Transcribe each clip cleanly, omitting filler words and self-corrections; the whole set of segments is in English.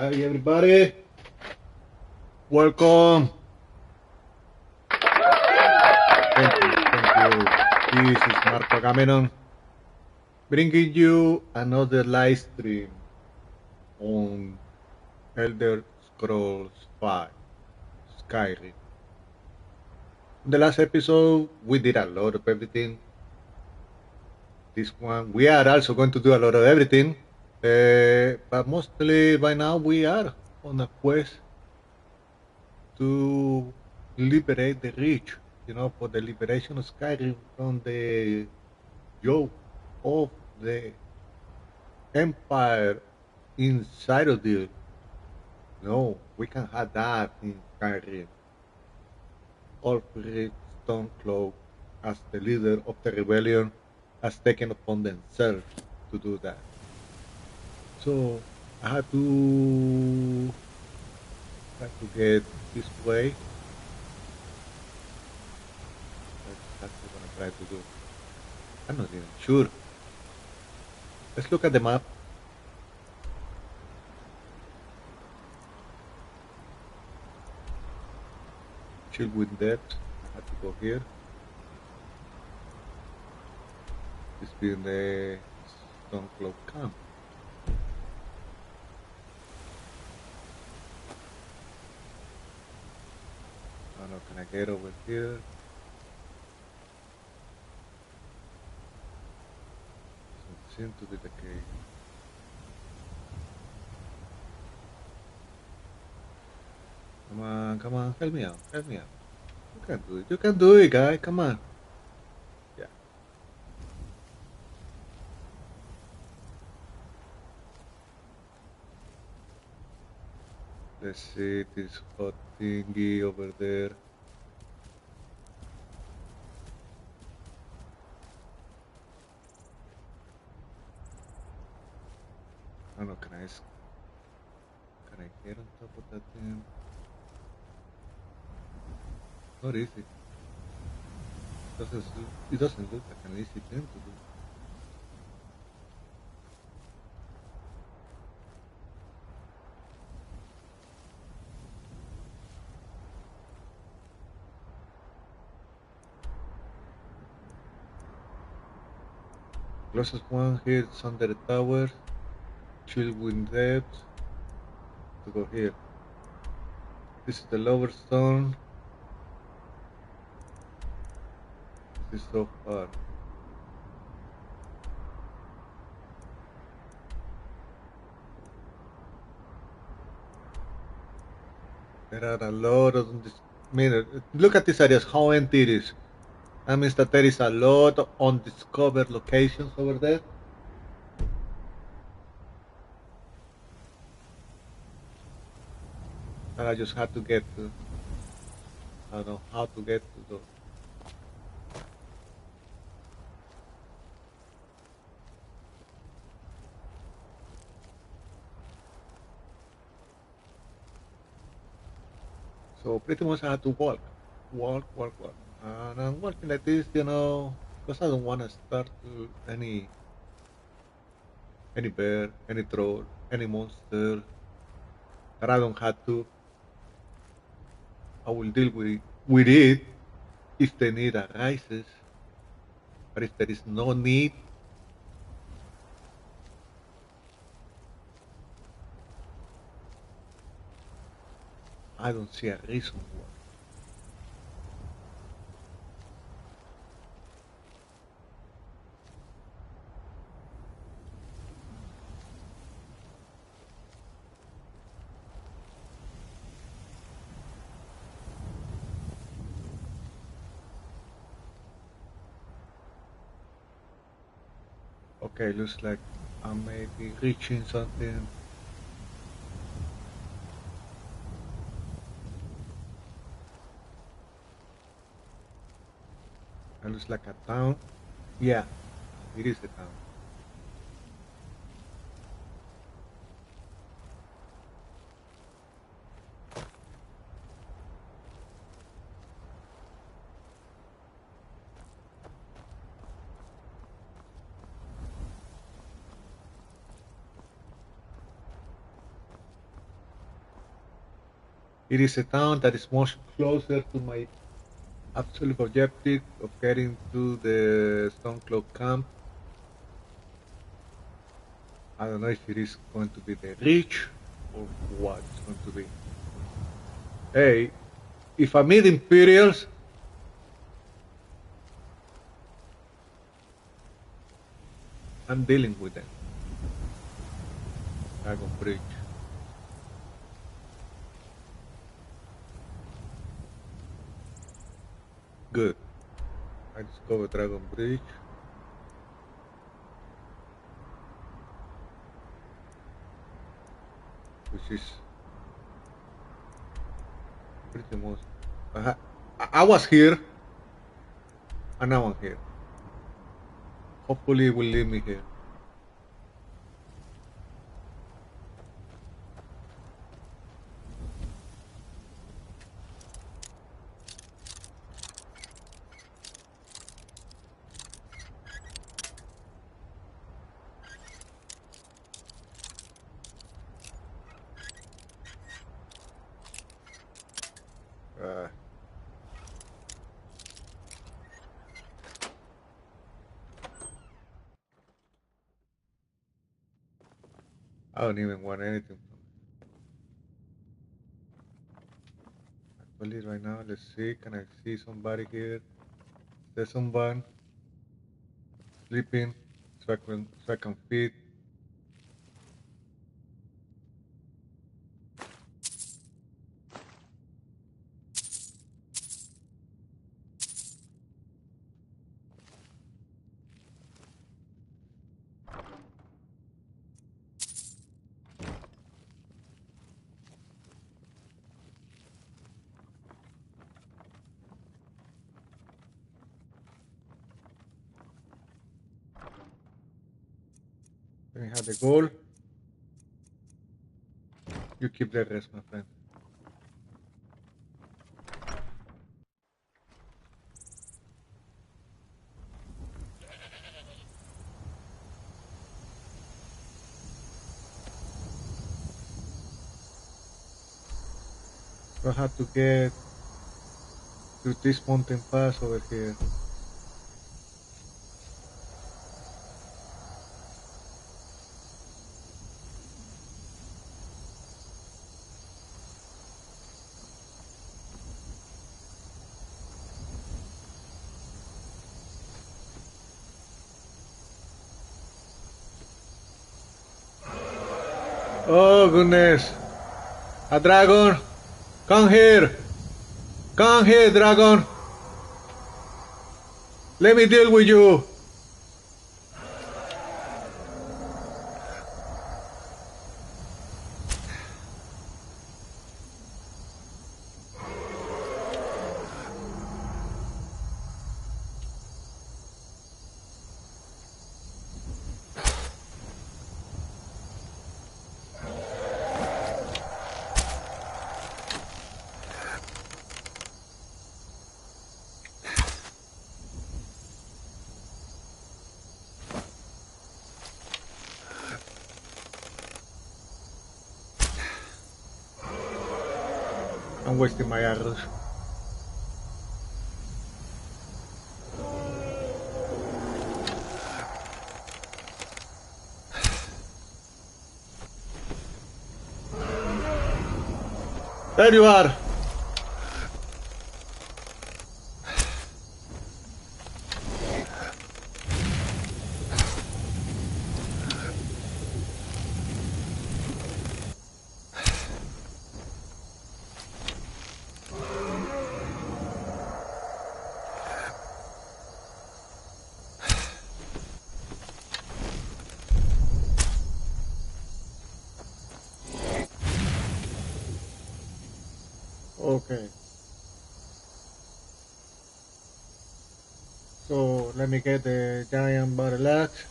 Hi everybody, welcome. Thank you. This is Agamenon bringing you another live stream on Elder Scrolls 5 Skyrim. In the last episode, we did a lot of everything. This one, we are also going to do a lot of everything, but mostly by now we are on a quest to liberate the rich, for the liberation of Skyrim from the yoke of the empire inside of the. No, we can have that in Skyrim. Alfred Stonecloak, as the leader of the rebellion, has taken upon themselves to do that. So I had to try to get this way. That's exactly what I'm trying to do. I'm not even sure. Let's look at the map. Chill with depth. I have to go here. This being the Stonecloak camp. Oh no, can I get over here? Doesn't seem to be the case. Come on, help me out. You can do it. You can do it, guy. Come on. Yeah. Let's see this hot thingy over there. I don't know, can I get on top of that thing? Not easy. It doesn't look like an easy thing to do. Closest one here is under the tower. Chill with depth. To go here. This is the lower stone. This is so far. There are a lot of this. Look at these areas, how empty it is. That means that there is a lot of undiscovered locations over there. And I just had to get to. I don't know how to get to those. So pretty much I had to walk. And I'm walking like this, because I don't want to start to any bear, any troll, any monster that I don't have to. I will deal with it if the need arises. But if there is no need, I don't see a reason why. Okay, looks like I may be reaching something. It looks like a town. Yeah, it is a town. It is a town that is much closer to my absolute objective of getting to the Stormcloak camp. I don't know if it is going to be the reach or what it's going to be. Hey, if I meet Imperials, I'm dealing with them. Dragon Bridge. Good. I discovered Dragon Bridge. Which is pretty much. I was here, and now I'm here. Hopefully, it will leave me here. I don't even want anything from it. Actually, right now, let's see. Can I see somebody here? There's someone sleeping, so I can feed. Let me have the goal. You keep the rest, my friend. So I have to get to this mountain pass over here. Oh goodness! A dragon! Come here! Come here, dragon! Let me deal with you! I'm wasting my arrows. There you are! Okay. So let me get the giant battle axe.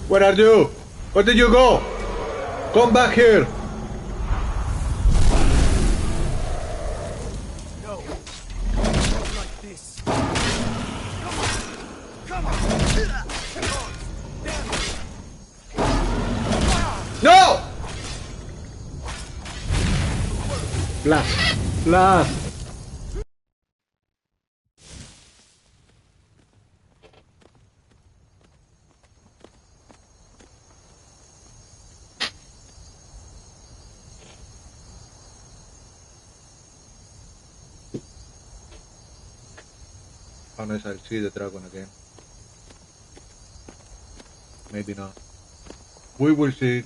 Where are you? Where did you go? Come back here! Blast! Blast! Unless I'll see the dragon again. Maybe not. We will see.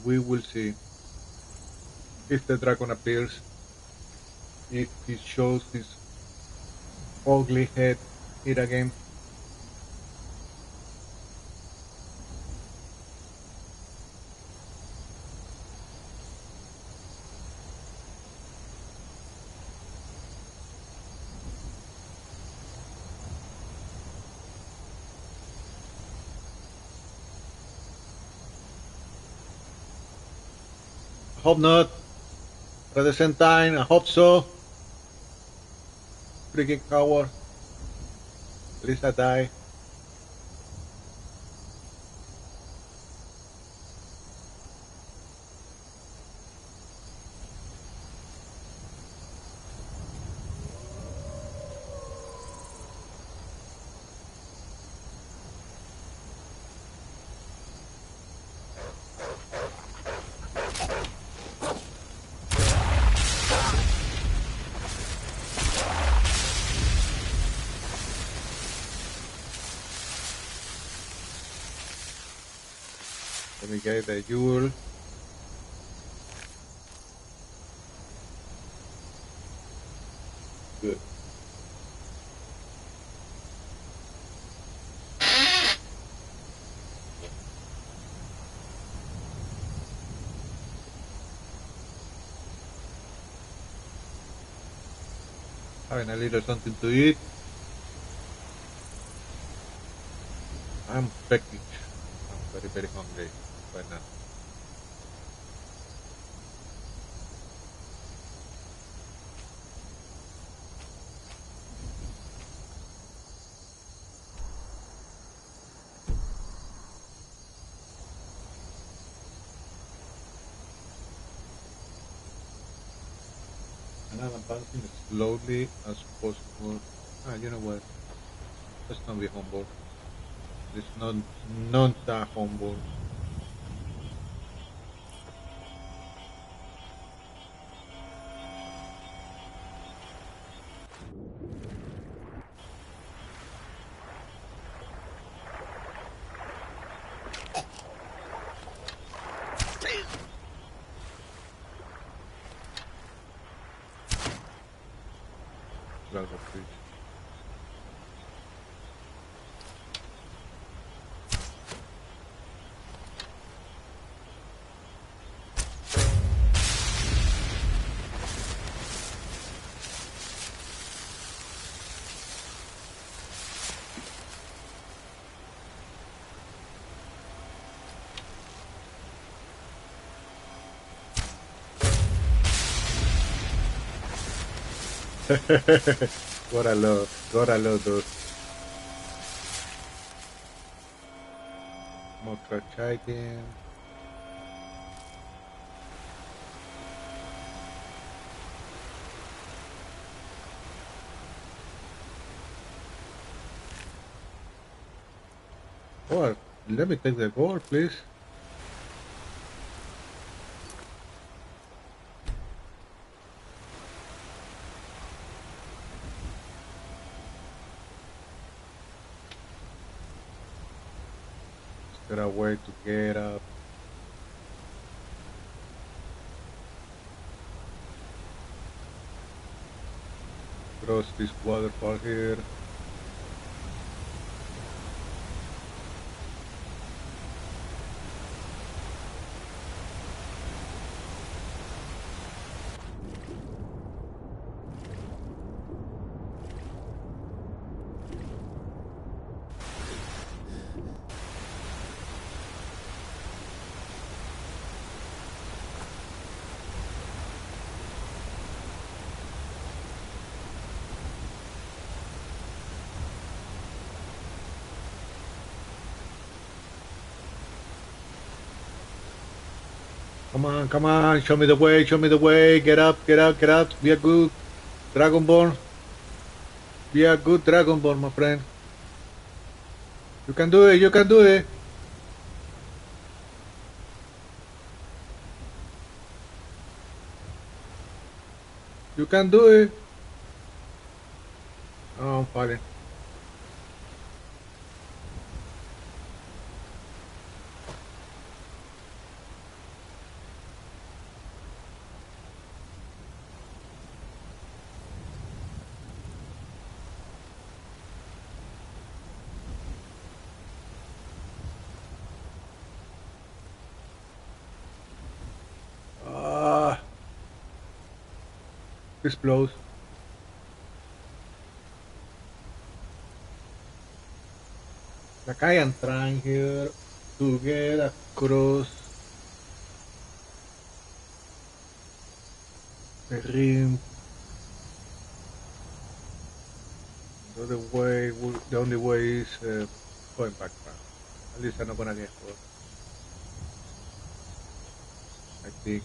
We will see if the dragon appears, if he shows his ugly head here again. I hope not. But at the same time, I hope so. Freaking coward. At least I die. Let me get the jewel. Good. Having a little something to eat. I'm peckish. I'm very, very hungry right now. And I'm advancing as slowly as possible. You know what? Let's not be humble. It's not that humble. Flag of fish. What I love those. Markarth chicken. Oh, let me take the gold, please. Is there a way to get up? Cross this waterfall here. Come on, show me the way, show me the way. Get up, get up, get up. Be a good Dragonborn. Be a good Dragonborn, my friend. You can do it, you can do it. You can do it. Oh, I'm falling. This blows. Like I am trying here to get across the rim. The only way is going back. At least I'm not gonna get hurt. I think.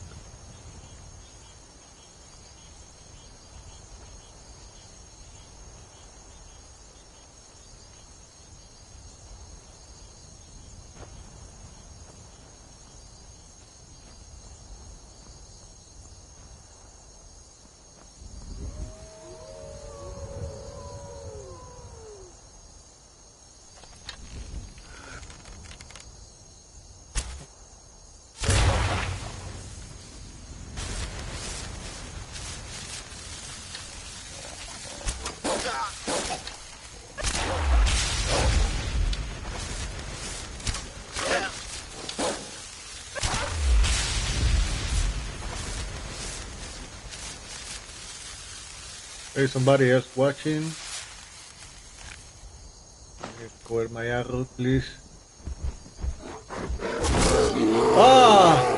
There's somebody else watching. Cover my arrow, please. Ah!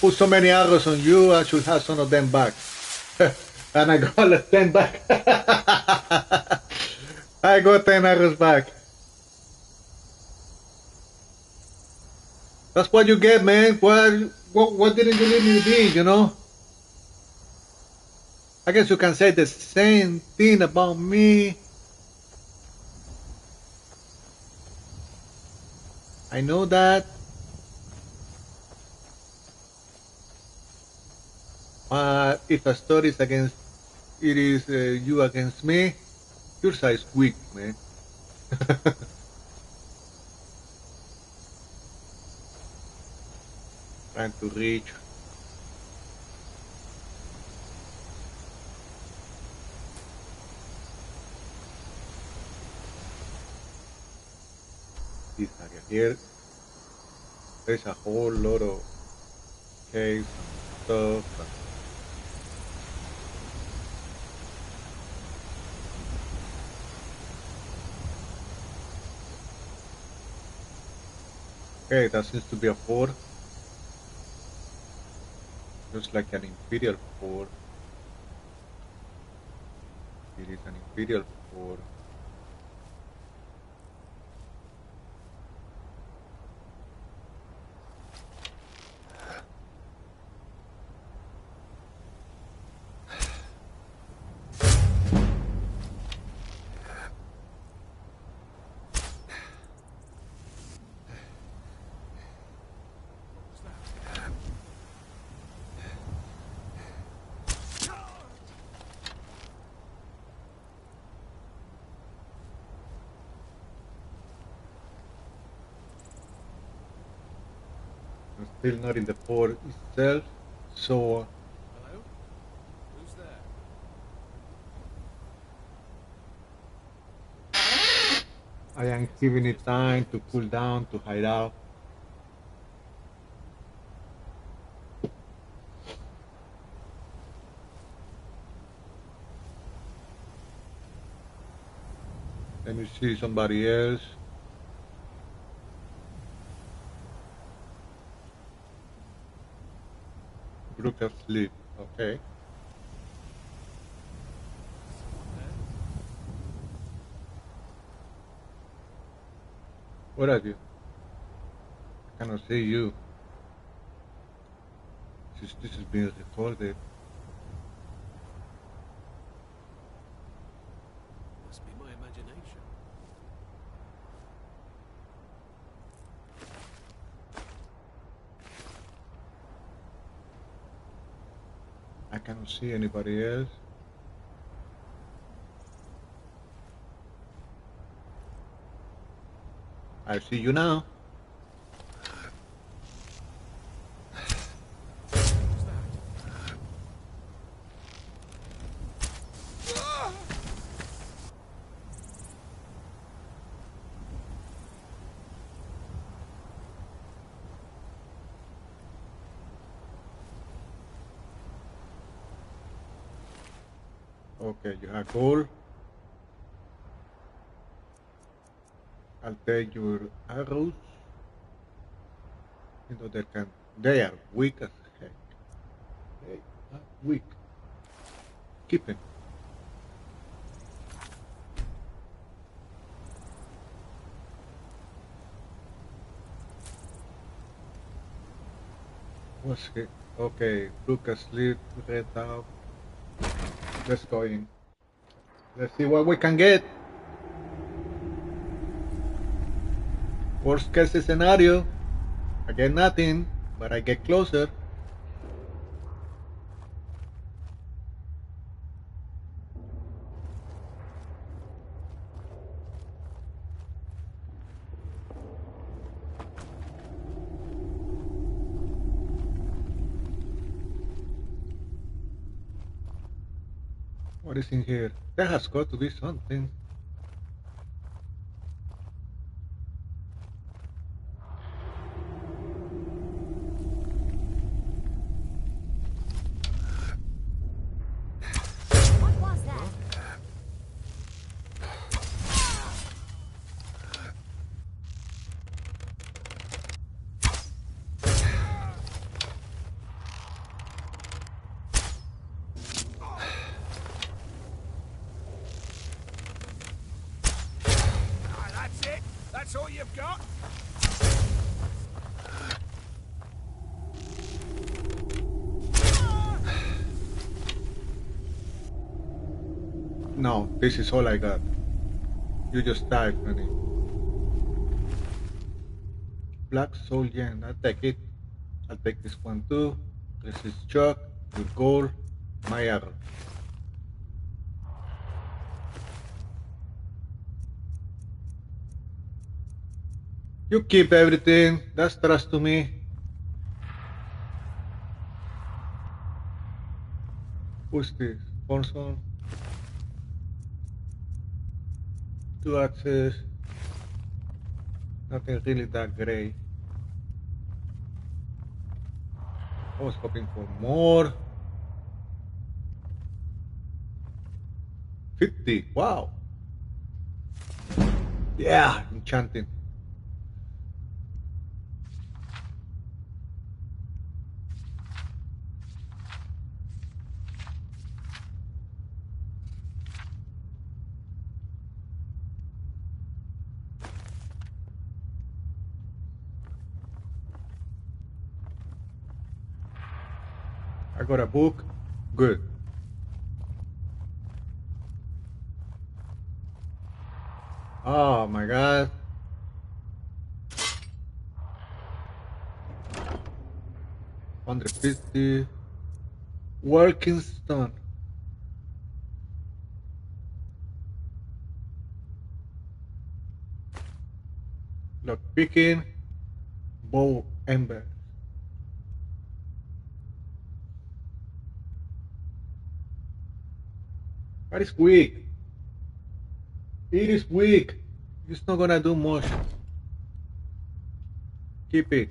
Put so many arrows on you, I should have some of them back. And I got 10 back. I got 10 arrows back. That's what you get, man. What didn't you leave me be, you know? I guess you can say the same thing about me. I know that. If a story is against, it is you against me. Your side is weak, man. Trying to reach. This area here. There's a whole lot of caves and stuff. Okay, that seems to be a fort. Looks like an Imperial fort. It is an Imperial fort. Still not in the port itself, so hello? Who's there? I am giving it time to cool down, to hide out. Let me see somebody else. Group of sleep. Okay. Where are you? I cannot see you. Since this is being recorded. Must be my imagination. I cannot see anybody else. I see you now. What's that? Okay, you have gold. I'll take your arrows. You know they are weak as heck. They are weak. Keep it. What's it? Okay, look asleep, red out. Let's go in. Let's see what we can get. Worst case scenario, I get nothing, but I get closer. What is in here? There has got to be something. What was that? Ah, that's it? That's all you've got? No, this is all I got. You just died, honey. Black Soul Gem, I'll take it. I'll take this one too. Resist shock, your gold, my arrow. You keep everything, that's trust to me. Who's this? Forsworn? 2 access. Nothing really that great. I was hoping for more. 50, wow. Yeah, enchanting. I got a book. Good. Oh my god. $150. Working stone. Lock picking. Bow ember. That is weak. It is weak. It's not gonna do much. Keep it.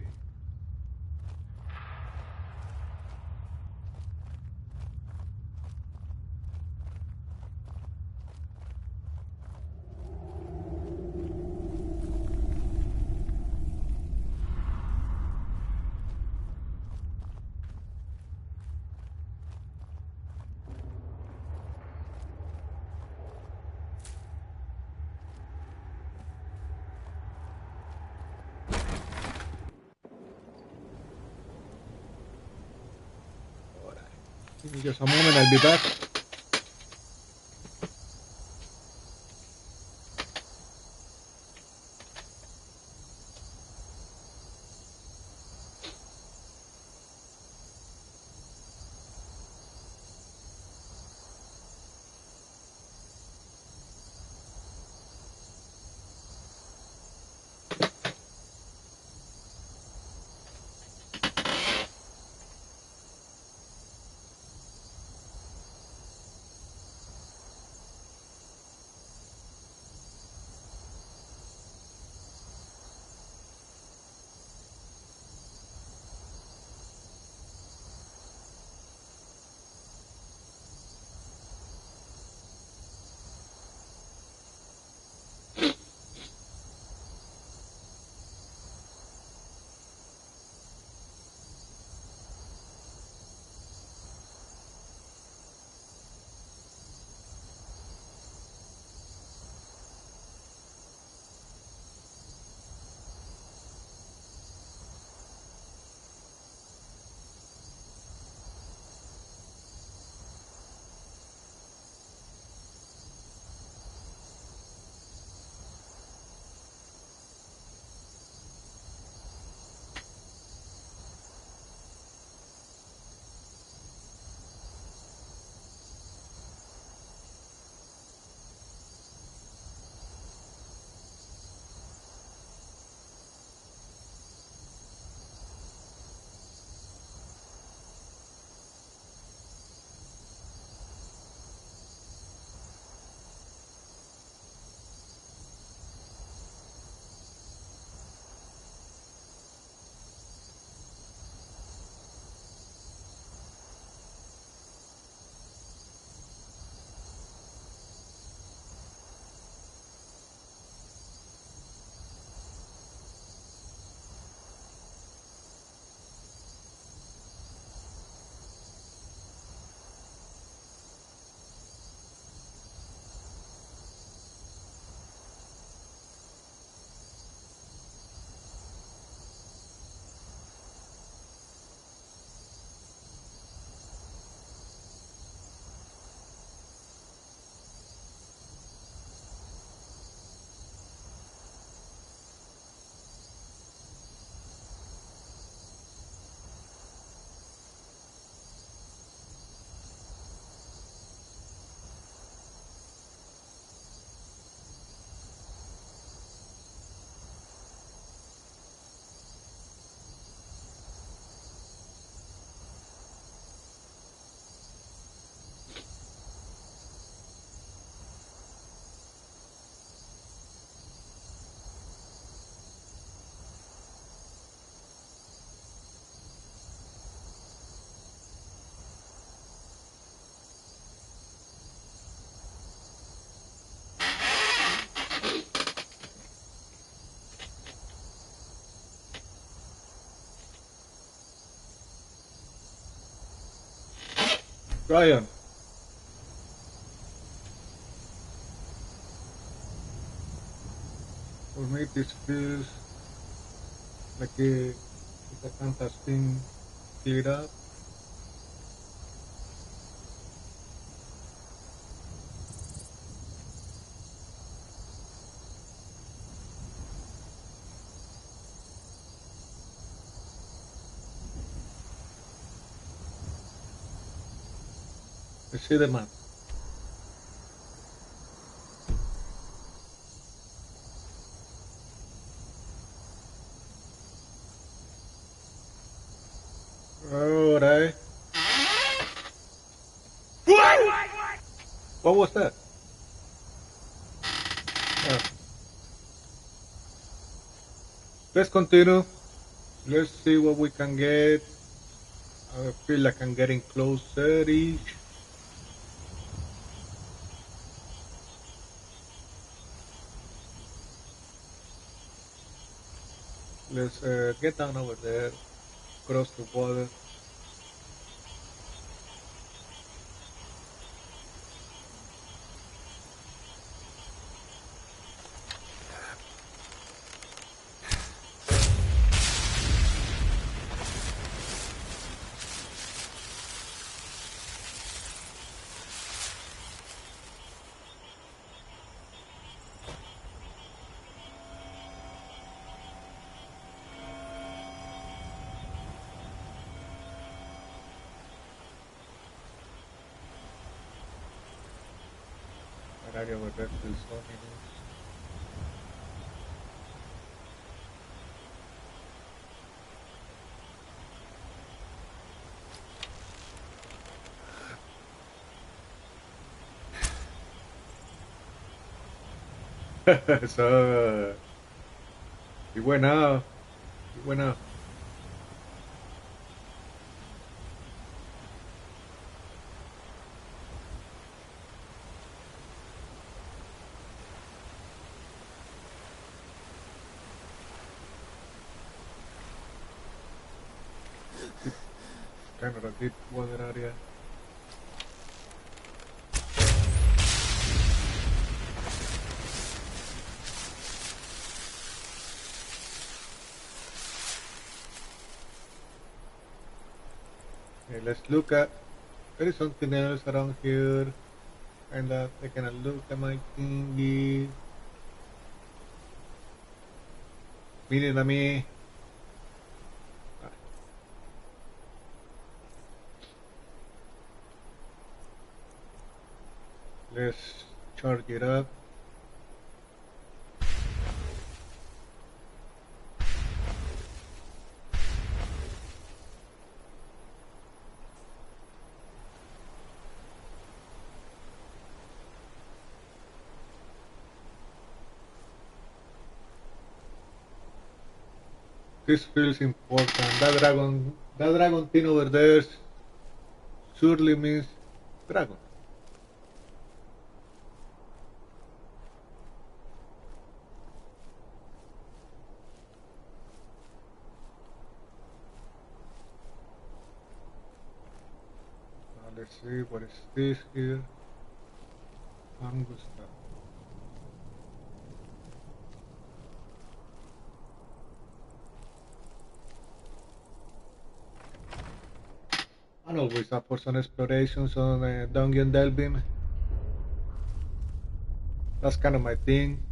Give me just a moment, I'll be back. Ryan. For me, this feels like a camp has been cleared up. I see the map. Alright. What was that? Let's continue. Let's see what we can get. I feel like I'm getting closer-ish. Let's get down over there, cross the water. Area over there feels so ominous. So, y buena, y buena. Kind of a deep water area. Okay, let's look at. There is something else around here. And taking a look at my thingy. Miren a mí. Let's charge it up. This feels important. That dragon thing over there surely means dragon. Let's see, what is this here? Angusta. I'm always up for some explorations on dungeon delving. That's kind of my thing,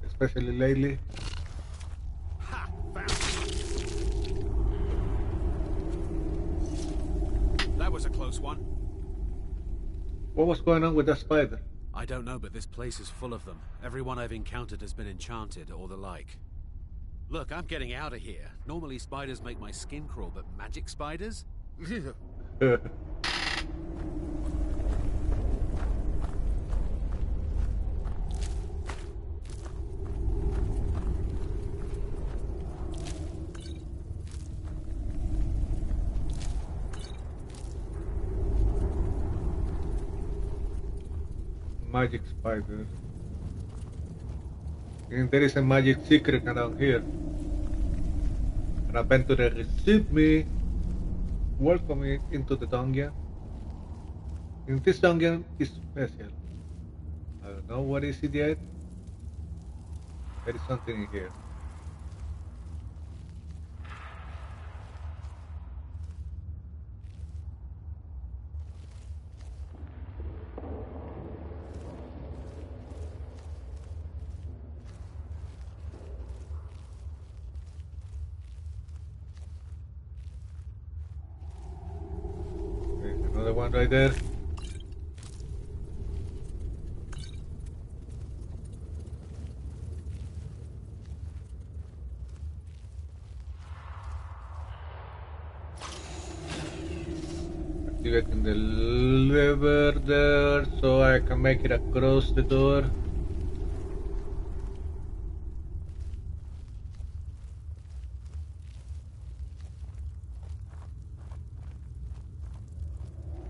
especially lately. Ha! Found it. That was a close one. What was going on with that spider? I don't know, but this place is full of them. Everyone I've encountered has been enchanted or the like. Look, I'm getting out of here. Normally spiders make my skin crawl, but magic spiders? Magic spider. And there is a magic secret around here. An adventurer received me, welcome me into the dungeon. And this dungeon is special. I don't know what is it yet. There is something in here. Another one right there. Activating the lever there so I can make it across the door.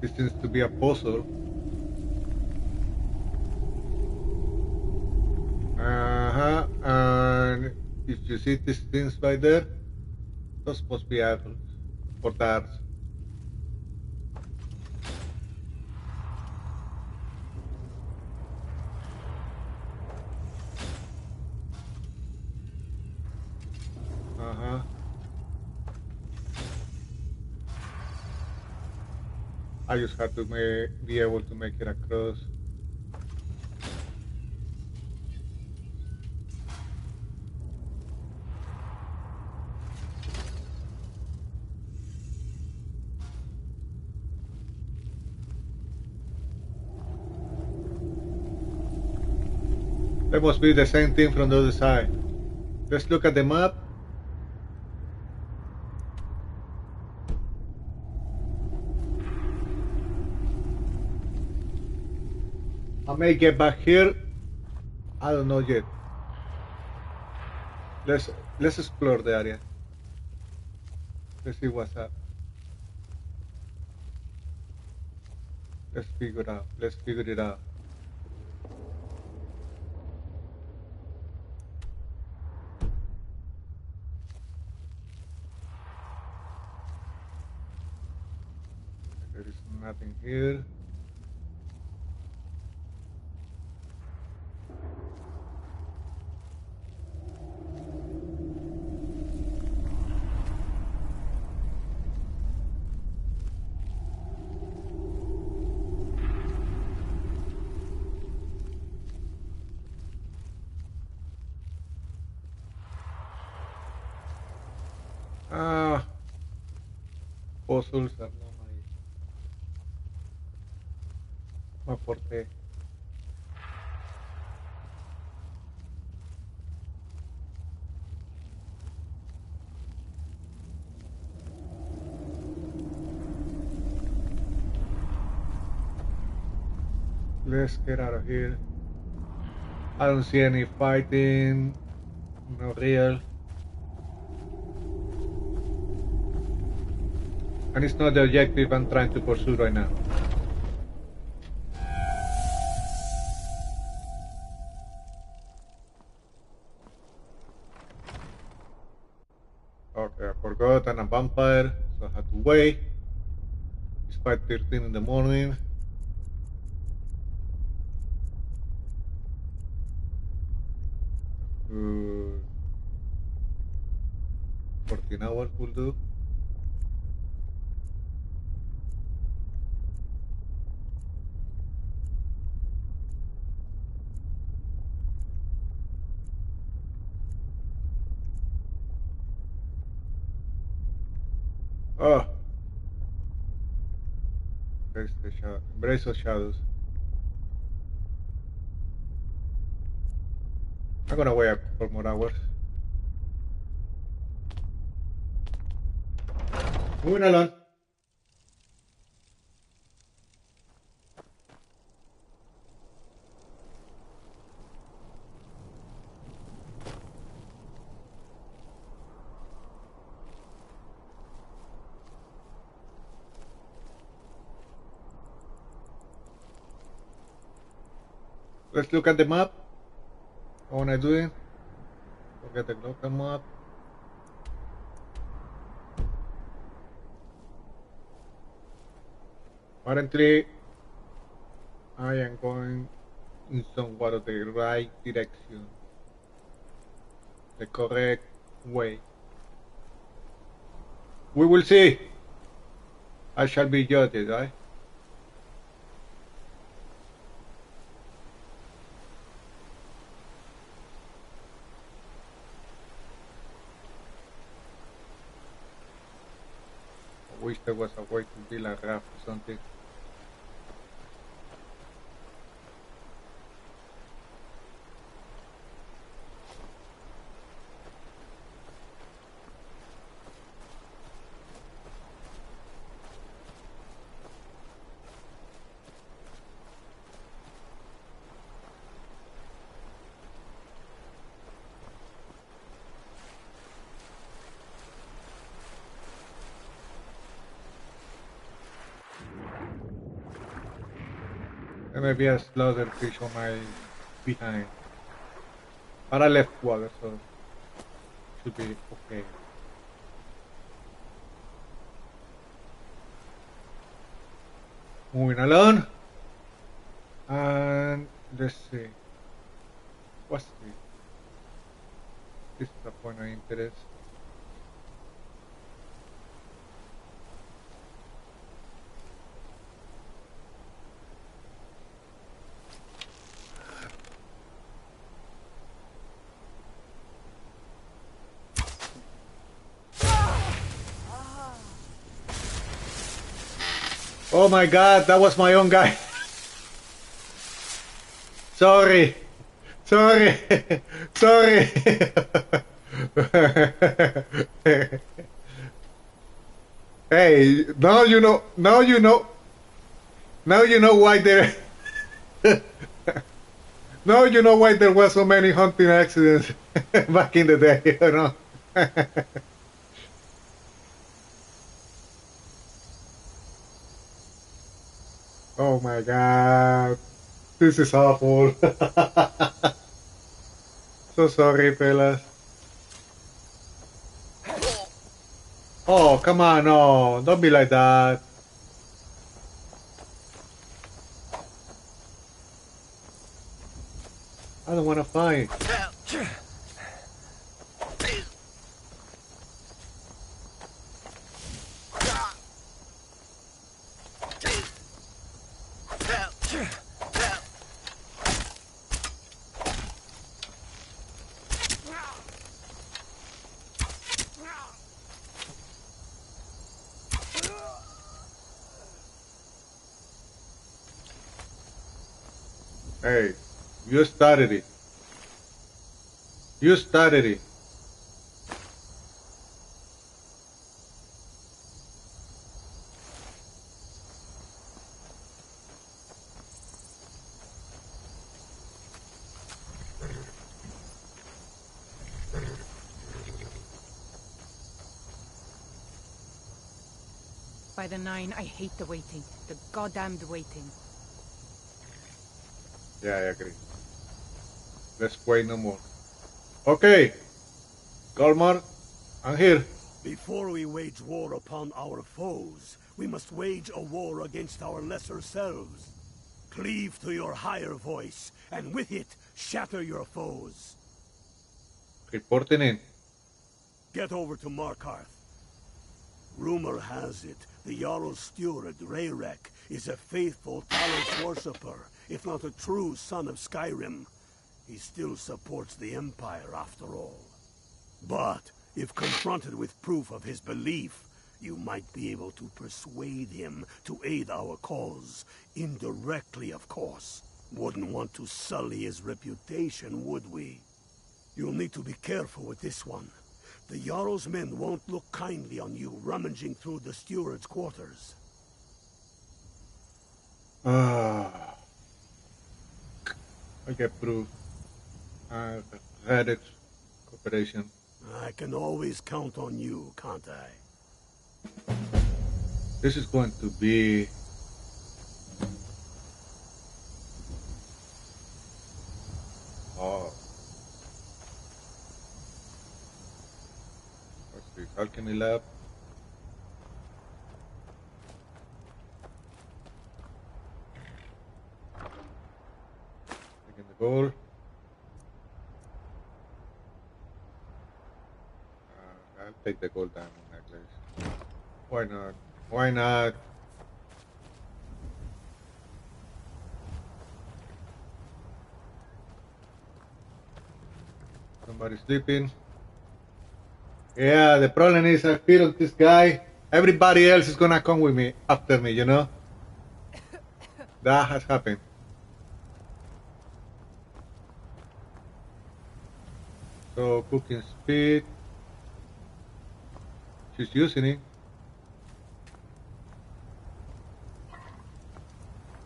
This seems to be a puzzle. And if you see these things right there, those must be apples or darts. I just have to be able to make it across. That must be the same thing from the other side. Let's look at the map. I may get back here. I don't know yet. Let's explore the area. Let's see what's up. Let's figure it out. There is nothing here. Puzzles are not my forte. Let's get out of here. I don't see any fighting. No real. And it's not the objective I'm trying to pursue right now. Okay, I forgot I'm a vampire, so I had to wait. It's 5:13 in the morning. Uh, 14 hours will do. Oh, there's the shadow. Embrace of shadows. I'm gonna wait a couple more hours. Moving along. Let's look at the map. What am I doing? Look at the local map. Apparently, I am going in somewhat of the right direction. The correct way. We will see. I shall be judged, right? I wish there was a way to build a raft or something. There may be a slaughterfish on my behind. But I left water, so should be okay. Moving along. And let's see. What's this? This is a point of interest. Oh my god, that was my own guy. Sorry. Sorry. Sorry. Hey, now you know why there now you know why there were so many hunting accidents back in the day, you know. Oh my god. This is awful. So sorry, fellas. Oh, come on, no. Don't be like that. I don't want to fight. Hey, you started it. You started it. By the nine, I hate the waiting. The goddamned waiting. Yeah, I agree. Let's wait no more. Okay. Galmar, I'm here. Before we wage war upon our foes, we must wage a war against our lesser selves. Cleave to your higher voice, and with it, shatter your foes. Reporting in. Get over to Markarth. Rumor has it, the Jarl's steward, Rayrek, is a faithful Talos worshipper, if not a true son of Skyrim. He still supports the Empire, after all. But, if confronted with proof of his belief, you might be able to persuade him to aid our cause. Indirectly, of course. Wouldn't want to sully his reputation, would we? You'll need to be careful with this one. The Jarl's men won't look kindly on you rummaging through the steward's quarters. I get proof. Had cooperation. I can always count on you, can't I? This is going to be what's this? Alchemy lab. Taking the gold. I'll take the gold diamond necklace. Why not? Why not? Somebody sleeping. Yeah, the problem is I feed on this guy. Everybody else is gonna come with me after me, you know? That has happened. So cooking speed. She's using it.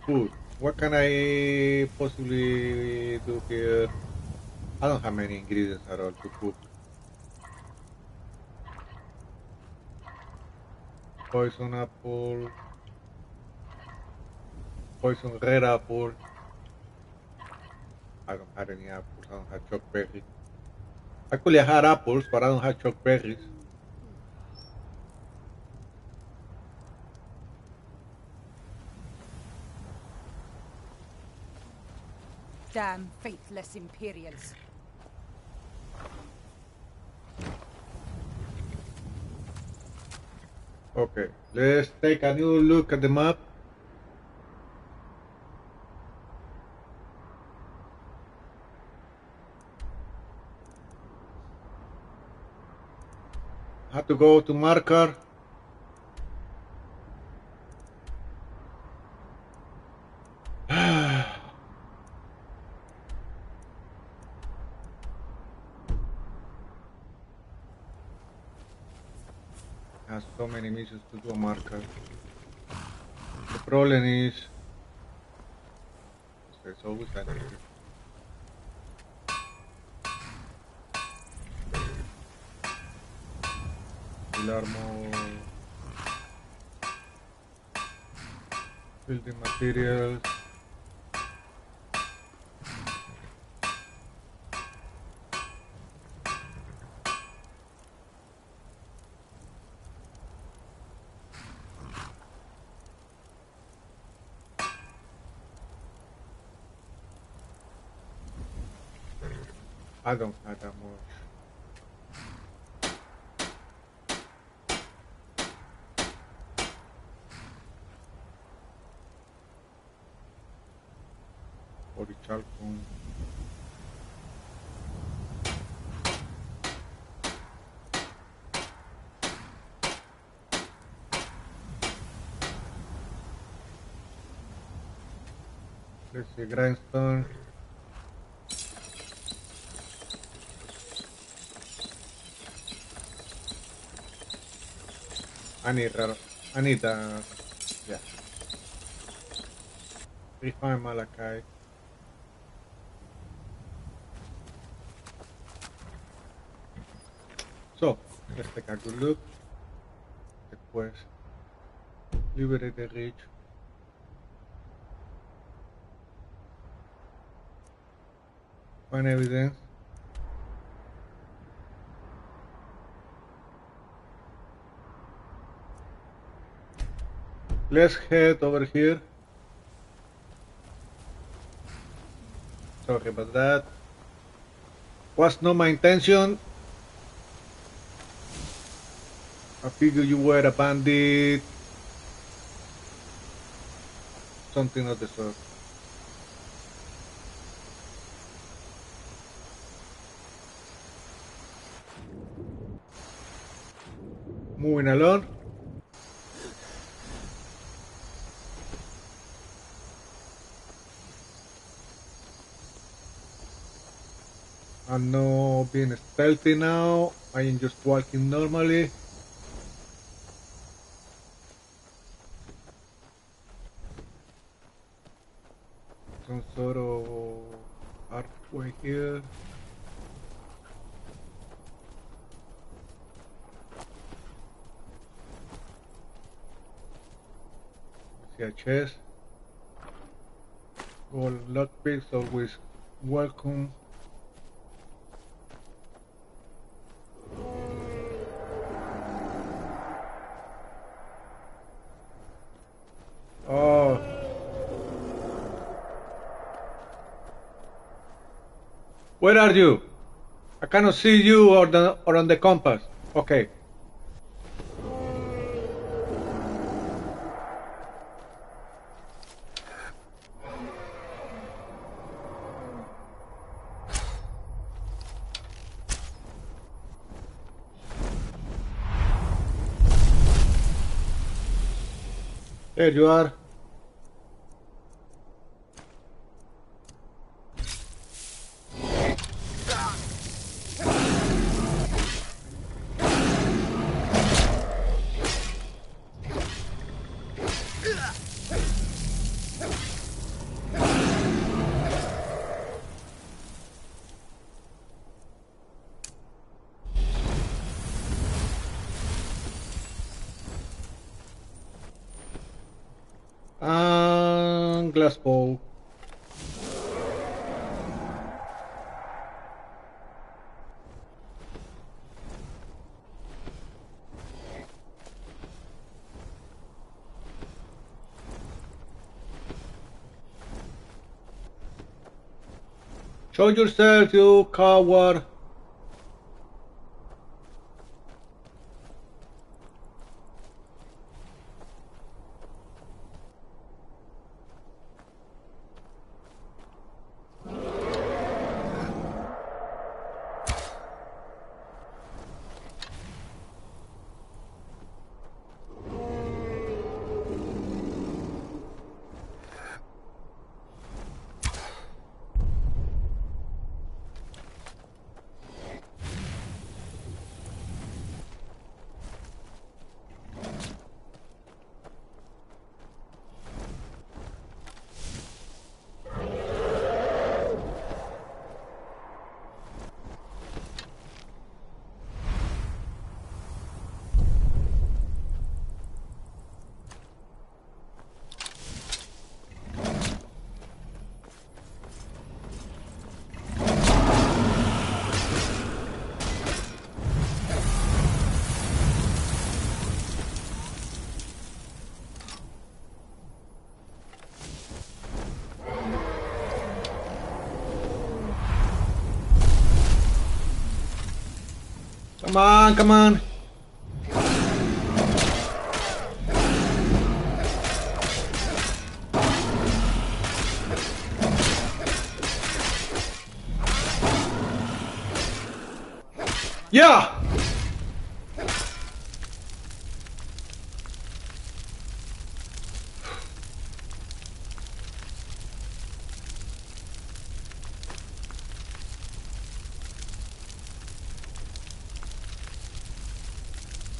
Food. What can I possibly do here? I don't have many ingredients at all to cook. Poison apple. poison red apple. I don't have any apples. I don't have choke berries. Actually, I had apples, but I don't have choke berries. Damn faithless Imperials. Okay, let's take a new look at the map. I have to go to Markarth. Has so many missions to do on Markarth. The problem is there's always an issue. Armor, building materials. I don't have that much. Orichalcum. Let's see, grindstone. I need yeah. Refine Malachite. So, let's take a good look. Después, Liberate the rich. Find evidence. Let's head over here. Sorry about that. Was not my intention. I figured you were a bandit. Something of the sort. Moving along. I'm not being stealthy now. I am just walking normally. Some sort of archway here. I see a chest. Gold lockpicks always welcome. Oh. Where are you? I cannot see you or on the compass. Okay. There you are. glass bow. Show yourself, you coward! Come on, come on! Yeah!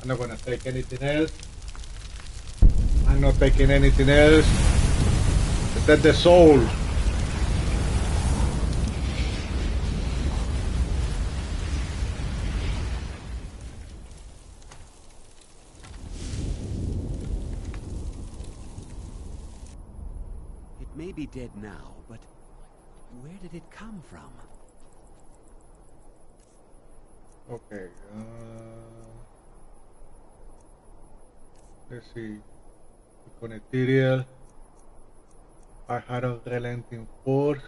I'm not gonna take anything else. I'm not taking anything else. Except the soul. It may be dead now, but where did it come from? Okay. Let's see. Material. I had a relenting force.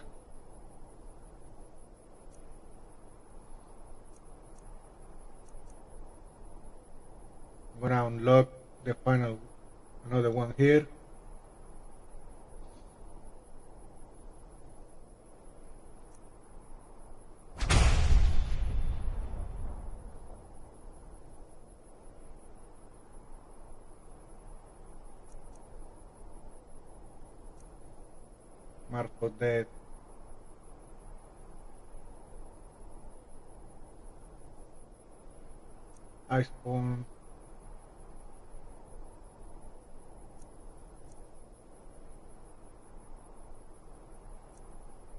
I'm gonna unlock the final, another one here. Mark for death. Ice spawn.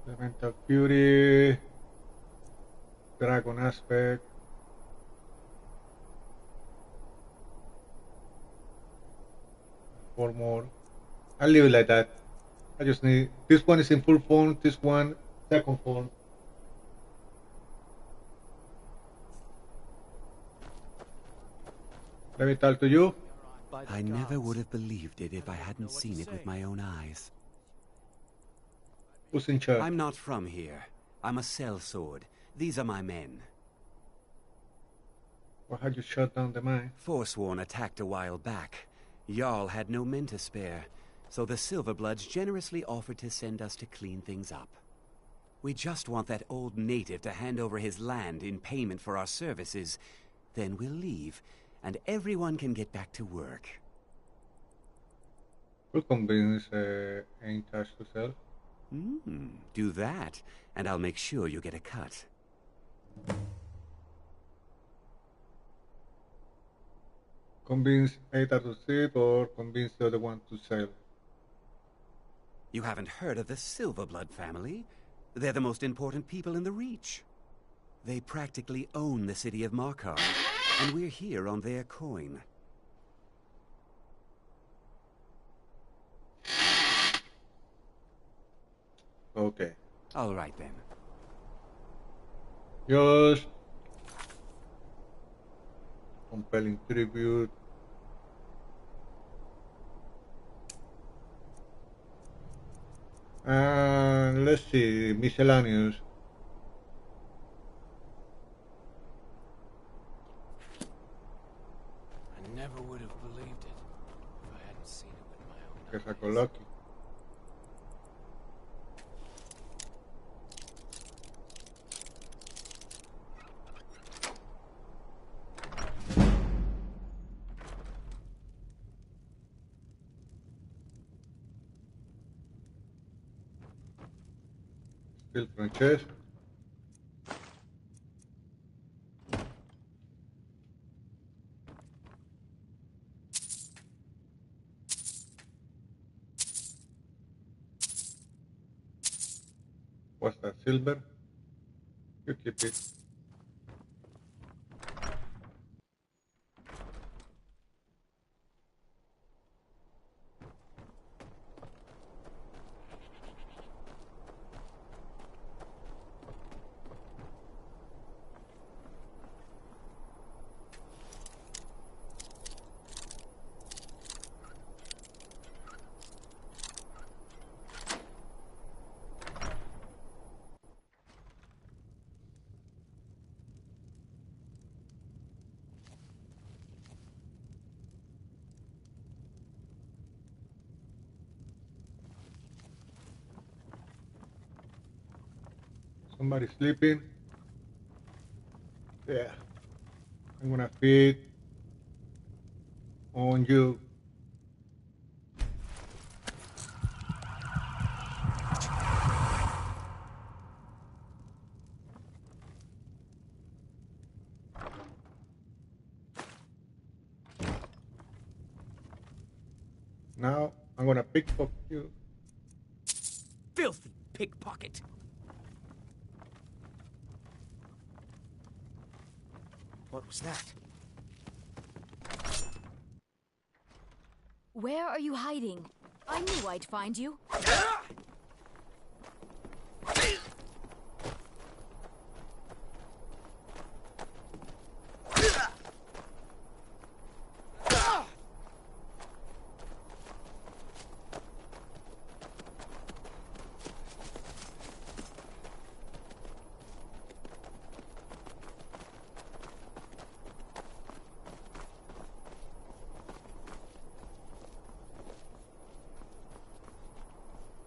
Elemental Fury. Dragon aspect. 4 more. I'll leave it like that. I just need, this one is in full form, this one second form. Let me talk to you. I never would have believed it if I hadn't seen it with my own eyes. Who's in charge? I'm not from here. I'm a sellsword. These are my men. Why had you shut down the mine? Forsworn attacked a while back. Jarl had no men to spare, so the Silverbloods generously offered to send us to clean things up. We just want that old native to hand over his land in payment for our services. Then we'll leave, and everyone can get back to work. We'll convince Aintash to sell. Do that, and I'll make sure you get a cut. Convince Aintash to sell or convince the other one to sell. You haven't heard of the Silverblood family? They're the most important people in the Reach. They practically own the city of Markarth, and we're here on their coin. Okay. All right then. Just compelling tribute. And let's see, miscellaneous. I never would have believed it if I hadn't seen it with my own Que sacó eyes. Lucky. Still Francesc. What's that, silver? You keep it. Somebody sleeping? Yeah. I'm gonna feed on you. Now I'm gonna pickpocket you. Filthy pickpocket. What was that? Where are you hiding? I knew I'd find you.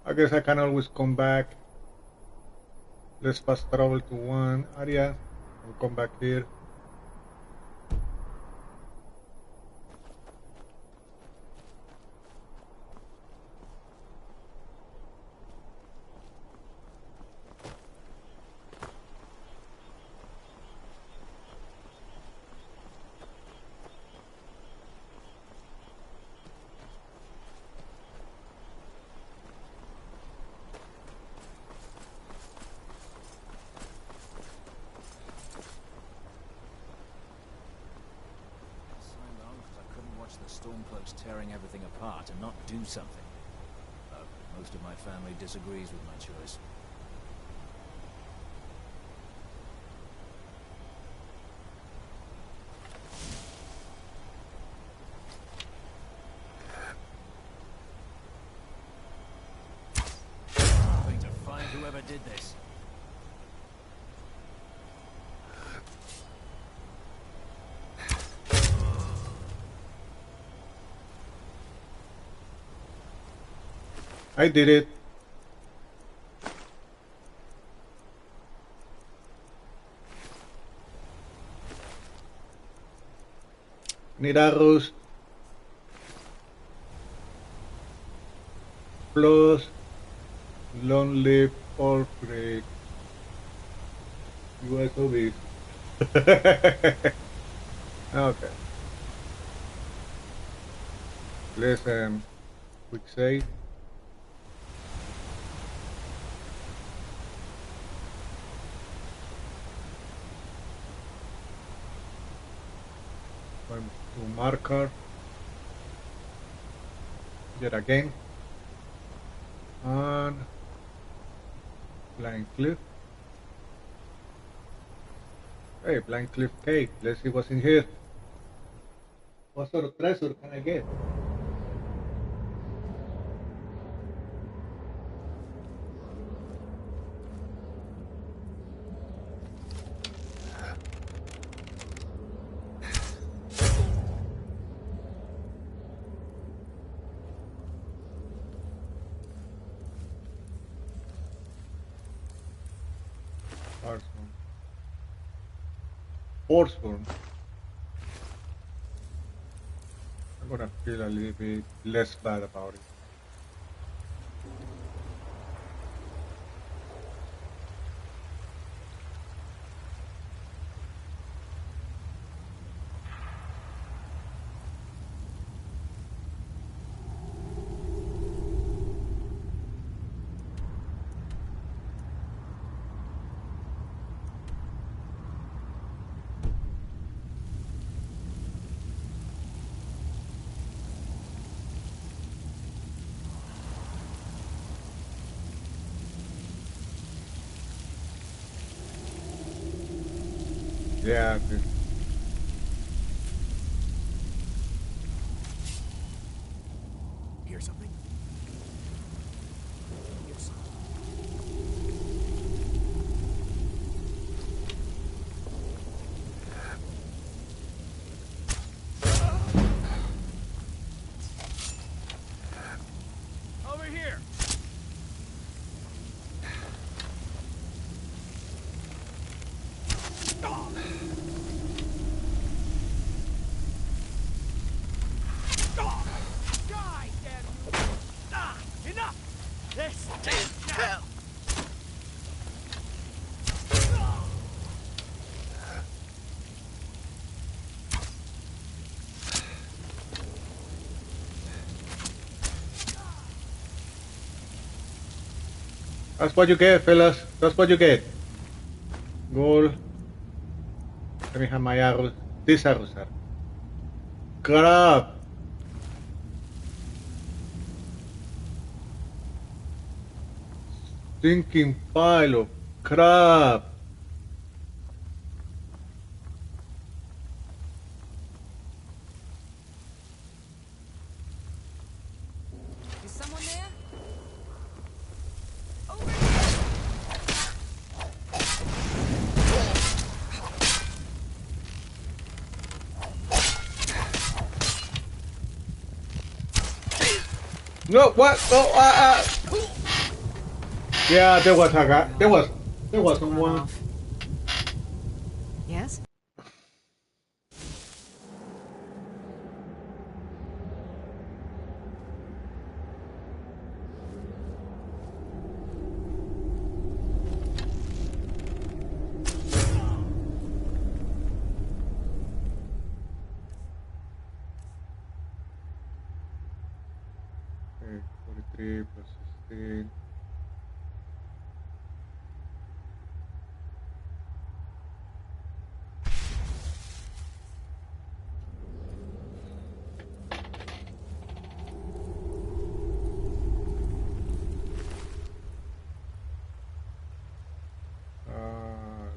I guess I can always come back. Let's fast travel to one area and come back here. The Stormcloaks tearing everything apart and not do something. Most of my family disagrees with my choice. I'm going to find whoever did this. I did it. Need arrows. Plus long live all break. USOB. Okay. Let's quick save. To Markarth yet again, and Blind Cliff. Hey, Blind Cliff Cave. Let's see what's in here. What sort of treasure can I get? Forsworn. I'm gonna feel a little bit less bad about it. Yeah, Hear something? Hear something. Over here. that's what you get, fellas. That's what you get. Gold. Let me have my arrows. These arrows are crap. Stinking pile of crap. Is someone there? No, what? No, Yeah, there was a guy. There was someone. Yes? Okay, 43 plus 16.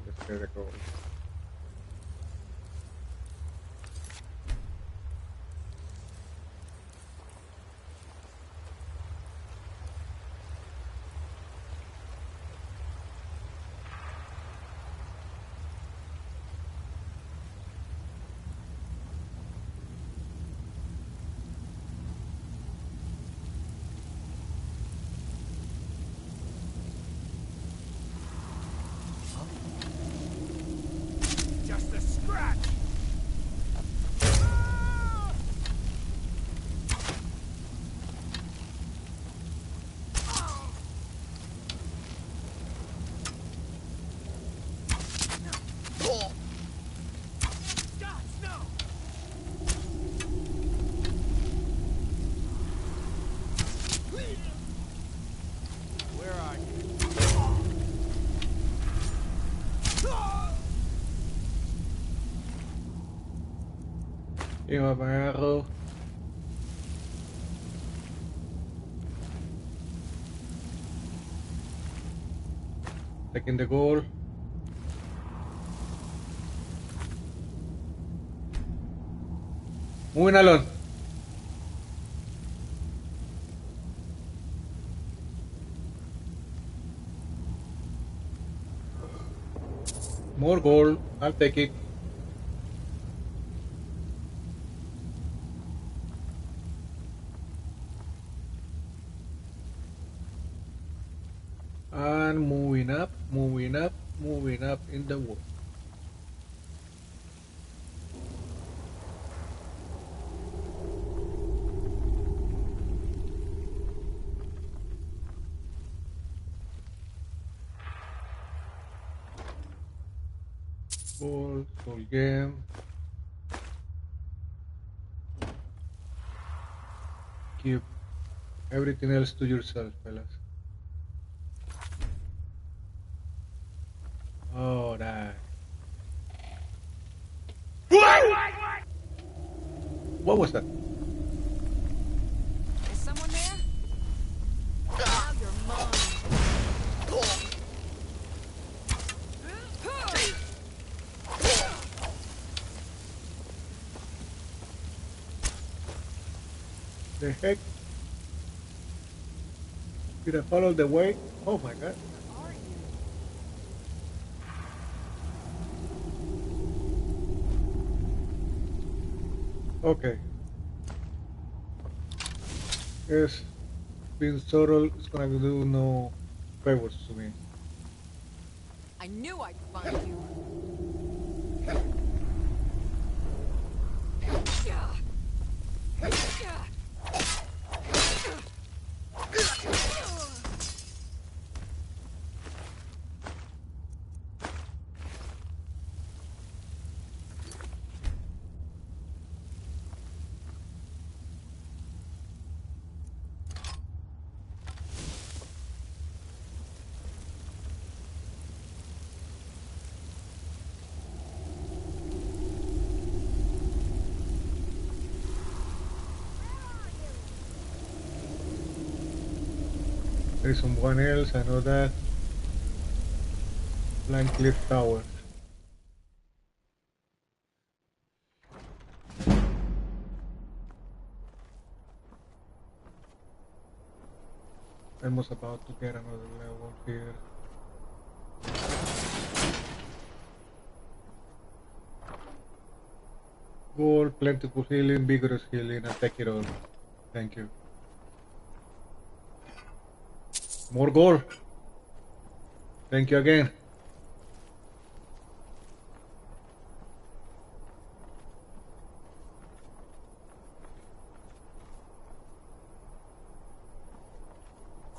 Let's get it going. Just a scratch. You have my arrow. Taking the goal. Moving along. More gold. I'll take it. And moving up, moving up, moving up in the world. Gold, gold game. Keep everything else to yourself, fellas. Oh, that. What was that? Is someone there? Now you're mine. The heck? Did I follow the way? Oh my god. Are you? Okay. Yes, being subtle is gonna do no favors to me. I knew I'd find you. There is someone else, I know that. Blind Cliff Tower. Almost about to get another level here. Gold, plentiful healing, vigorous healing, and take it all. Thank you. More gold. Thank you again.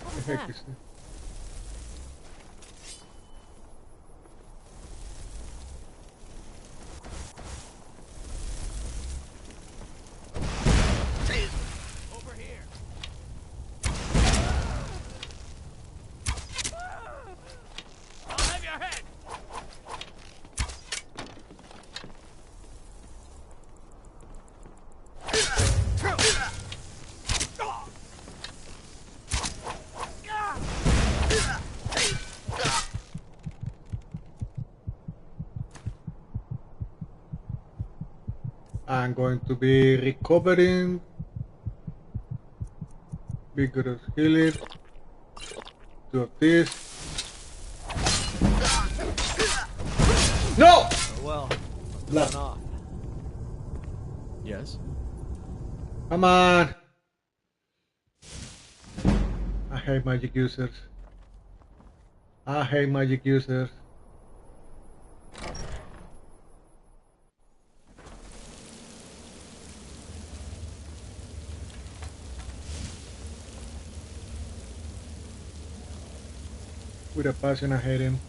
What was The heck that? is it? Over here. I'll have your head. I'm going to be recovering vigorous healing. Two of this. No! Oh well. Blood. Run off. Yes? Come on! I hate magic users. I hate magic users. With a passion, I hate him.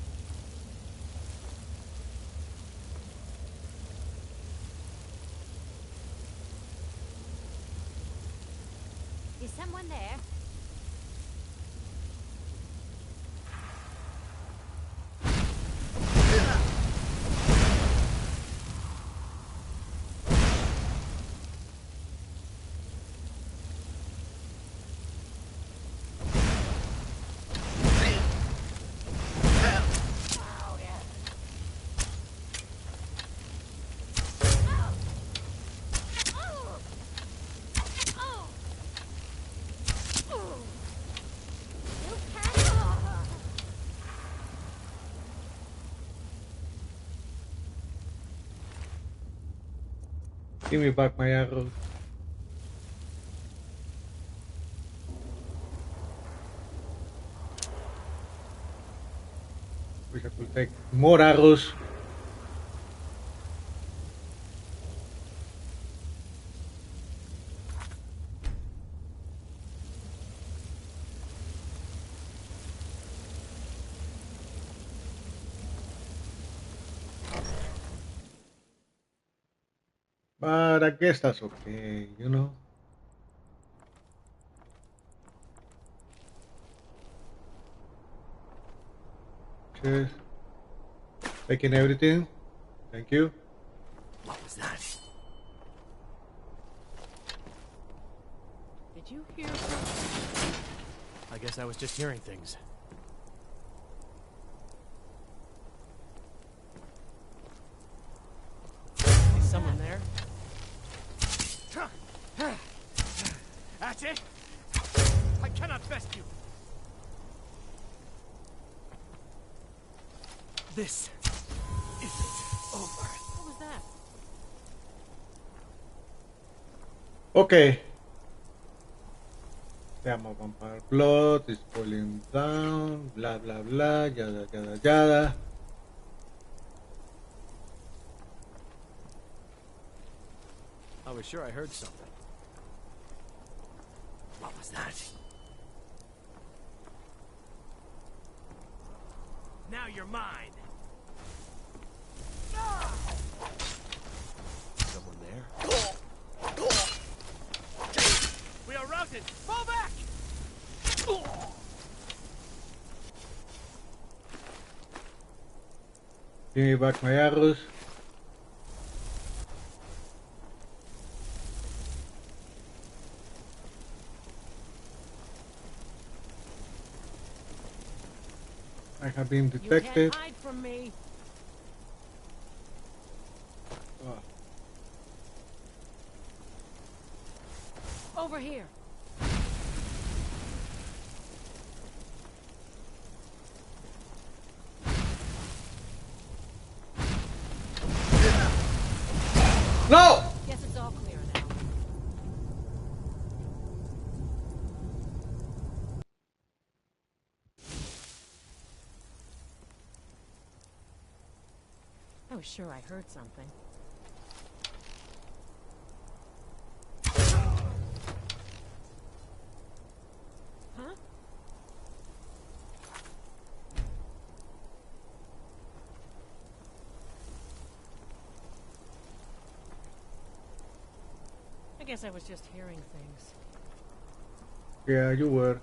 Is someone there? Give me back my arrows. Wish I could take more arrows. But I guess that's okay, you know? Cheers. Taking everything. Thank you. What was that? Did you hear something? I guess I was just hearing things. Is someone there? That's it? I cannot best you. This isn't over. What was that? Okay. Llama vampire blood is falling down, blah blah blah, yada yada yada. I was sure I heard something. What was that? Now you're mine. Someone there? We are routed! Fall back! Give me back my arrows. I have been You detected. can't hide from me. Oh. Over here. No! Guess it's all clear now. I was sure I heard something. Huh? I guess I was just hearing things. Yeah, you were.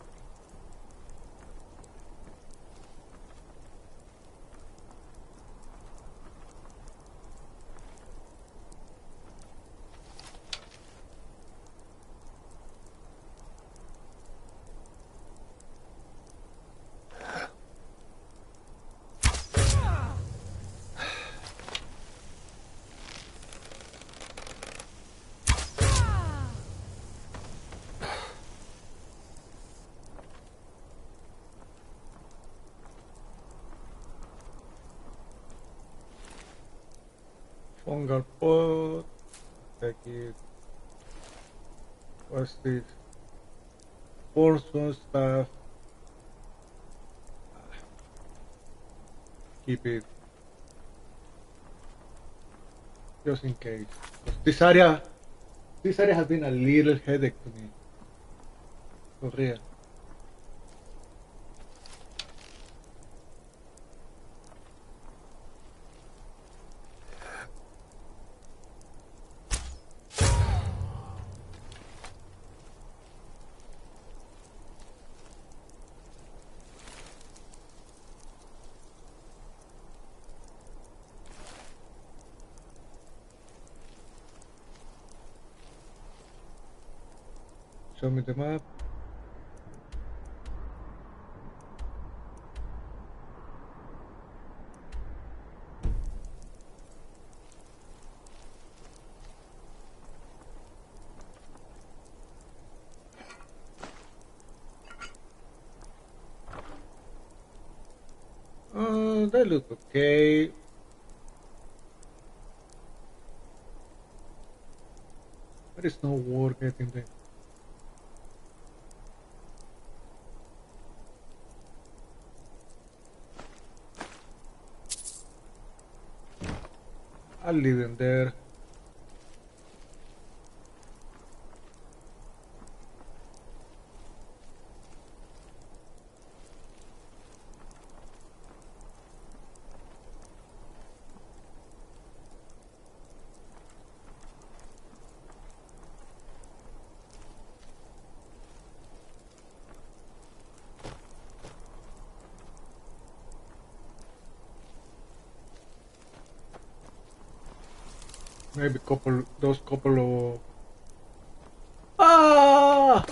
Fungal pot. Take it. What's this? Forsworn stuff. Keep it. Just in case. This area has been a little headache to me. For real. Show me the map. They look okay. There is no war getting there. I'll leave him there. Maybe those couple of... Ah!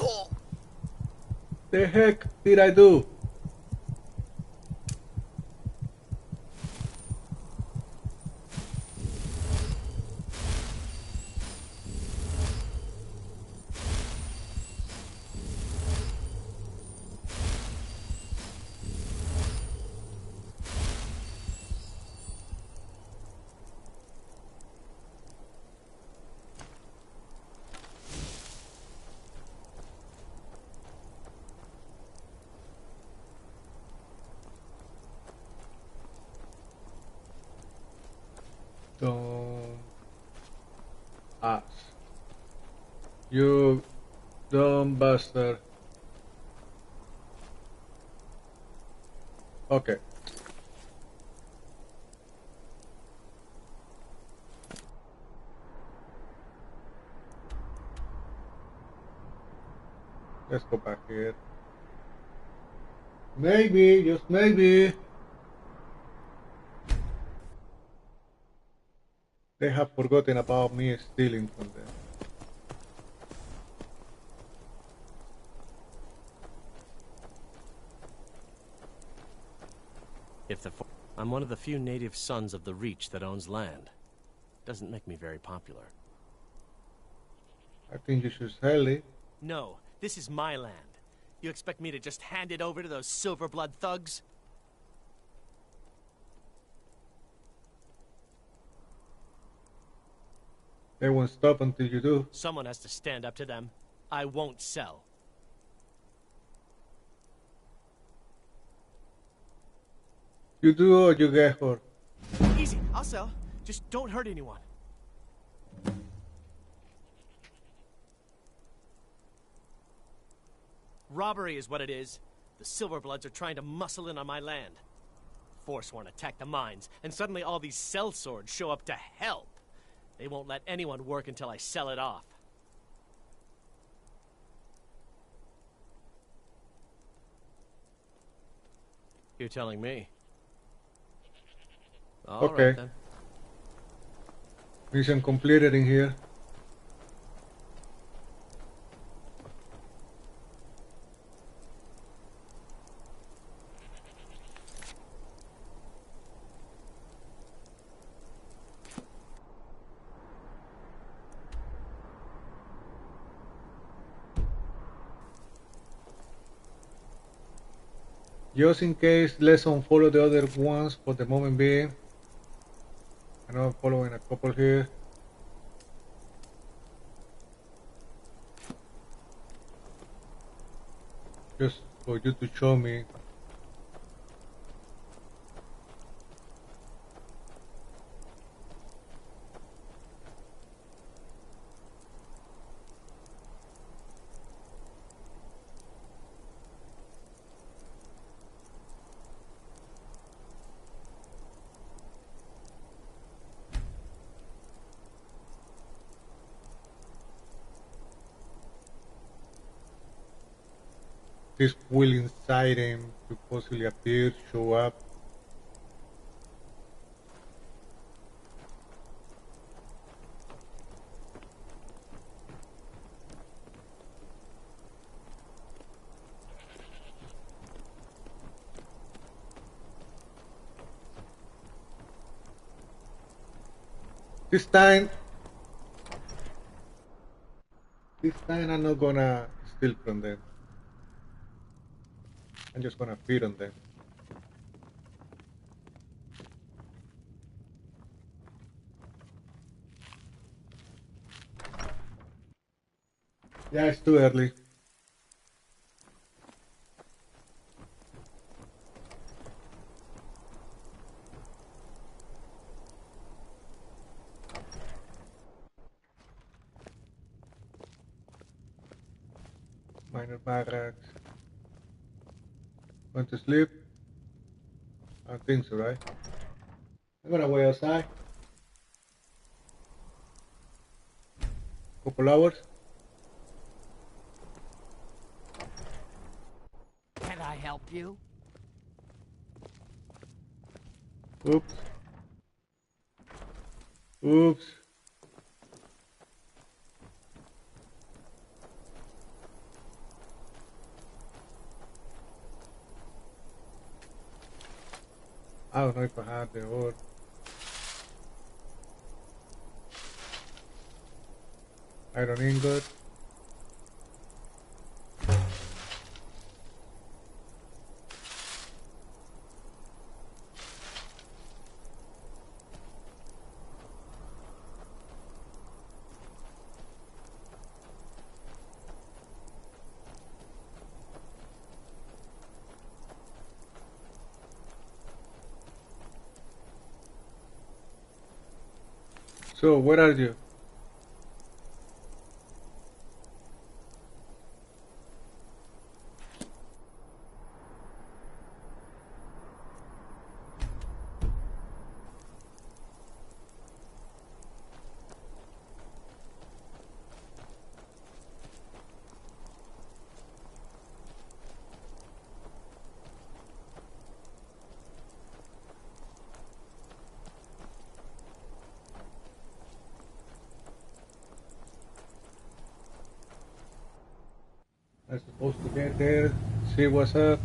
The heck did I do? Don't ask. You dumb bastard. Okay. Let's go back here. Maybe, just maybe, they have forgotten about me stealing from them. I'm one of the few native sons of the Reach that owns land. Doesn't make me very popular. I think you should sell it. No, this is my land. You expect me to just hand it over to those silver-blood thugs? They won't stop until you do. Someone has to stand up to them. I won't sell. You do or you get hurt. Easy, I'll sell. Just don't hurt anyone. Robbery is what it is. The Silverbloods are trying to muscle in on my land. Forsworn attacked the mines, and suddenly all these sellswords show up to help. They won't let anyone work until I sell it off. You're telling me. All okay. right, then. Mission completed in here. Just in case, let's unfollow the other ones for the moment being. I know I'm following a couple here. Just for you to show me. This will incite him to possibly appear, show up. This time I'm not gonna steal from them. I'm just gonna feed on them. Yeah, it's too early. Minor barracks. Want to sleep? I think so, right? I'm gonna wait outside. Couple hours. Can I help you? Oops. Oops. I don't know if I had the ore. Iron ingot. So, where are you? I'm supposed to get there, see what's up.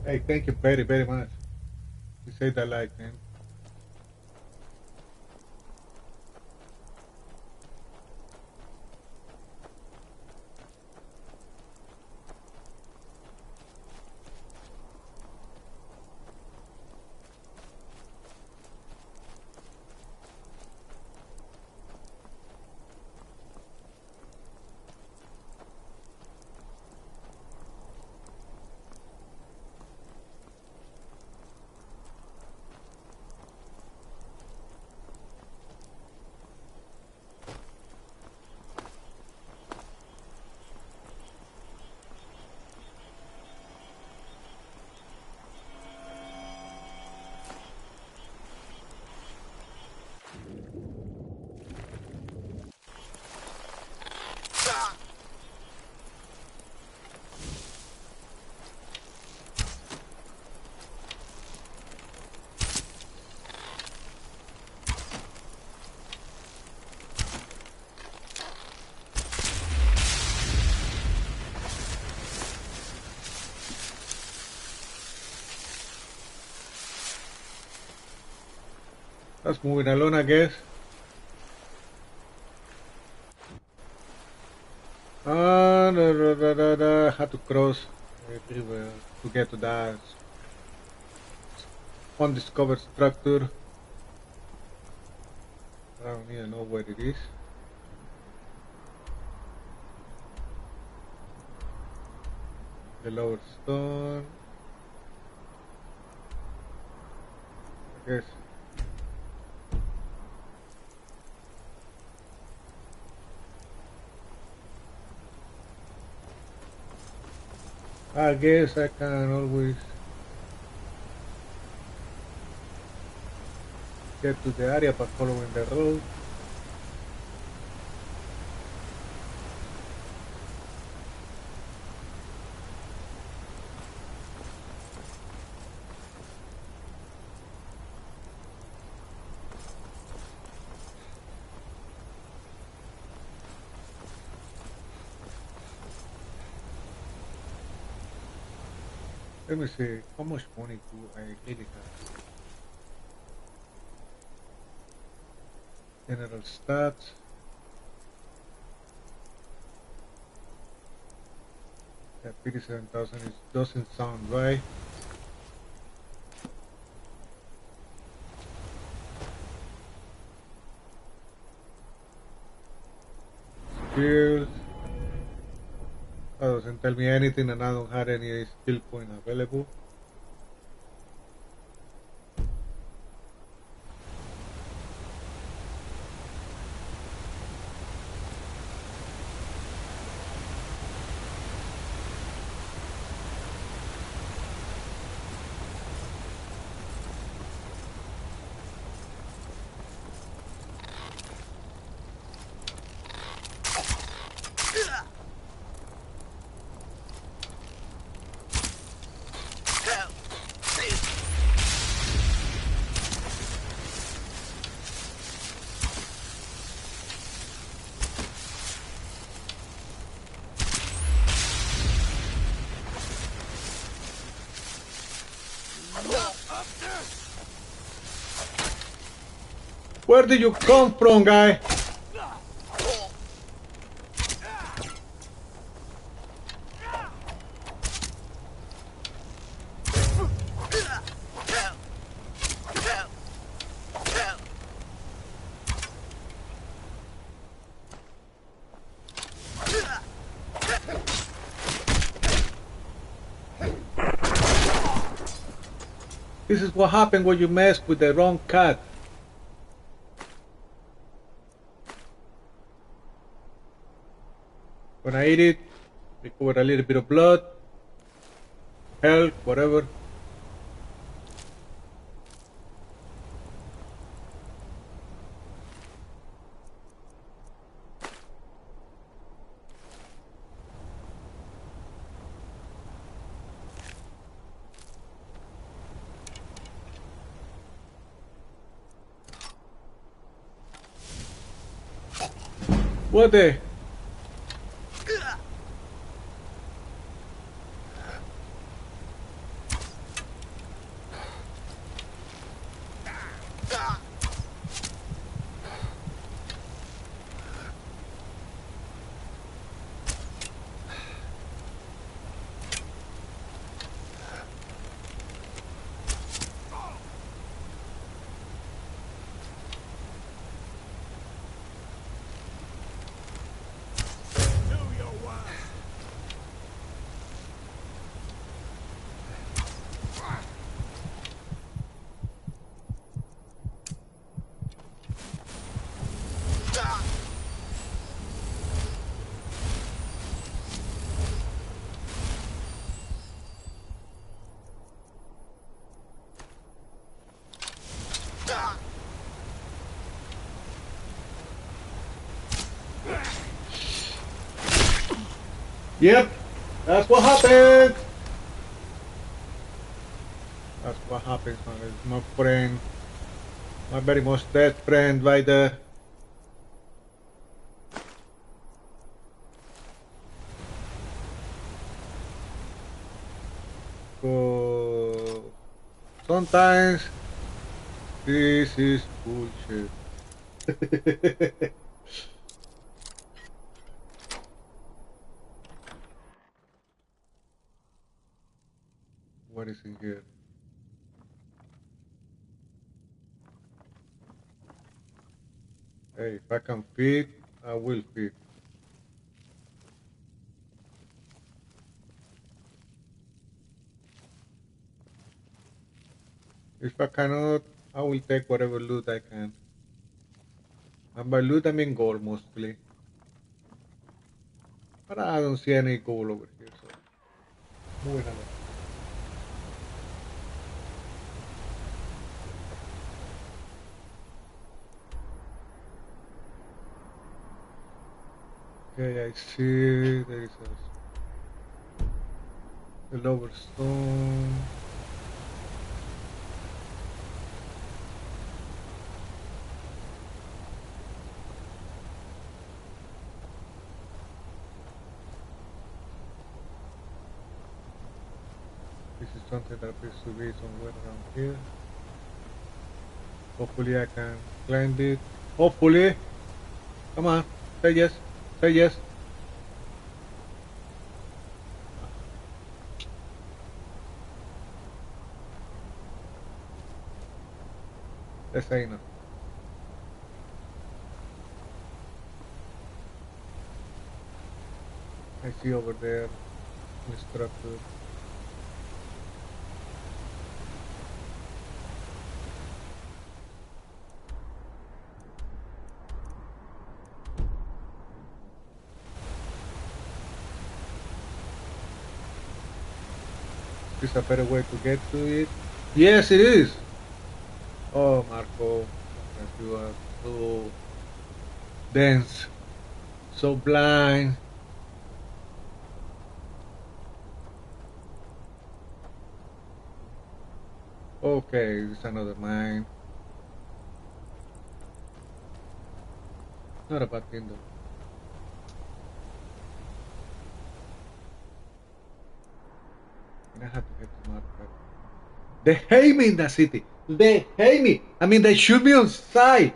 Hey, thank you very, very much. You say that like, man. That's moving alone, I guess. Had to cross a river to get to that undiscovered structure. I don't even know where it is. The lower stone. I guess. I guess I can always get to the area by following the road. Let me see, how much money do I really have? General stats. Yeah, 57,000 doesn't sound right. Skills. That doesn't tell me anything, and I don't have any skill point available. Where did you come from, guy? This is what happened when you mess with the wrong cat. When I eat it, we cover a little bit of blood, health, whatever. What the? Yep, that's what happened. That's what happens, man. My friend, my very most dead friend right there. So sometimes this is bullshit. What is in here? Hey, if I can feed, I will feed. If I cannot, I will take whatever loot I can. And by loot I mean gold mostly. But I don't see any gold over here, so moving on. Okay, I see there is a lower stone. This is something that appears to be somewhere around here. Hopefully I can climb it. Hopefully. Come on. Say yes. Say yes. Let's say no. I see over there instructor. Is a better way to get to it? Yes, it is. Oh, Marco, you are so dense, so blind. Okay, it's another mine. Not a bad thing though. And I have to head to Markarth. They hate me in the city. They hate me. I mean, they shoot me on sight.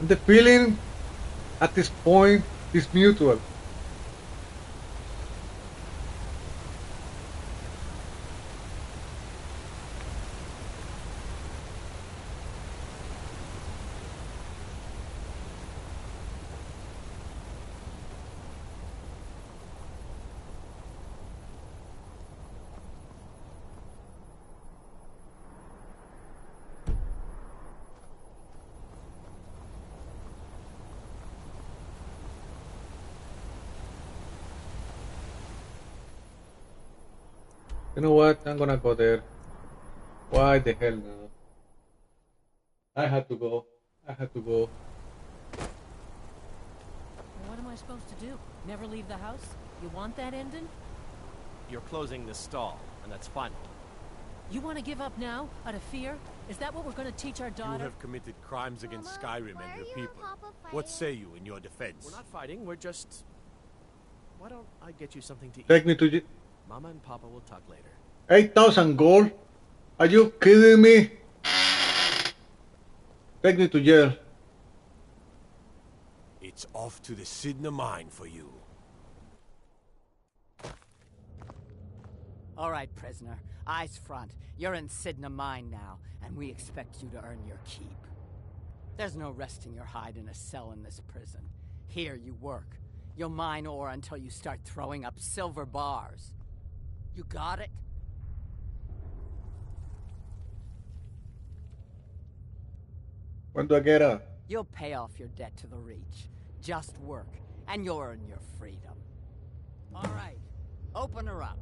The feeling at this point is mutual. You know what? I'm gonna go there. Why the hell not? I had to go. I had to go. What am I supposed to do? Never leave the house? You want that ending? You're closing this stall, and that's final. You want to give up now, out of fear? Is that what we're going to teach our You daughter? have committed crimes against Skyrim and her people. What say you in your defense? We're not fighting, we're just... Why don't I get you something to eat? Take me to Mama and Papa will talk later. 8,000 gold? Are you kidding me? Take me to jail. It's off to the Sidna mine for you. All right, prisoner. Eyes front. You're in Sidna Mine now, and we expect you to earn your keep. There's no resting your hide in a cell in this prison. Here you work. You'll mine ore until you start throwing up silver bars. You got it? When do I get up? You'll pay off your debt to the Reach. Just work, and you'll earn your freedom. All right, open her up.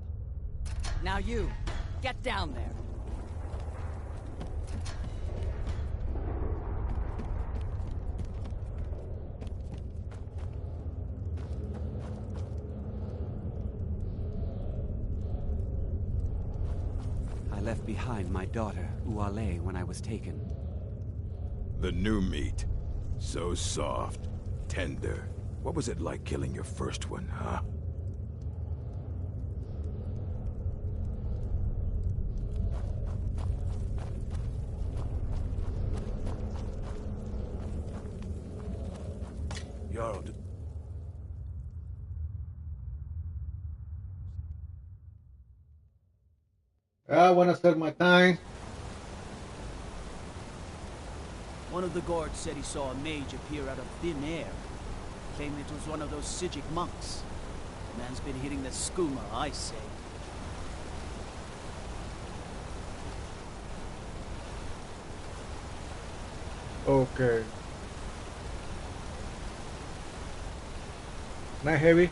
Now you, get down there. I left behind my daughter, Uale, when I was taken. The new meat. So soft, tender. What was it like killing your first one, huh? Jarl, I wanna serve my time. One of the guards said he saw a mage appear out of thin air. Claimed it was one of those Sijic monks. The man's been hitting the skooma, I say. Okay. Am I heavy?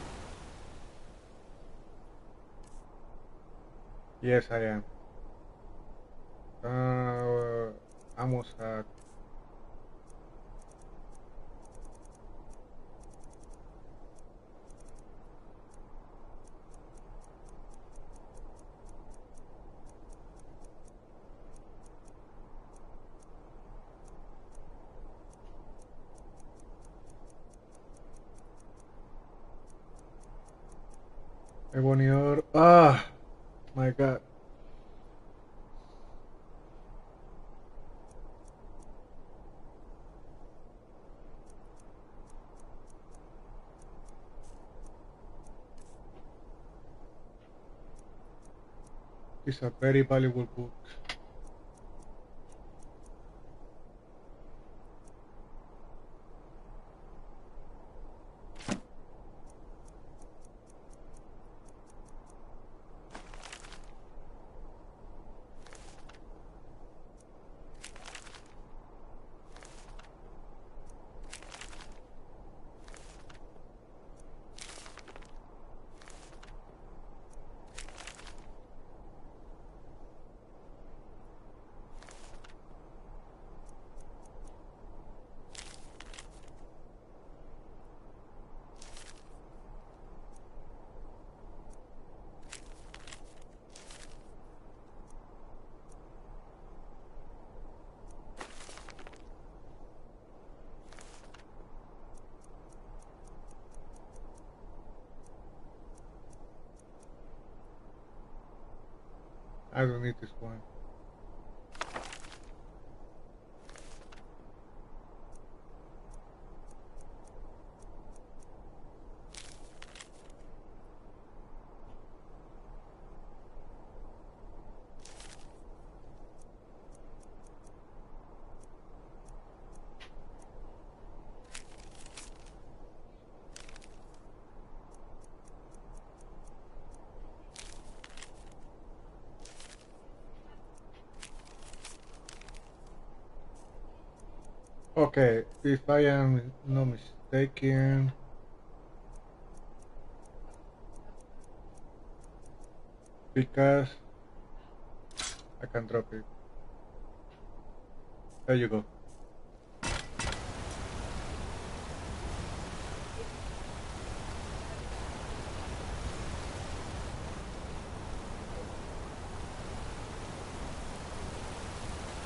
Yes, I am. Almost had. Ebony ore. Ah, my god. These are very valuable books. I don't need this one. Okay, if I am not mistaken, because I can drop it. There you go.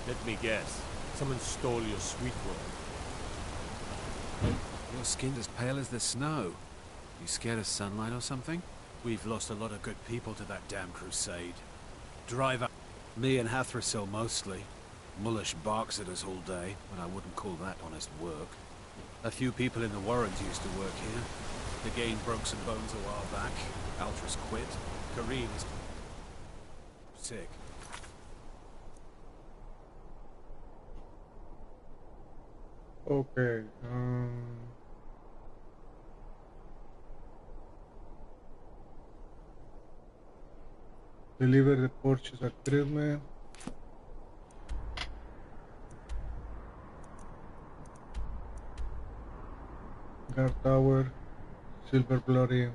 Let me guess. Someone stole your sweet word. Your skin's as pale as the snow. You scared of sunlight or something? We've lost a lot of good people to that damn crusade. Drive up. Me and Hathrasil mostly. Mullish barks at us all day, but I wouldn't call that honest work. A few people in the Warrens used to work here. The Gain broke some bones a while back. Altris quit. Kareen is sick. Okay. Deliver the purchase agreement. Guard Tower, Silver Bloody.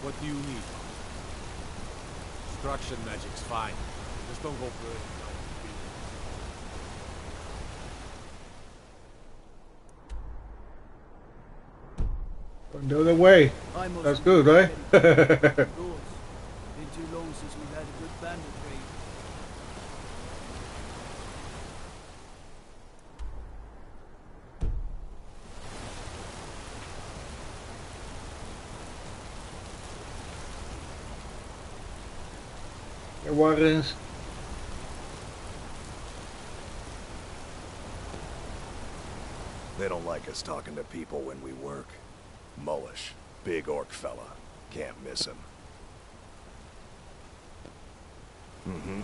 What do you need? Destruction magic's fine. Just don't go for it. The other way. That's good, right? Been too long since we've had a good bandit raid. The Warrens. They don't like us talking to people when we work. Mullish, big orc fella. Can't miss him. Mm-hmm.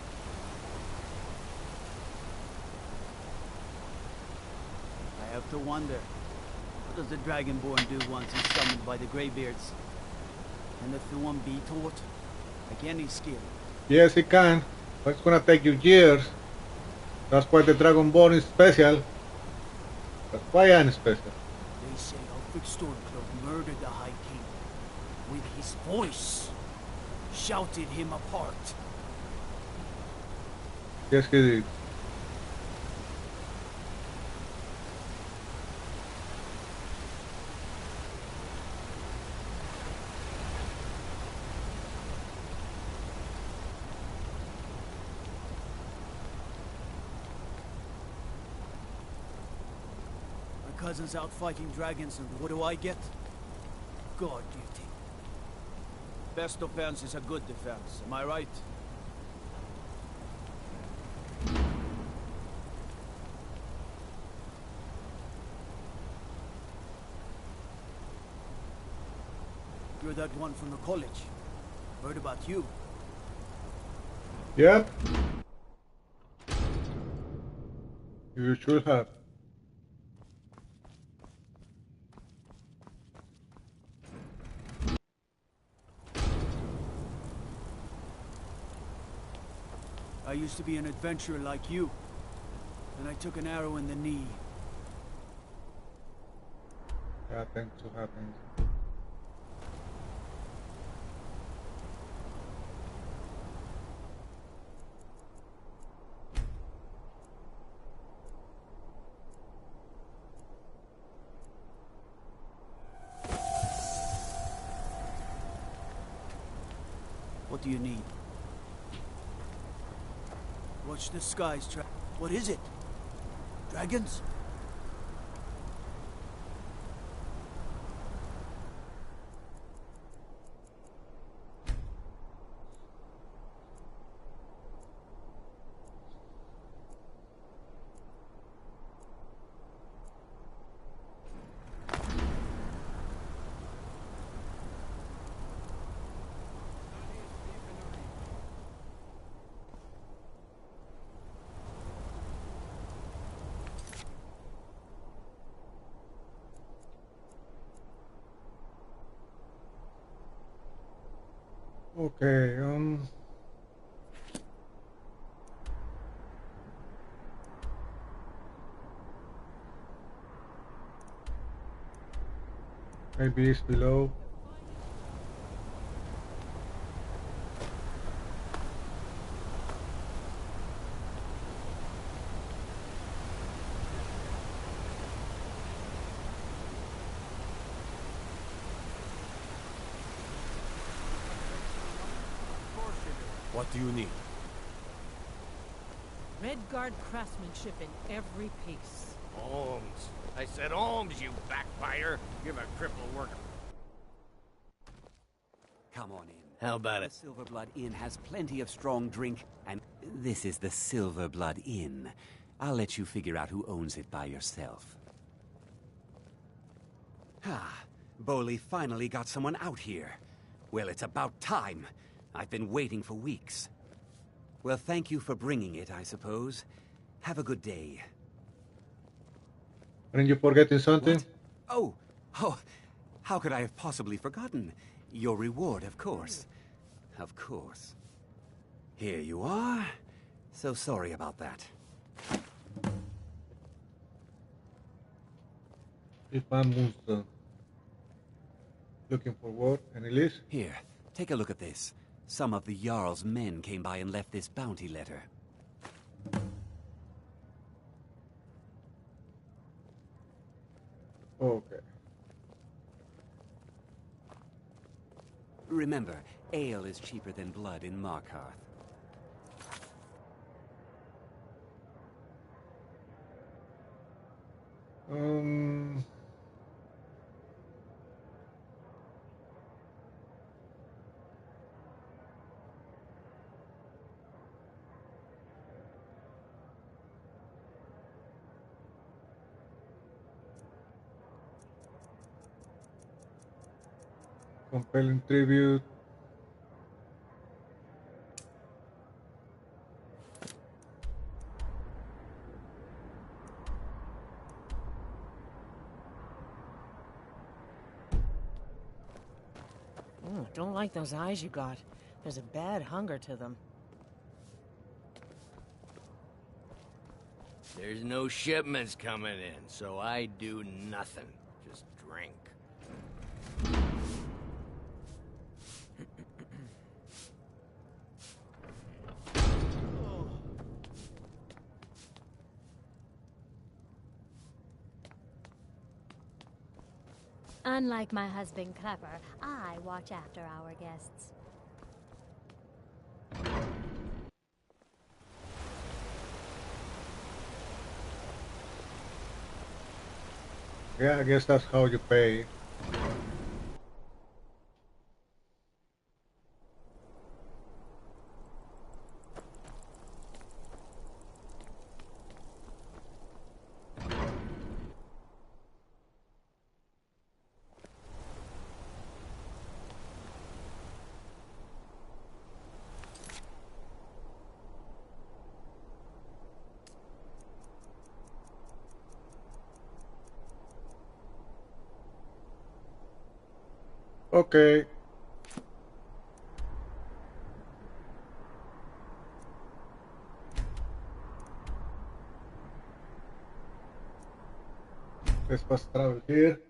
I have to wonder, what does the Dragonborn do once he's summoned by the Greybeards? Can the Thuan be taught? Like any skill? Yes, he can. But it's gonna take you years. That's why the Dragonborn is special. That's why I'm special. They say Ulfric Stormcloak murdered the High King. With his voice. Shouted him apart. Yes, he did. cousin's out fighting dragons, and what do I get? Guard duty. Best defense is a good defense, am I right? You're that one from the college. Heard about you. Yep. You should have. I used to be an adventurer like you. Then I took an arrow in the knee. Yeah, thanks to happen. What do you need? Watch the skies, What is it? Dragons? Okay, maybe it's below. What do you need? Redguard craftsmanship in every piece. Holmes. I said Holmes, you backbiter. Give a cripple worker. Come on in. How about The it? Silverblood Inn has plenty of strong drink, and this is the Silverblood Inn. I'll let you figure out who owns it by yourself. Ah, Boley finally got someone out here. Well, it's about time. I've been waiting for weeks. Well, thank you for bringing it, I suppose. Have a good day. Aren't you forgetting something? What? Oh, how could I have possibly forgotten? Your reward, of course. Of course. Here you are. So sorry about that. If I'm Moonstone. Looking for work, any list? Here, take a look at this. Some of the Jarl's men came by and left this bounty letter. Okay. Remember, ale is cheaper than blood in Markarth. Compelling tribute. Don't like those eyes you got. There's a bad hunger to them. There's no shipments coming in, so I do nothing. Just drink. Unlike my husband Clever, I watch after our guests. Yeah, I guess that's how you pay. Okay. Let's fast travel here.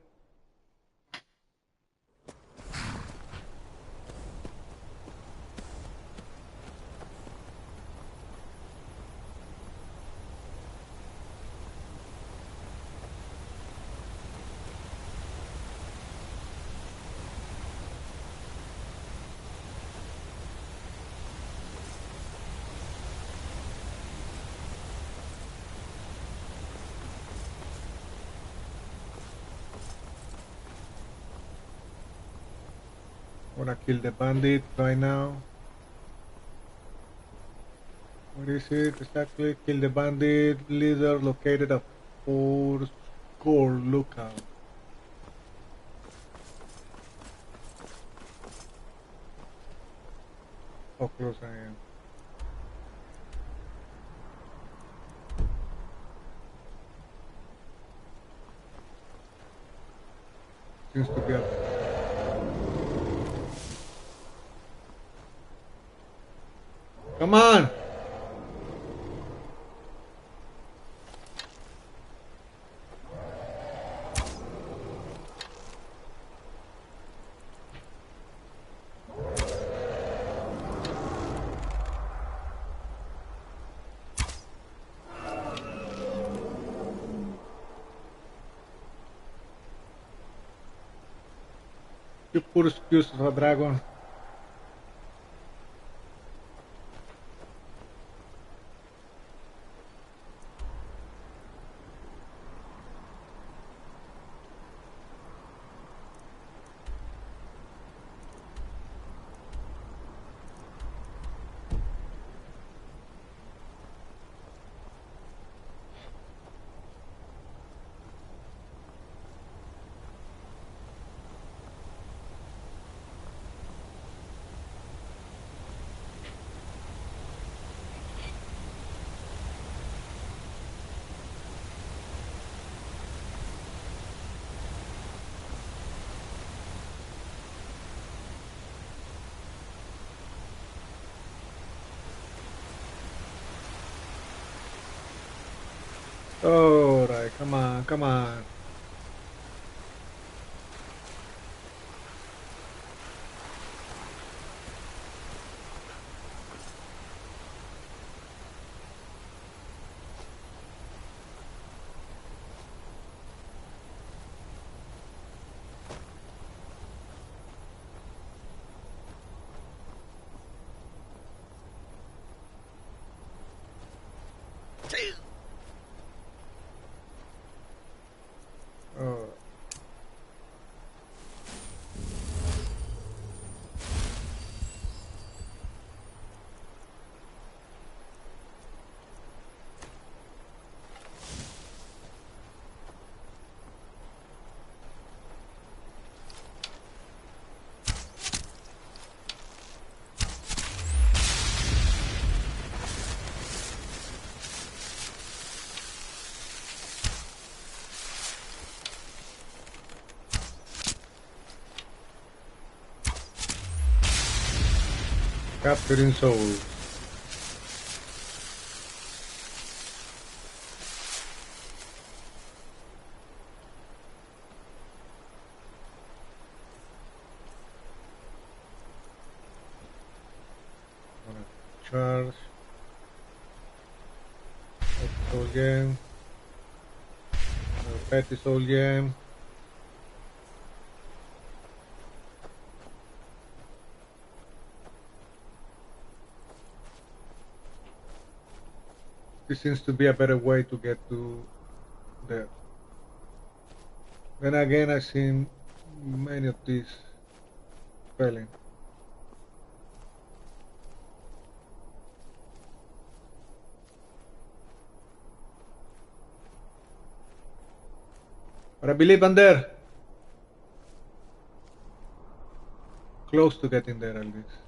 Wanna kill the bandit right now. What is it exactly? Kill the bandit leader located at Forsworn lookout. How close I am. Seems to be up. Come on! You put excuses for dragon. Alright, come on, come on. Oh. Capturing souls. Charge. Soul gem. Petty soul gem. This seems to be a better way to get to there. Then again, I've seen many of these failing. But I believe I'm there. Close to getting there, at least.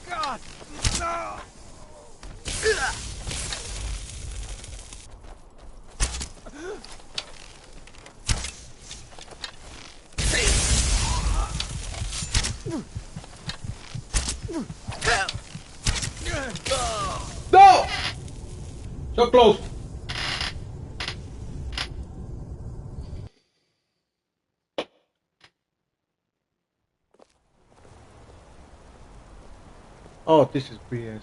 God! No! No! So close. Oh, this is BS.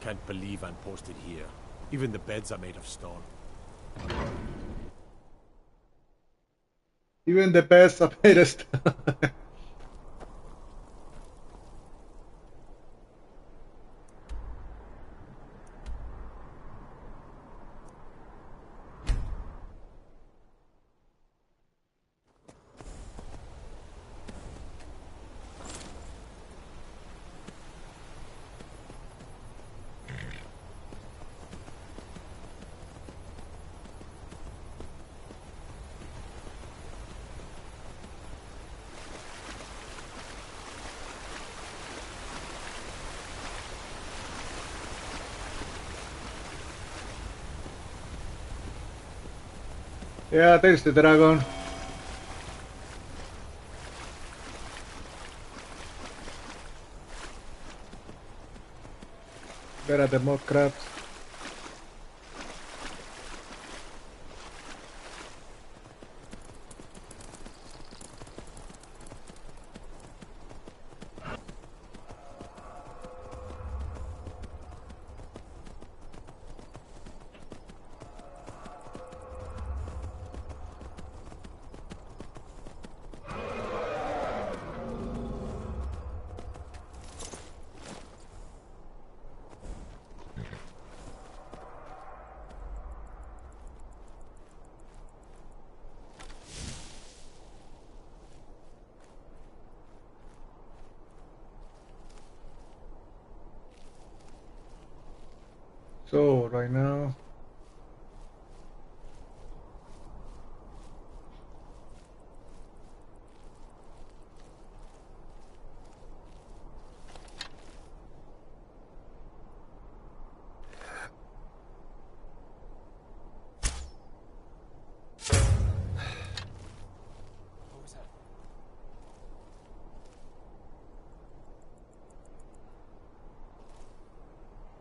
Can't believe I'm posted here. Even the beds are made of stone. Even the best appearance. Yeah, there's the dragon. There are the mob crabs. So right now,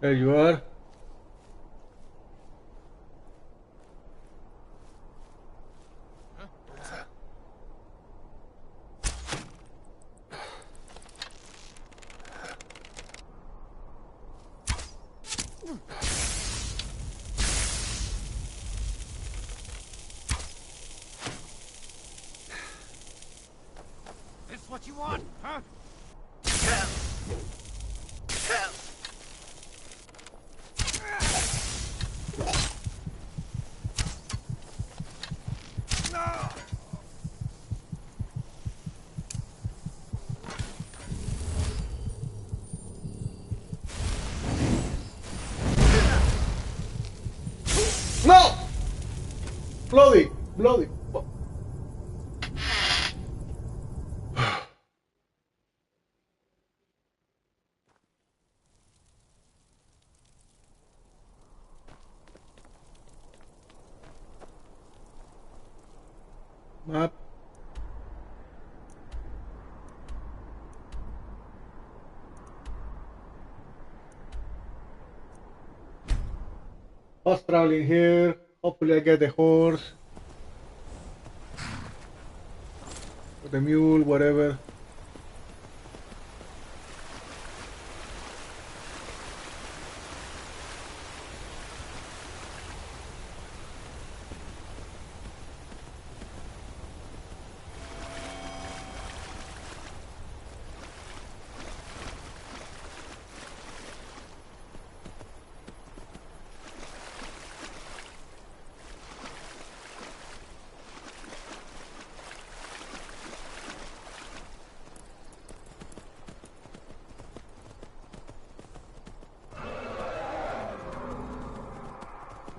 there you are. This what you want, huh? No! Bloody, bloody. Map. Fast traveling here. Hopefully I get the horse. Or the mule, whatever.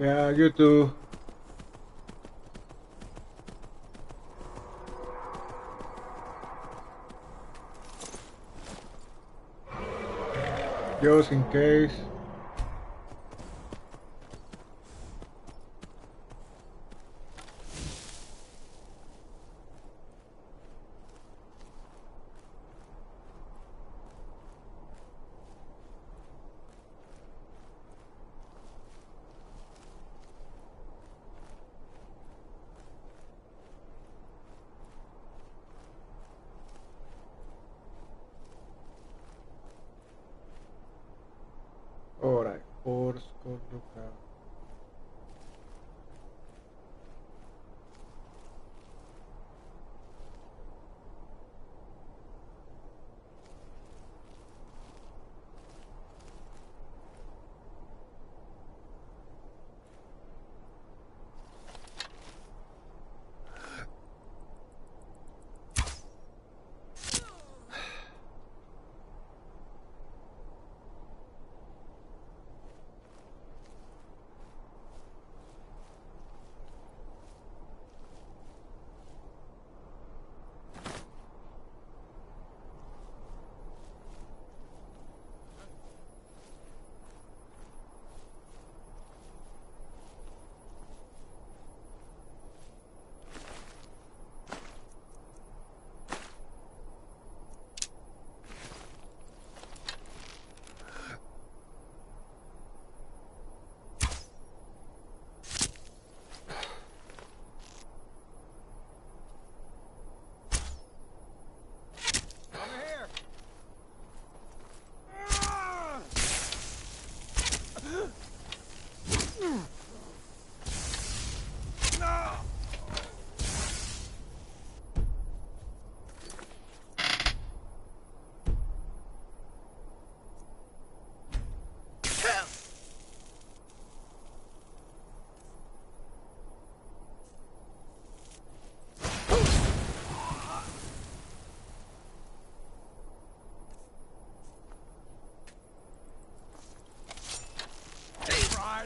Yeah, you too. Just in case. Alright, horse, go look out.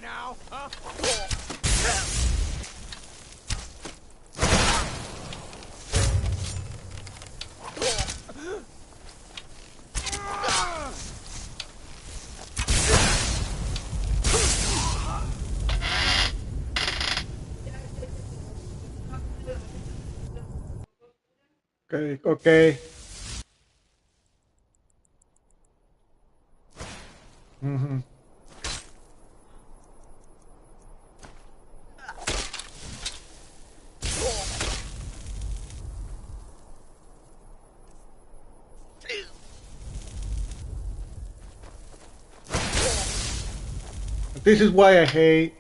Now, huh? Okay, okay. Mm-hmm. This is why I hate.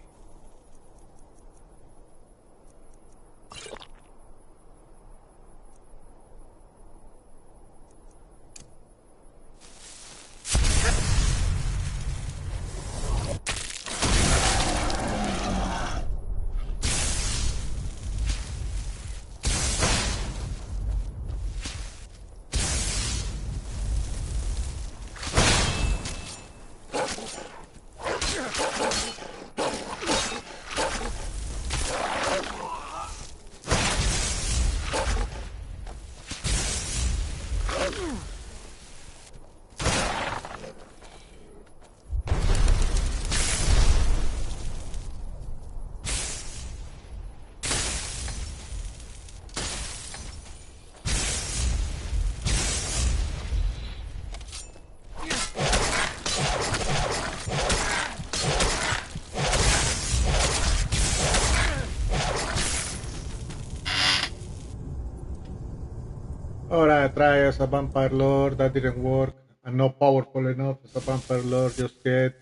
Alright, try as a vampire lord, that didn't work. I'm not powerful enough as a vampire lord just yet.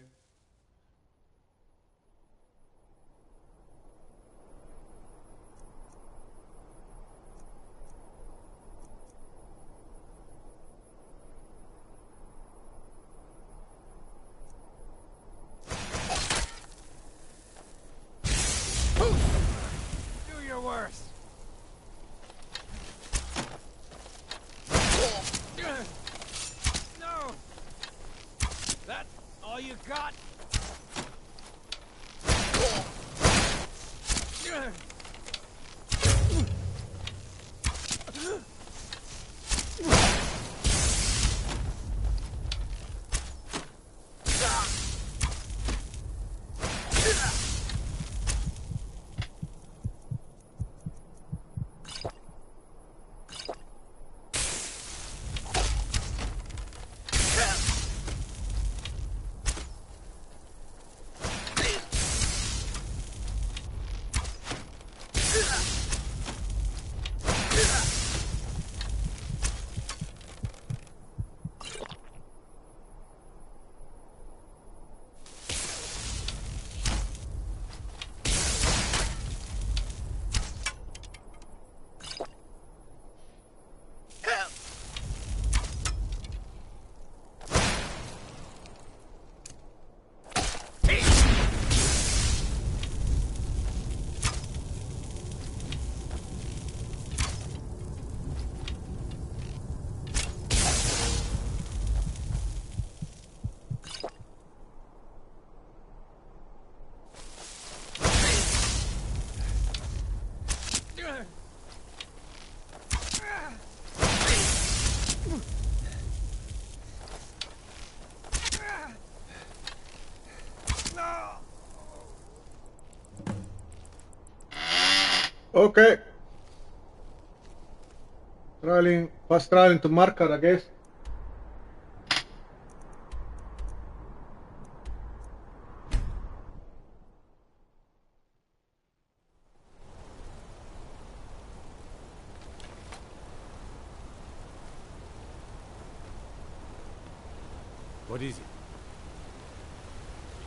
Do your worst. No. That all you got? Okay. Fast traveling to Markarth, I guess. What is it?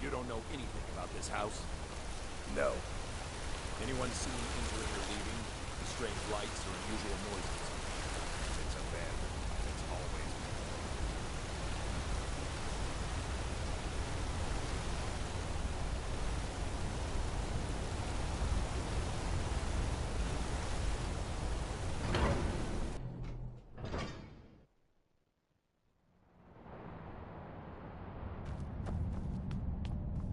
You don't know anything about this house? No. Anyone seen entering or leaving? Strange lights or unusual noises? It's abandoned. It's always been.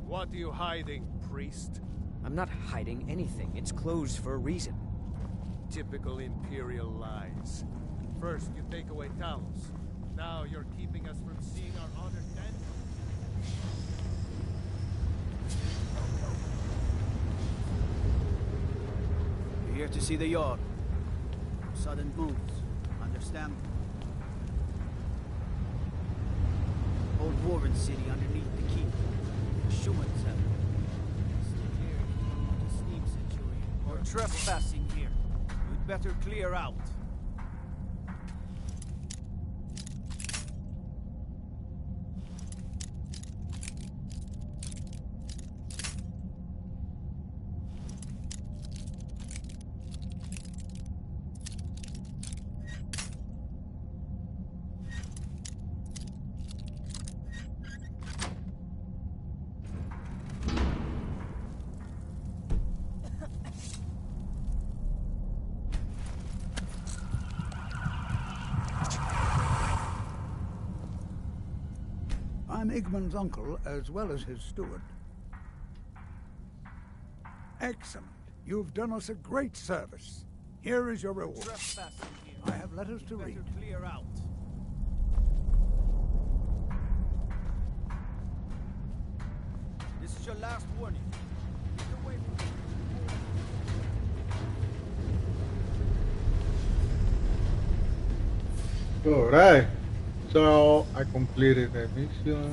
What are you hiding, priest? I'm not hiding anything. It's closed for a reason. Typical Imperial lies. First, you take away Talos. Now you're keeping us from seeing our honored dead. You're here to see the Jarl. Sudden moves. Understand? Old Warren City underneath the keep. Schumann's have it. You're trespassing here. You'd better clear out. I'm Igmund's uncle, as well as his steward. Excellent. You've done us a great service. Here is your reward. I have letters to read. Clear out. This is your last warning. Get away from me. Alright. So I completed the mission.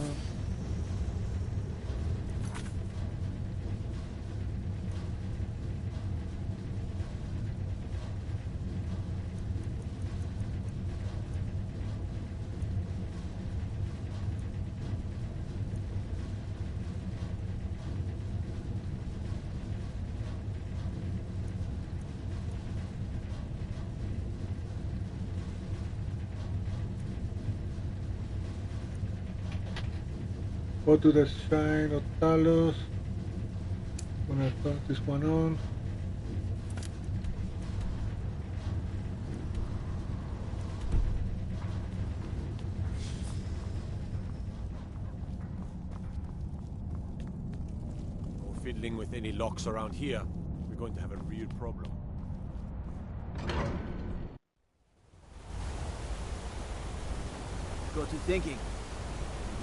Go to the shrine of Talos. Gonna turn this one on. Or fiddling with any locks around here, we're going to have a real problem. Got to thinking.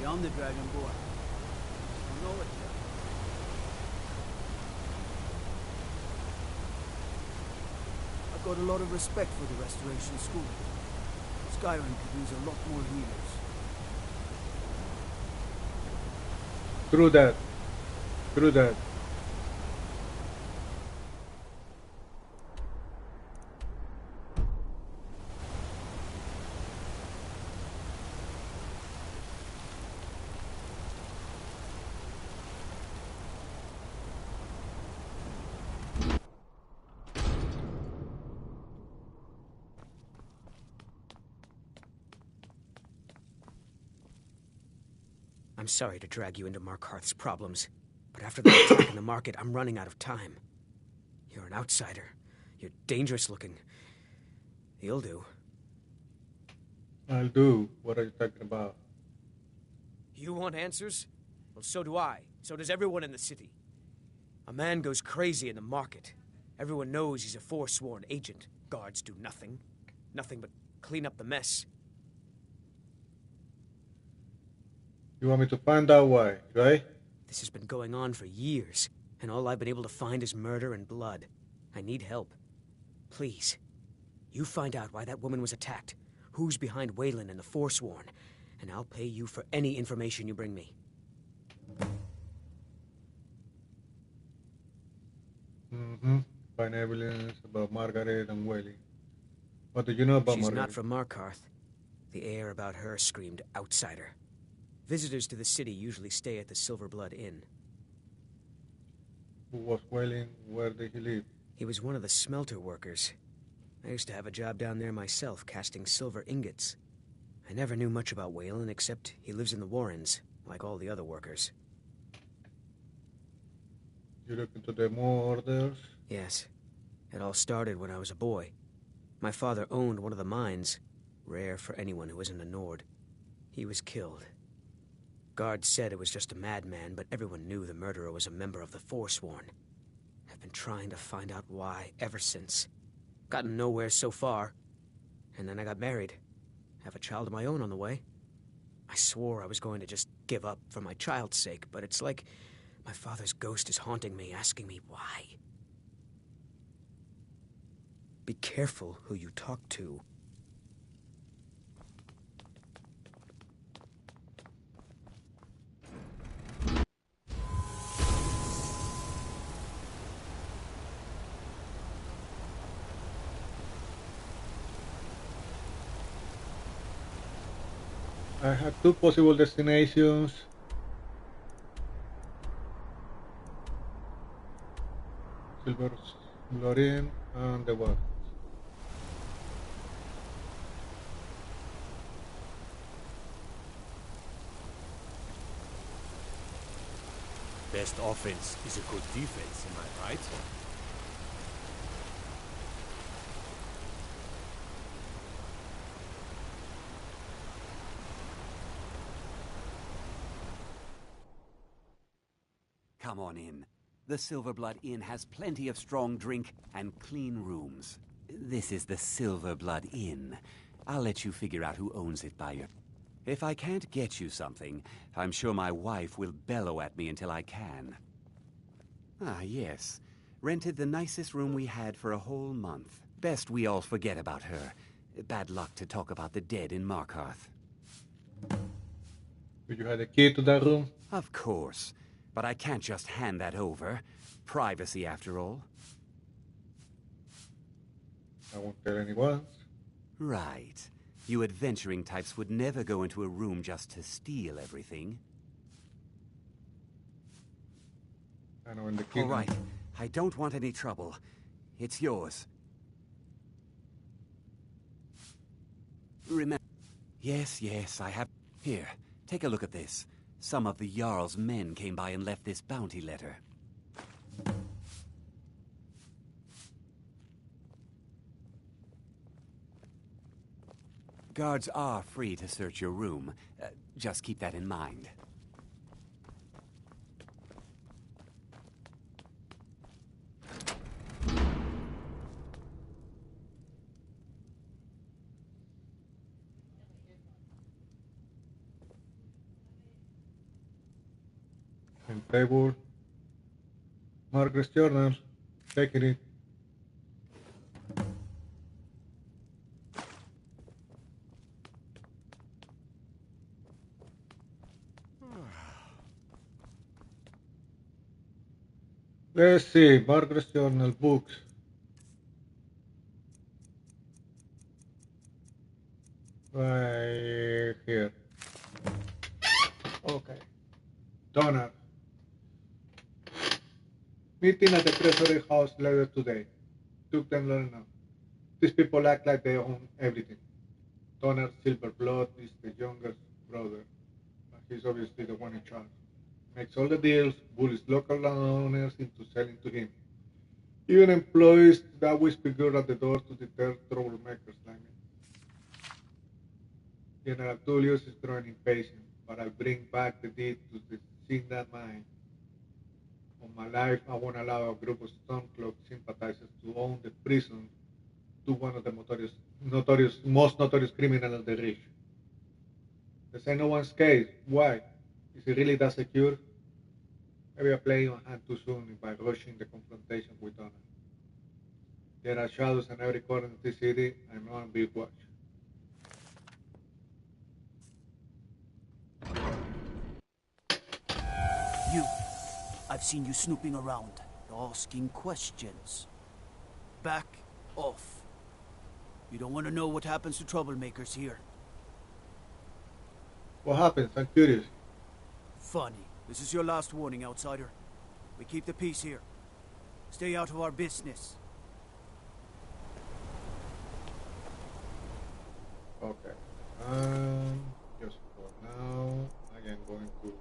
Beyond the Dragonborn. Don't know it yet. I've got a lot of respect for the Restoration School. Skyrim could use a lot more leaders. Through that. Through that. I'm sorry to drag you into Markarth's problems, but after the attack in the market, I'm running out of time. You're an outsider. You're dangerous looking. You'll do. I'll do. What are you talking about? You want answers? Well, so do I. So does everyone in the city. A man goes crazy in the market. Everyone knows he's a Forsworn agent. Guards do nothing. Nothing but clean up the mess. You want me to find out why, right? This has been going on for years, and all I've been able to find is murder and blood. I need help. Please. You find out why that woman was attacked, who's behind Waylon and the Forsworn, and I'll pay you for any information you bring me. Find evidence about Margaret and Waylon. What do you know about She's Margaret? not from Markarth. The air about her screamed outsider. Visitors to the city usually stay at the Silverblood Inn. Who was Waylon? Where did he live? He was one of the smelter workers. I used to have a job down there myself, casting silver ingots. I never knew much about Waylon, except he lives in the Warrens, like all the other workers. You look into the murders? Yes. It all started when I was a boy. My father owned one of the mines, rare for anyone who isn't a Nord. He was killed. Guards said it was just a madman, but everyone knew the murderer was a member of the Forsworn. I've been trying to find out why ever since. Gotten nowhere so far. And then I got married. Have a child of my own on the way. I swore I was going to just give up for my child's sake, but it's like my father's ghost is haunting me, asking me why. Be careful who you talk to. I had two possible destinations. Silverblood Inn and the Warrens. Best offense is a good defense, am I right? Come on in. The Silverblood Inn has plenty of strong drink and clean rooms. This is the Silverblood Inn. I'll let you figure out who owns it by your... If I can't get you something, I'm sure my wife will bellow at me until I can. Ah, yes. Rented the nicest room we had for a whole month. Best we all forget about her. Bad luck to talk about the dead in Markarth. Do you have the key to that room? Of course. But I can't just hand that over. Privacy, after all. I won't tell anyone. Right. You adventuring types would never go into a room just to steal everything. I know in the key. All right. I don't want any trouble. It's yours. Remember... Yes, I have... Here, take a look at this. Some of the Jarl's men came by and left this bounty letter. Guards are free to search your room. Just keep that in mind. In favor. Markarth's journal. Taking it. Let's see, Markarth's journal books. Right here. Okay. Donor. Meeting at the Treasury House later today. Took them long enough. These people act like they own everything. Donor Silverblood is the youngest brother, but he's obviously the one in charge. Makes all the deals, bullies local landowners into selling to him. Even employs that wispy girl at the door to deter troublemakers like me. General Tullius is growing impatient, but I'll bring back the deed to the Signet mine. On my life, I won't allow a group of Stormcloak sympathizers to own the prison to one of the most notorious criminals of the rich. This ain't no one's case. Why? Is it really that secure? Maybe I played on hand too soon by rushing the confrontation with Honor. There are shadows in every corner of this city. I know I'm being watched. You. I've seen you snooping around, asking questions. Back off. You don't want to know what happens to troublemakers here. What happens? I'm curious. Funny. This is your last warning, outsider. We keep the peace here. Stay out of our business. Okay. Just for now, I am going to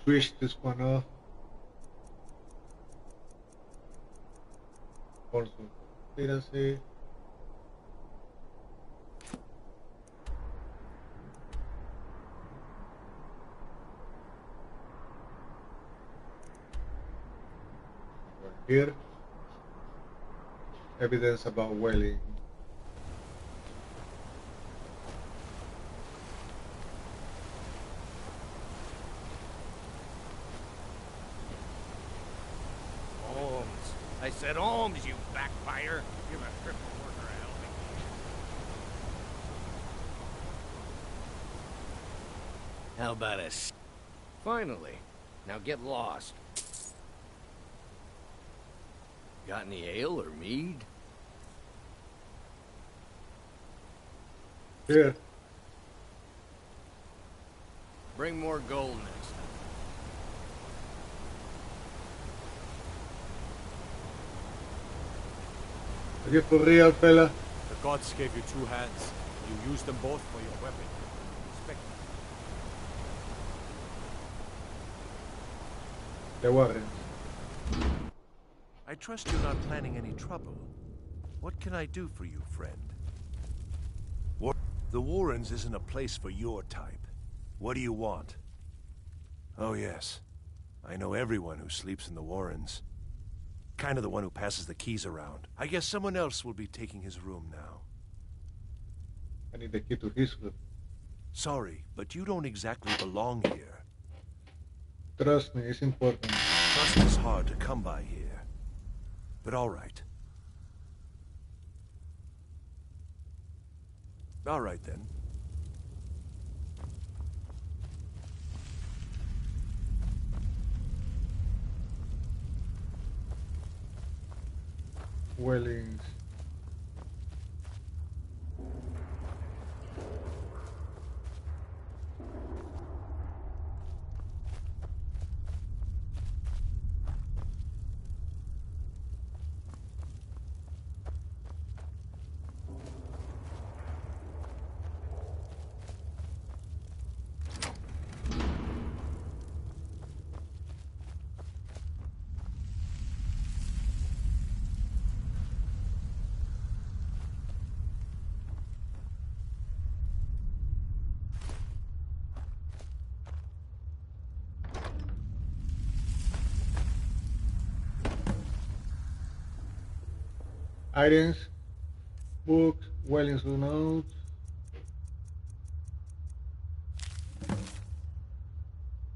switch this one off. Forsworn conspiracy. Here, evidence about whaling. Holmes. I said Holmes, you backfire. Give a cripple worker a helping hand. How about us? Finally. Now get lost. Got any ale or mead? Here. Bring more gold next time. Are you for real, fella? The gods gave you two hands. You used them both for your weapon. Respect them. The Warrens. I trust you're not planning any trouble. What can I do for you, friend? The Warrens isn't a place for your type. What do you want? Oh yes. I know everyone who sleeps in the Warrens. Kind of the one who passes the keys around. I guess someone else will be taking his room now. I need the key to his room. Sorry, but you don't exactly belong here. Trust me, it's important. Trust is hard to come by here. But all right. All right, then. Whalings. Items, books, Welling's notes,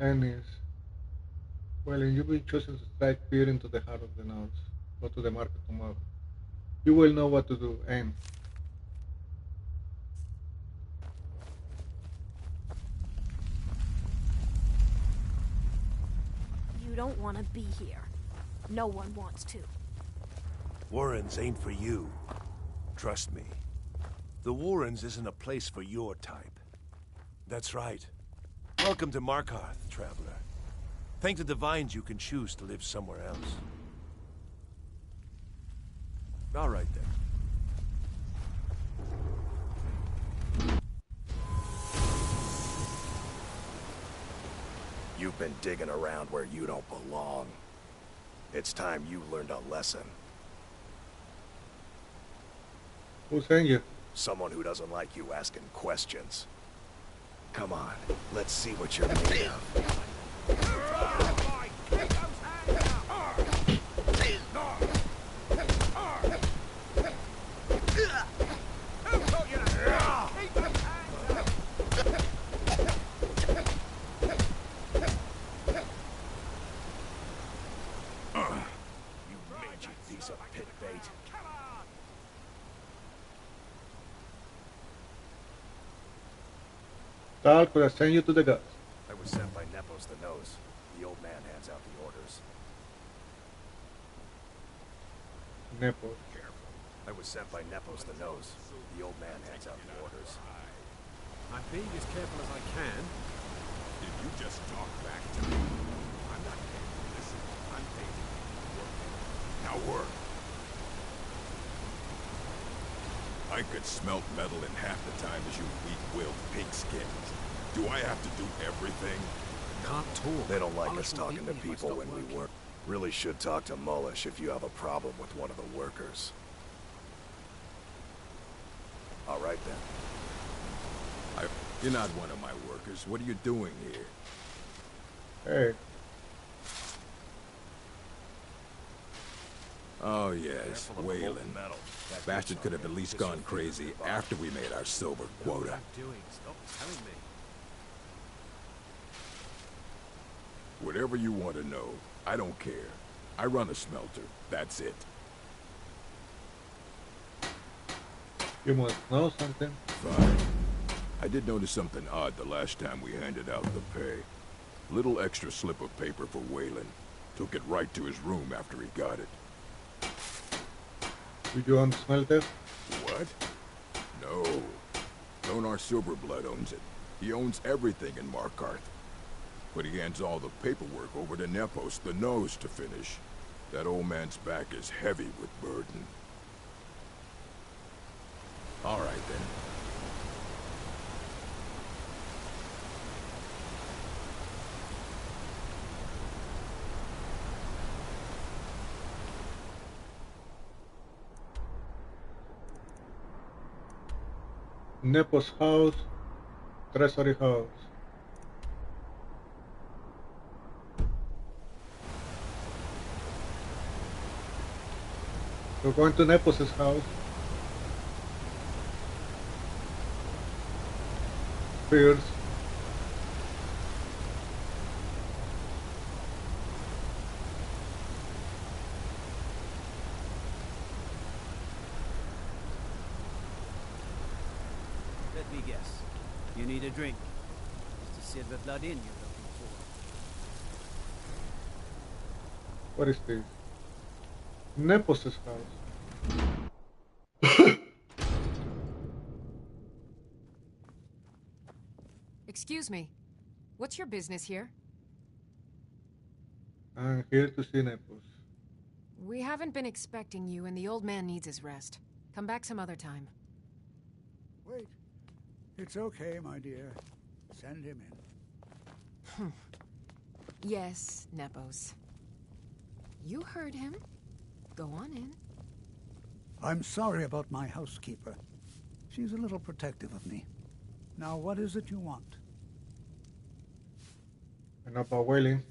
enemies. Welling, you've been chosen to strike fear into the heart of the North. Go to the market tomorrow. You will know what to do, and You don't want to be here. No one wants to. Warrens ain't for you. Trust me. The Warrens isn't a place for your type. That's right. Welcome to Markarth, traveler. Thank the Divines you can choose to live somewhere else. All right, then. You've been digging around where you don't belong. It's time you learned a lesson. who sent you? Someone who doesn't like you asking questions. Come on, let's see what you're made of. Tal could have sent you to the gods. I was sent by Nepos the Nose. The old man hands out the orders. Nepos. Careful. I was sent by Nepos the Nose. The old man hands out the orders. I'm being as careful as I can. Did you just talk back to me? I'm not paying you. Listen, I'm paying you. Work. Now work. I could smelt metal in half the time as you weak-willed pigskins. Do I have to do everything? Can't talk. They don't like us talking to people when we work. Really should talk to Mullish if you have a problem with one of the workers. All right then. You're not one of my workers. What are you doing here? Hey. Oh yes, Wayland. Bastard could have at least gone crazy after we made our silver quota. Stop telling me. Whatever you want to know, I don't care. I run a smelter. That's it. You must know something. Fine. I did notice something odd the last time we handed out the pay. Little extra slip of paper for Wayland. Took it right to his room after he got it. Do you own the smelter? What? No. Donar Silverblood owns it. He owns everything in Markarth. But he hands all the paperwork over to Nepos the Nose to finish. That old man's back is heavy with burden. All right, then. Nepos house, treasury house. We're going to Nepos' house. Pierce. Let me guess. You need a drink. It's the silver blood in you're looking for. What is this? Nepos' house. Excuse me. What's your business here? I'm here to see Nepos. We haven't been expecting you, and the old man needs his rest. Come back some other time. Wait. It's okay, my dear. Send him in. Yes, Nepos. You heard him. Go on in. I'm sorry about my housekeeper. She's a little protective of me. Now, what is it you want? And about Whaling.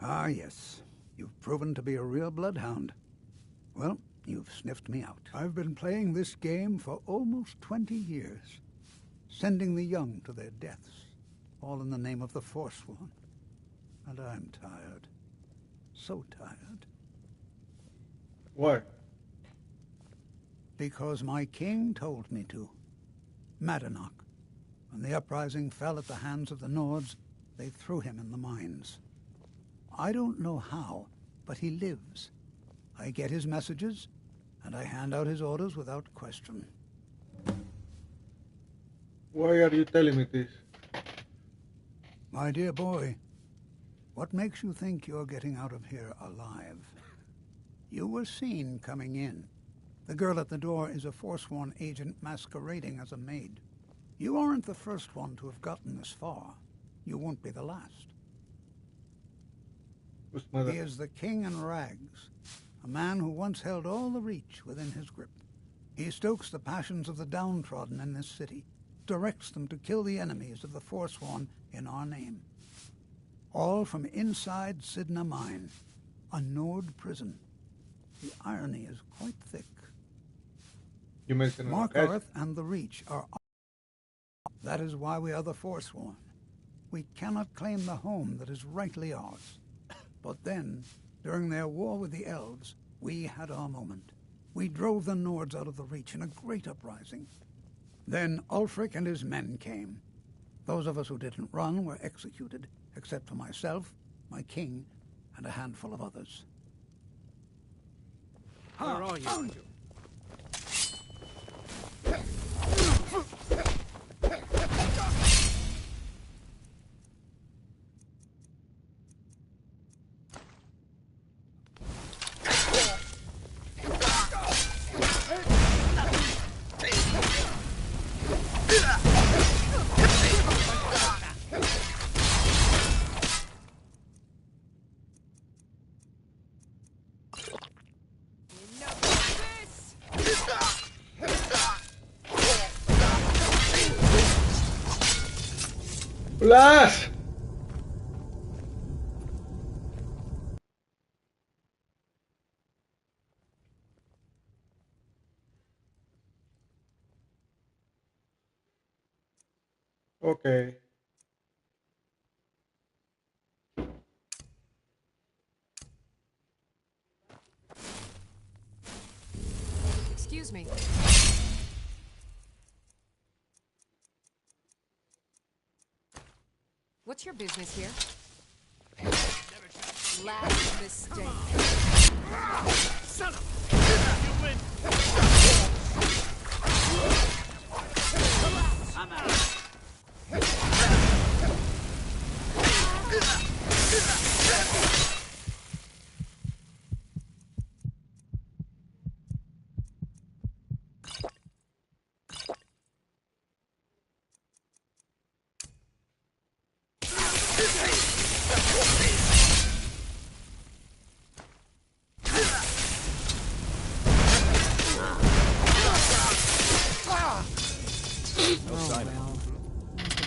Ah, yes. You've proven to be a real bloodhound. Well, You've sniffed me out. I've been playing this game for almost 20 years, sending the young to their deaths, all in the name of the Forsworn. And I'm tired. So tired. Why? Because my king told me to. Madanach. When the uprising fell at the hands of the Nords, they threw him in the mines. I don't know how, but he lives. I get his messages, and I hand out his orders without question. Why are you telling me this? My dear boy, what makes you think you're getting out of here alive? You were seen coming in. The girl at the door is a Forsworn agent masquerading as a maid. You aren't the first one to have gotten this far. You won't be the last. He is the king in rags, a man who once held all the Reach within his grip. He stokes the passions of the downtrodden in this city, directs them to kill the enemies of the Forsworn in our name. All from inside Sidna Mine, a Nord prison. The irony is quite thick. You mentioned Markarth and the Reach are... That is why we are the Forsworn. We cannot claim the home that is rightly ours. But then, during their war with the elves, we had our moment. We drove the Nords out of the Reach in a great uprising. Then Ulfric and his men came. Those of us who didn't run were executed, except for myself, my king, and a handful of others. Where are you? Blast! Okay. Excuse me. What's your business here? Last mistake. Son of you win! I'm out.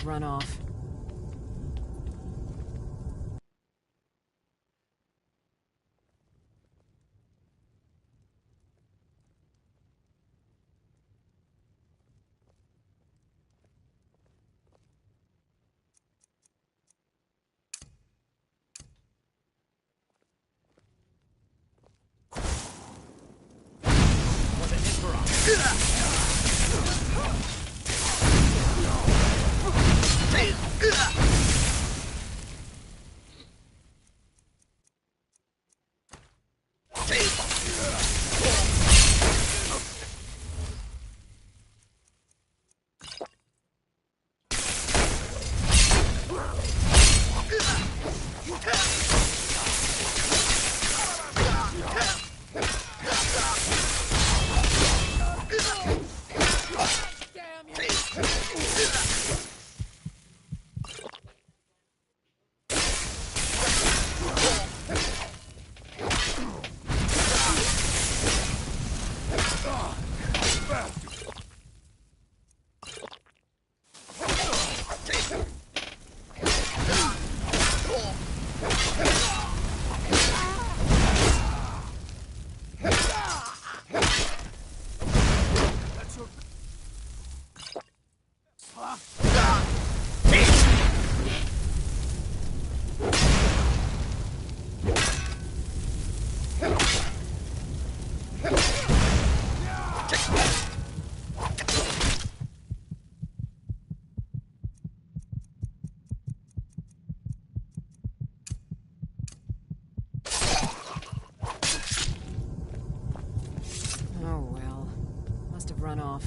Run off. For the Emperor! run off.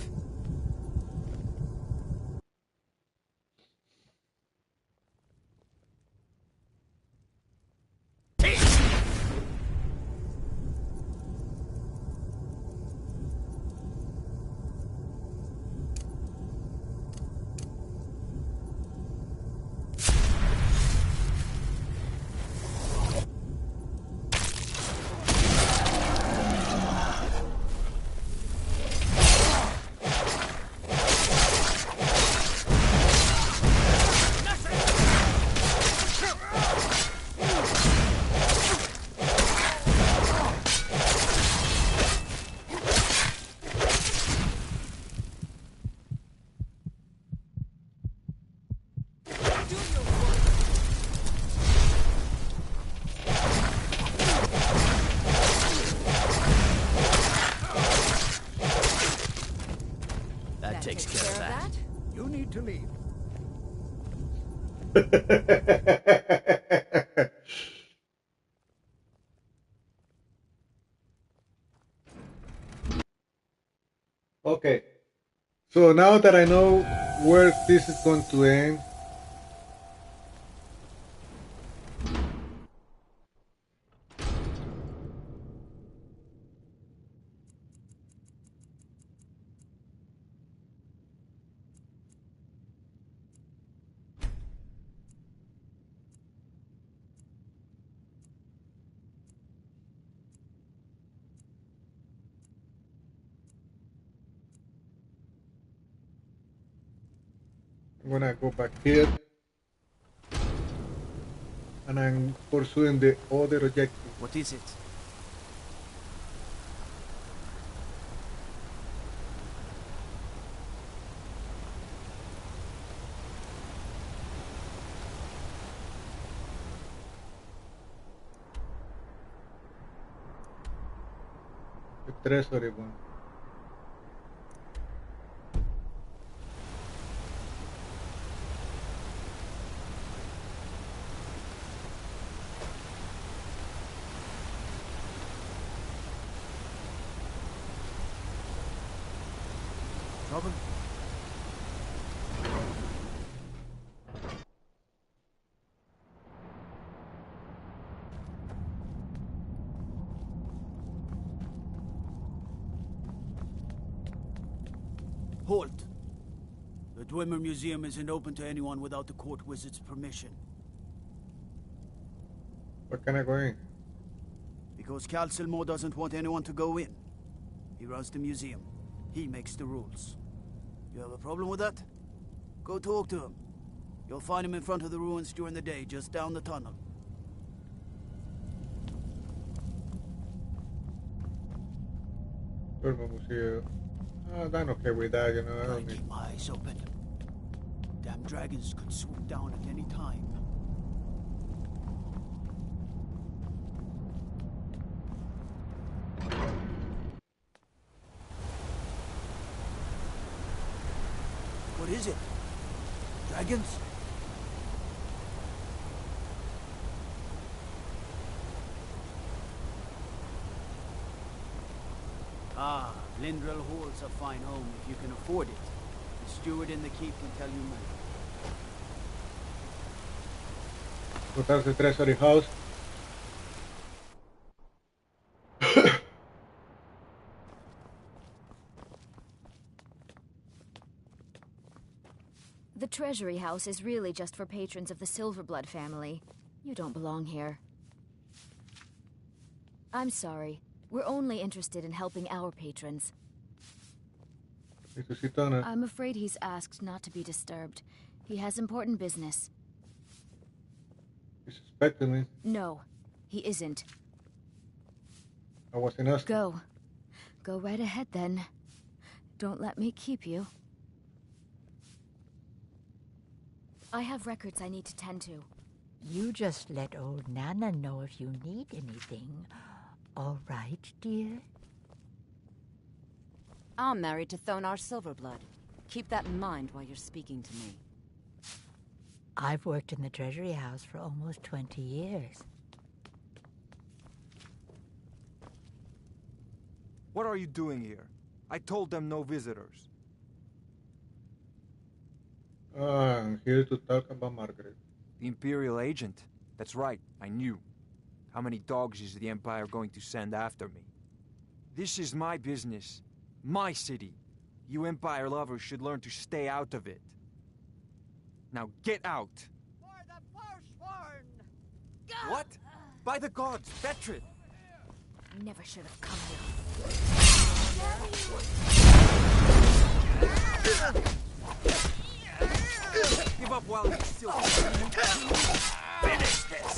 Takes care of that. You need to leave. Okay. So now that I know where this is going to end, I'm gonna go back here and I'm pursuing the other objective. What is it? The treasury one. Trouble? Halt! The Dwemer Museum isn't open to anyone without the court wizard's permission. Where can I go in? Because Cal Silmo doesn't want anyone to go in. He runs the museum. He makes the rules. You have a problem with that? Go talk to him. You'll find him in front of the ruins during the day, just down the tunnel. Dwemer Museum. I'm okay with that, you know. I don't need... Keep my eyes open. Damn dragons could swoop down at any time. What is it? Dragons? Ah, Lindrel Hall's a fine home if you can afford it. The steward in the keep can tell you more. So that's the treasury house. The treasury house is really just for patrons of the Silverblood family. You don't belong here. I'm sorry. We're only interested in helping our patrons. I'm afraid he's asked not to be disturbed. He has important business. He's expecting me. No, he isn't. I wasn't asking. Go. Go right ahead then. Don't let me keep you. I have records I need to tend to. You just let old Nana know if you need anything. All right, dear? I'm married to Thonar Silverblood. Keep that in mind while you're speaking to me. I've worked in the Treasury House for almost 20 years. What are you doing here? I told them no visitors. I'm here to talk about Margaret. The Imperial agent. That's right, I knew. How many dogs is the Empire going to send after me? This is my business. My city. You Empire lovers should learn to stay out of it. Now get out! For the Forsworn! What? By the gods, Betrid! Never should have come here. Give up while you still can. Finish this!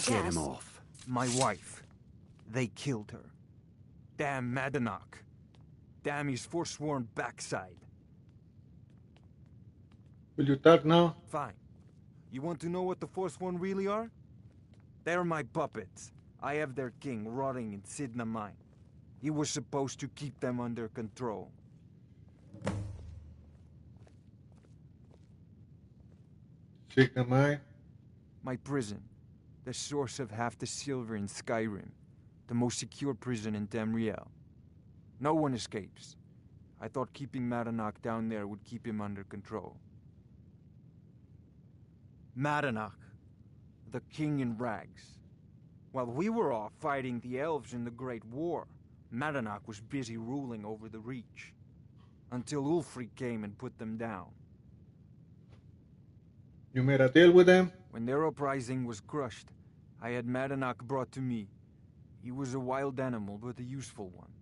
Get him off. My wife. They killed her. Damn Madanach. Damn his Forsworn backside. Will you talk now? Fine. You want to know what the Forsworn really are? They're my puppets. I have their king rotting in Sidna Mine. He was supposed to keep them under control. Sidna Mine? My prison. The source of half the silver in Skyrim. The most secure prison in Tamriel. No one escapes. I thought keeping Madanach down there would keep him under control. Madanach, the king in rags. While we were off fighting the elves in the Great War, Madanach was busy ruling over the Reach. Until Ulfric came and put them down. You made a deal with them? When their uprising was crushed, I had Madanach brought to me. He was a wild animal, but a useful one.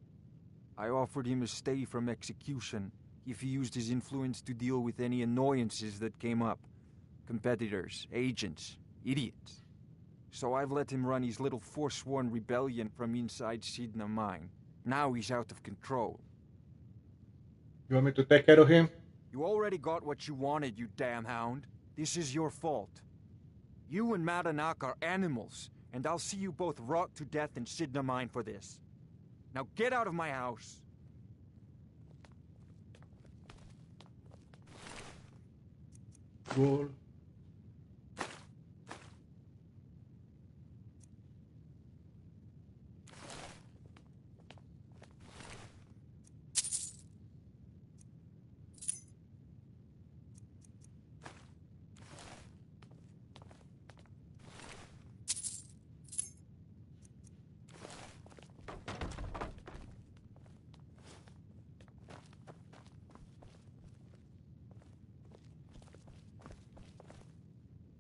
I offered him a stay from execution if he used his influence to deal with any annoyances that came up. Competitors, agents, idiots. So I've let him run his little Forsworn rebellion from inside Sidna Mine. Now he's out of control. You want me to take care of him? You already got what you wanted, you damn hound. This is your fault. You and Madanach are animals, and I'll see you both rot to death in Sidna Mine for this. Now get out of my house. Cool.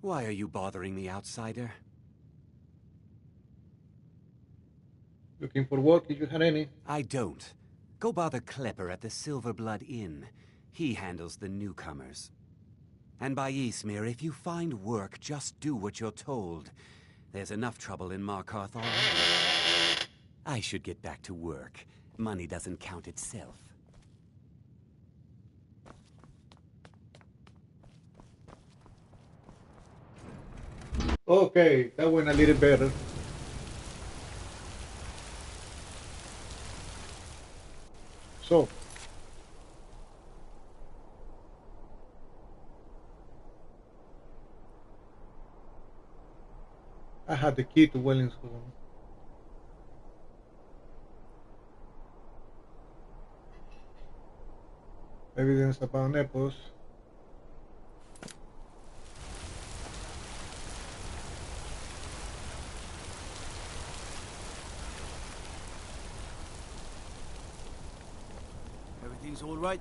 Why are you bothering me, outsider? Looking for work if you had any. I don't. Go bother Klepper at the Silverblood Inn. He handles the newcomers. And by Ysmir, if you find work, just do what you're told. There's enough trouble in Markarth already. I should get back to work. Money doesn't count itself. Okay, that went a little better. So, I had the key to Wellington. Evidence about Nepos. Everything's all right?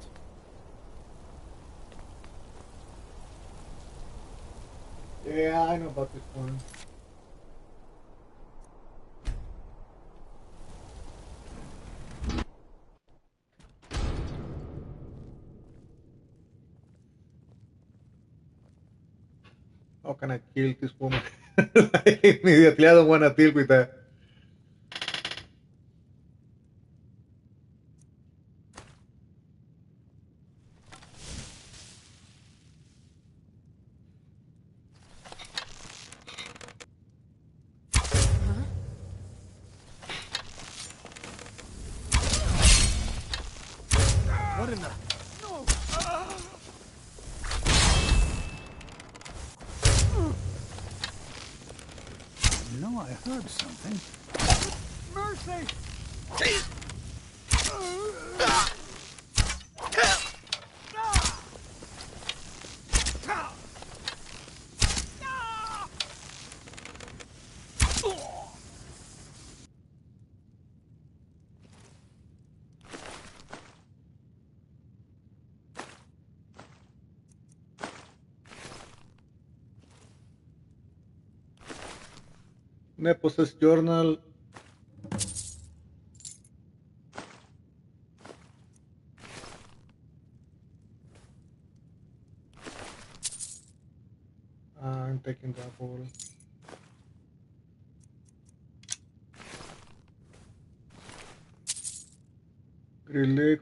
Yeah, I know about this one. How can I kill this woman? Immediately, I don't want to deal with that. What in the... know I heard something. Mercy! Nepos' journal. I'm taking that ball. Relate.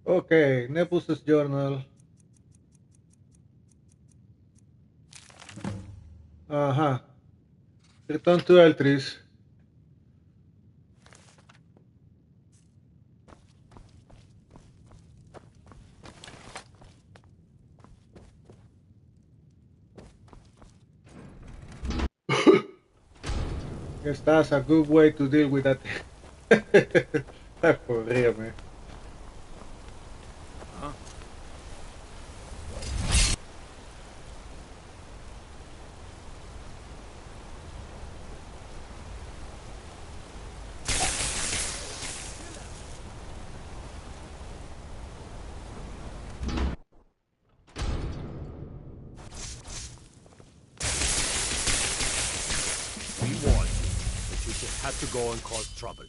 Okay, Nepos' journal. Return to Eltris. Guess that's a good way to deal with that. That's for real, man. Huh? We warned you, but you just had to go and cause trouble.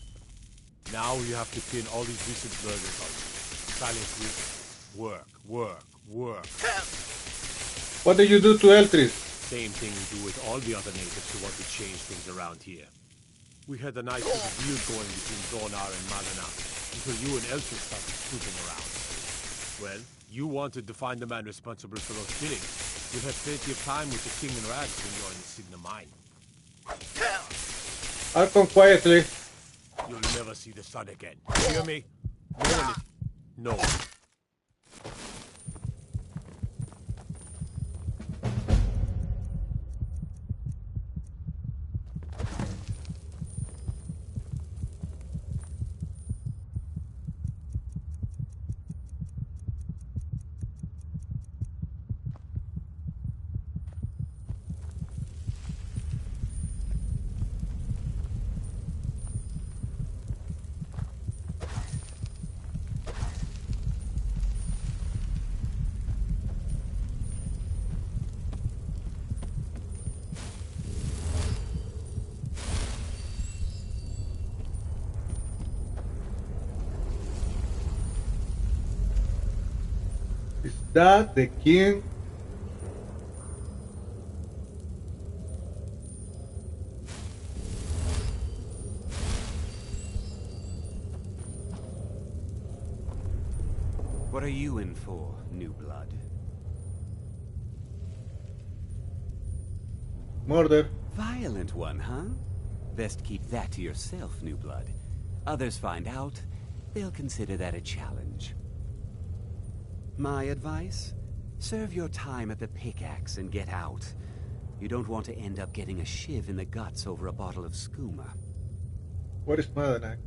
Now you have to pin all these recent murders on you. Silently, work, work, work. What did you do to Eltris? Same thing we do with all the other natives who want to change things around here. We had a nice little deal going between Donar and Madanak until you and Eltris started snooping around. Well, you wanted to find the man responsible for those killings. You'll have plenty of time with the King and Rags when you're in the Signa mine. I'll come quietly. You'll never see the sun again. You hear me? No one is... No one. Is that the king? What are you in for, new blood? Murder. Violent one, huh? Best keep that to yourself, new blood. Others find out, they'll consider that a challenge. My advice? Serve your time at the pickaxe and get out. You don't want to end up getting a shiv in the guts over a bottle of skooma. What is Madanak?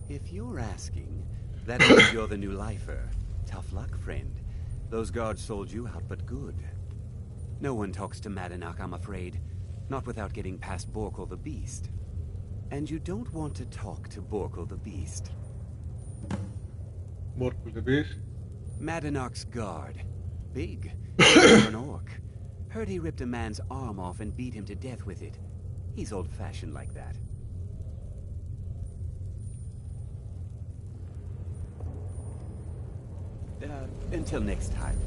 If you're asking, that means you're the new lifer. Tough luck, friend. Those guards sold you out, but good. No one talks to Madanak, I'm afraid. Not without getting past Borkul the Beast. And you don't want to talk to Borkul the Beast. Borkul the Beast? Madanak's guard. Big. For an orc. Heard he ripped a man's arm off and beat him to death with it. He's old-fashioned like that. Until next time.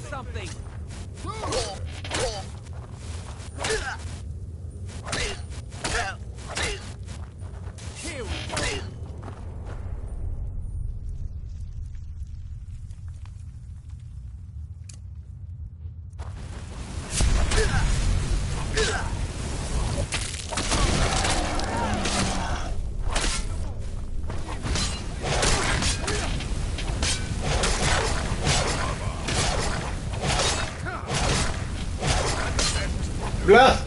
Something! Here we go! Blast!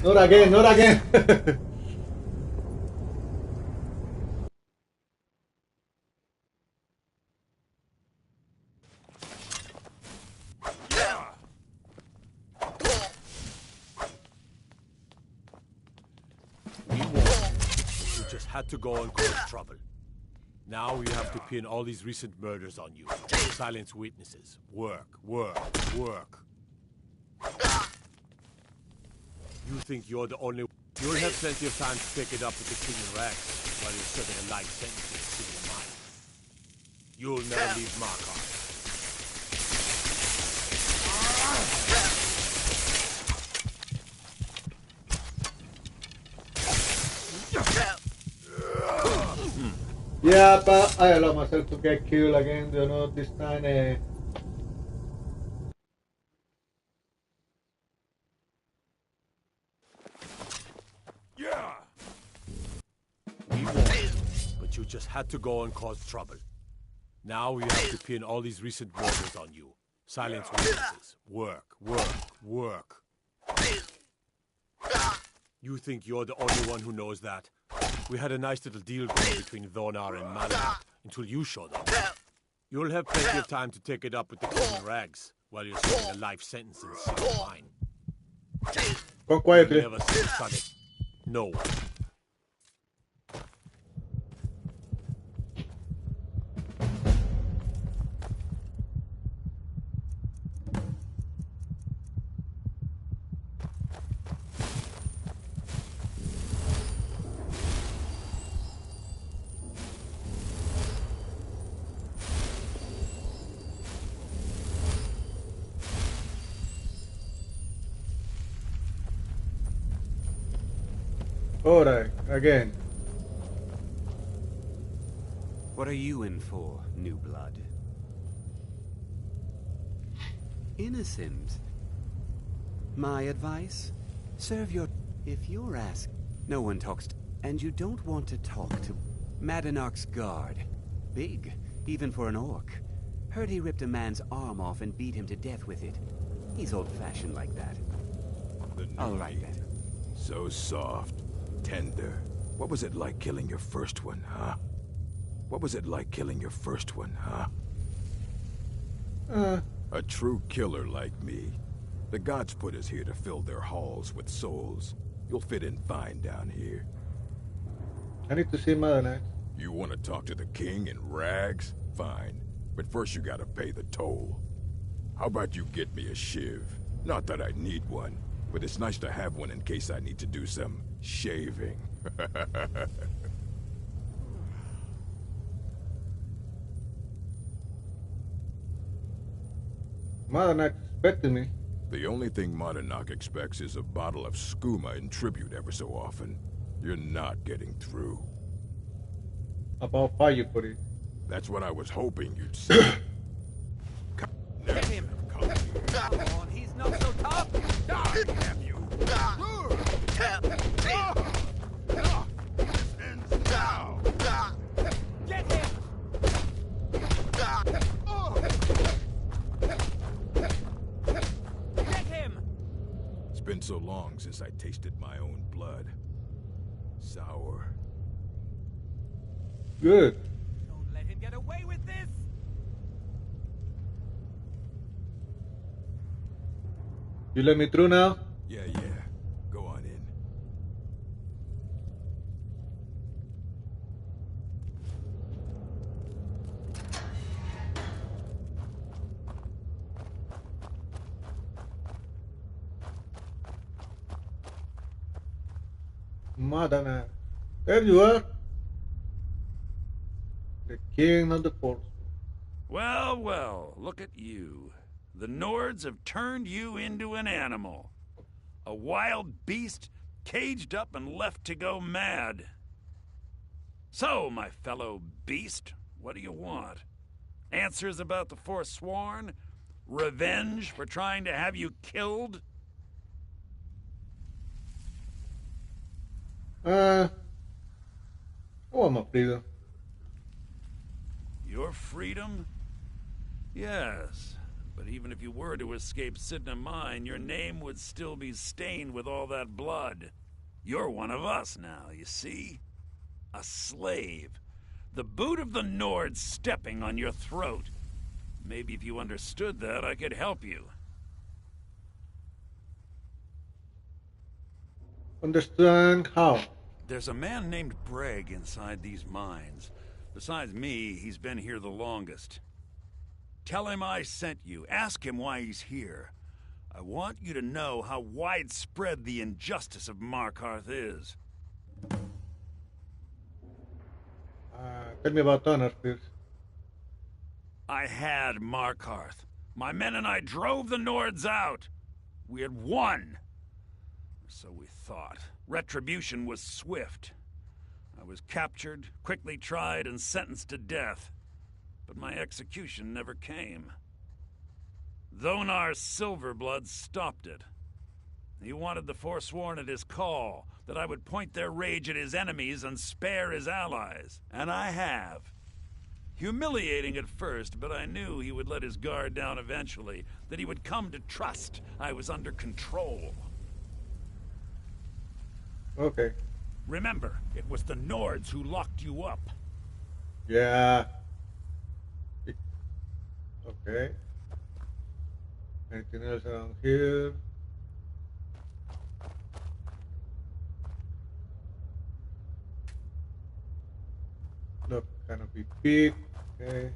Not again, not again! We won. You just had to go and cause trouble. Now you have to pin all these recent murders on you. Silence witnesses. Work, work, work. You think you're the only... You'll have plenty of time to pick it up with the King and Rex while you're serving a life sentence in the city of mine. You'll never leave Markarth. Yeah, but I allow myself to get killed again, you know, this time. Yeah! We won, but you just had to go and cause trouble. Now you have to pin all these recent murders on you. Silence witnesses. Work, work, work. You think you're the only one who knows that? We had a nice little deal going between Dwemer and Markarth until you showed up. You'll have plenty of time to take it up with the King and Rags while you're serving a life sentence in the city of mine. Go quietly. Never see the sun. No one. Alright, again. What are you in for, new blood? Innocent. My advice? Serve your... If you're asked, no one talks to... And you don't want to talk to... Madanark's guard. Big, even for an orc. Heard he ripped a man's arm off and beat him to death with it. He's old-fashioned like that. All right, then. So soft. Tender. What was it like killing your first one, huh? What was it like killing your first one, huh? A true killer like me. The gods put us here to fill their halls with souls. You'll fit in fine down here. I need to see Madanark. You want to talk to the king in rags? Fine. But first you gotta pay the toll. How about you get me a shiv? Not that I need one, but it's nice to have one in case I need to do some shaving. Madanark expecting me. The only thing Markarth expects is a bottle of skooma in tribute ever so often. You're not getting through. About fire you put it. That's what I was hoping you'd say. Get him! Come on, he's not so tough! Die, damn you! This ends now! Get him! Get him! It's been so long since I tasted my own blood. Sour. Good. Don't let him get away with this! You let me through now? Yeah. Go on in. Madana. There you are. The king of the Forsworn. Well, look at you. The Nords have turned you into an animal. A wild beast, caged up and left to go mad. So, my fellow beast, what do you want? Answers about the Forsworn? Revenge for trying to have you killed? I want my freedom. Your freedom? Yes, but even if you were to escape Sidna Mine, your name would still be stained with all that blood. You're one of us now, you see? A slave. The boot of the Nord stepping on your throat. Maybe if you understood that, I could help you. Understand how? There's a man named Breg inside these mines. Besides me, he's been here the longest. Tell him I sent you. Ask him why he's here. I want you to know how widespread the injustice of Markarth is. Tell me about honor first. I had Markarth. My men and I drove the Nords out. We had won. So we thought. Retribution was swift. I was captured, quickly tried, and sentenced to death. But my execution never came. Dhonar's Silverblood stopped it. He wanted the Forsworn at his call, that I would point their rage at his enemies and spare his allies. And I have. Humiliating at first, but I knew he would let his guard down eventually, that he would come to trust I was under control. Okay. Remember, it was the Nords who locked you up. Yeah. Okay. Anything else around here? Look, canopy peak. Okay.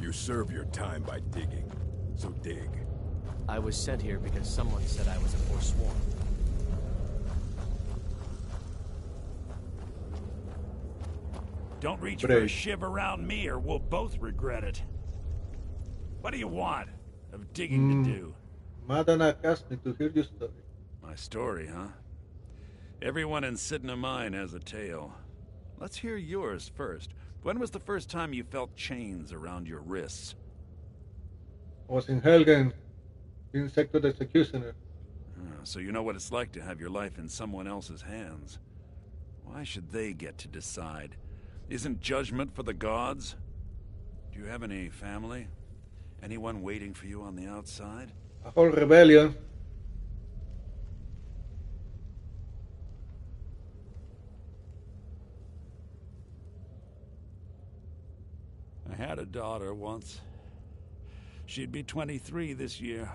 You serve your time by digging, so dig. I was sent here because someone said I was a Forsworn. Don't reach for a shiv around me or we'll both regret it. What do you want of digging to do? Madana asked me to hear your story. My story, huh? Everyone in Sidna Mine has a tale. Let's hear yours first. When was the first time you felt chains around your wrists? I was in Helgen, insect of the executioner. So you know what it's like to have your life in someone else's hands. Why should they get to decide? Isn't judgment for the gods? Do you have any family? Anyone waiting for you on the outside? A whole rebellion. I had a daughter once. She'd be 23 this year.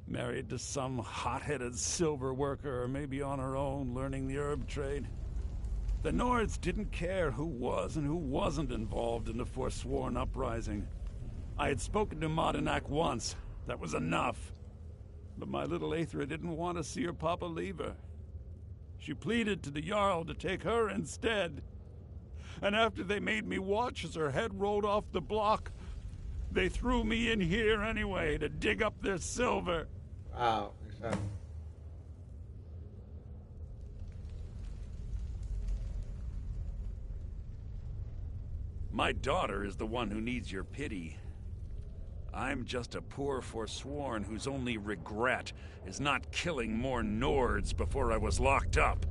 Married to some hot-headed silver worker, or maybe on her own, learning the herb trade. The Nords didn't care who was and who wasn't involved in the Forsworn uprising. I had spoken to Madanak once. That was enough. But my little Aethra didn't want to see her papa leave her. She pleaded to the Jarl to take her instead. And after they made me watch as her head rolled off the block, they threw me in here anyway to dig up their silver. Wow, exactly. My daughter is the one who needs your pity. I'm just a poor Forsworn whose only regret is not killing more Nords before I was locked up.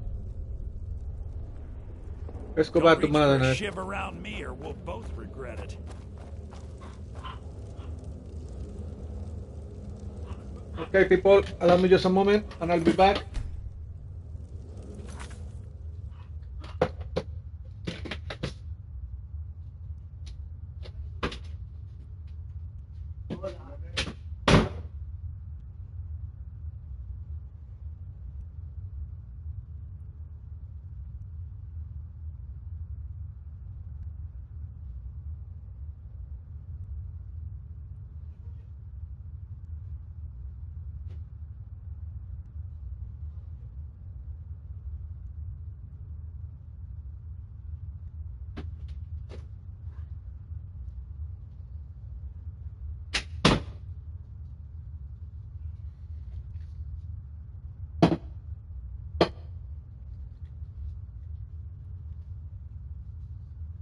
Let's go back to Don't reach for a Madana. shiv around me or we'll both regret it. Okay, people, allow me just a moment and I'll be back.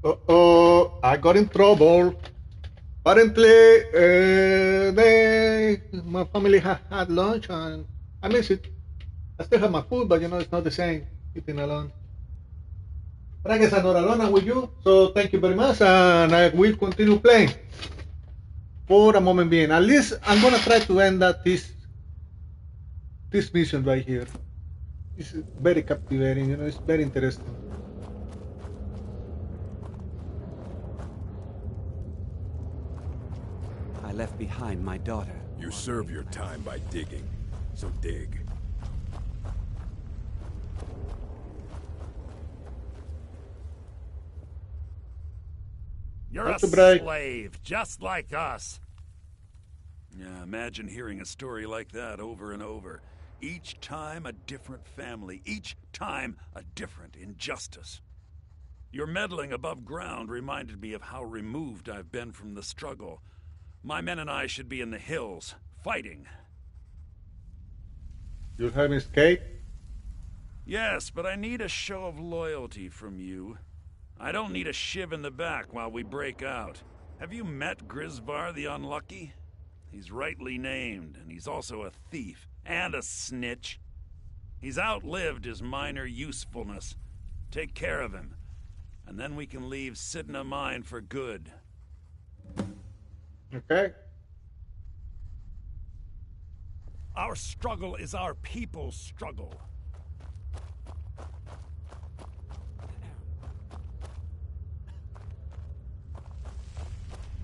Uh-oh, I got in trouble. Apparently, my family had lunch and I miss it. I still have my food, but you know, it's not the same eating alone. But I guess I'm not alone, I'm with you. So thank you very much, and I will continue playing for a moment being. At least I'm gonna try to end this mission right here. It's very captivating, you know, it's very interesting. I left behind my daughter. You serve your time by digging, so dig. You're a slave, just like us. Yeah, imagine hearing a story like that over and over. Each time a different family, each time a different injustice. Your meddling above ground reminded me of how removed I've been from the struggle. My men and I should be in the hills, fighting. You'll have escaped? Yes, but I need a show of loyalty from you. I don't need a shiv in the back while we break out. Have you met Grisvar the Unlucky? He's rightly named, and he's also a thief and a snitch. He's outlived his minor usefulness. Take care of him, and then we can leave Sidna Mine for good. Okay. Our struggle is our people's struggle.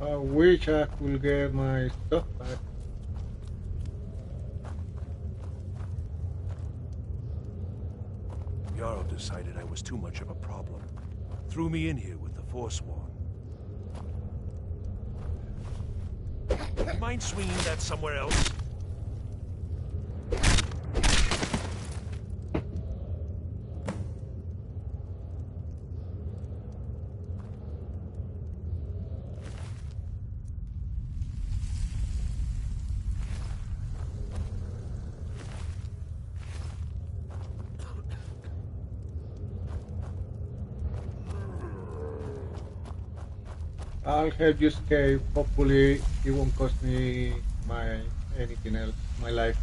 I wish I could get my stuff back. Jarl decided I was too much of a problem. Threw me in here with the Forsworn. Mind swinging that somewhere else? I'll help you escape. Hopefully, it won't cost me anything else, my life.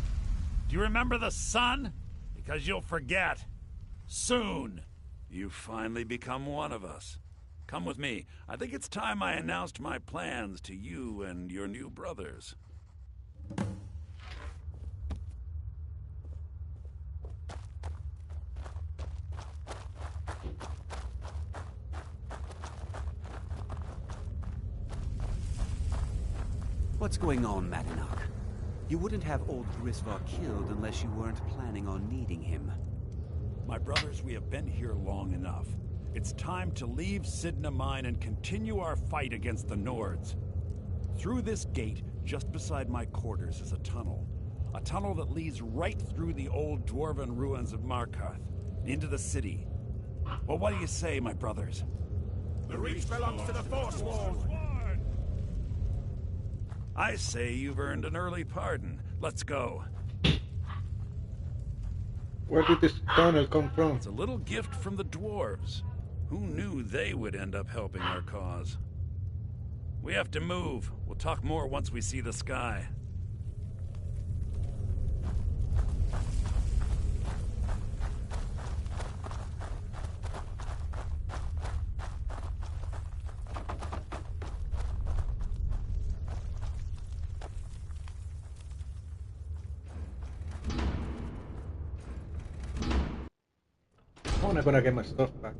Do you remember the sun? Because you'll forget. Soon. You finally become one of us. Come with me. I think it's time I announced my plans to you and your new brothers. What's going on, Madanach? You wouldn't have old Grisvar killed unless you weren't planning on needing him. My brothers, we have been here long enough. It's time to leave Sidna Mine and continue our fight against the Nords. Through this gate, just beside my quarters, is a tunnel. A tunnel that leads right through the old dwarven ruins of Markarth, into the city. Well, what do you say, my brothers? The Reach belongs to the Forsworn. I say you've earned an early pardon. Let's go. Where did this tunnel come from? It's a little gift from the dwarves. Who knew they would end up helping our cause? We have to move. We'll talk more once we see the sky. I'm not gonna get my stuff back.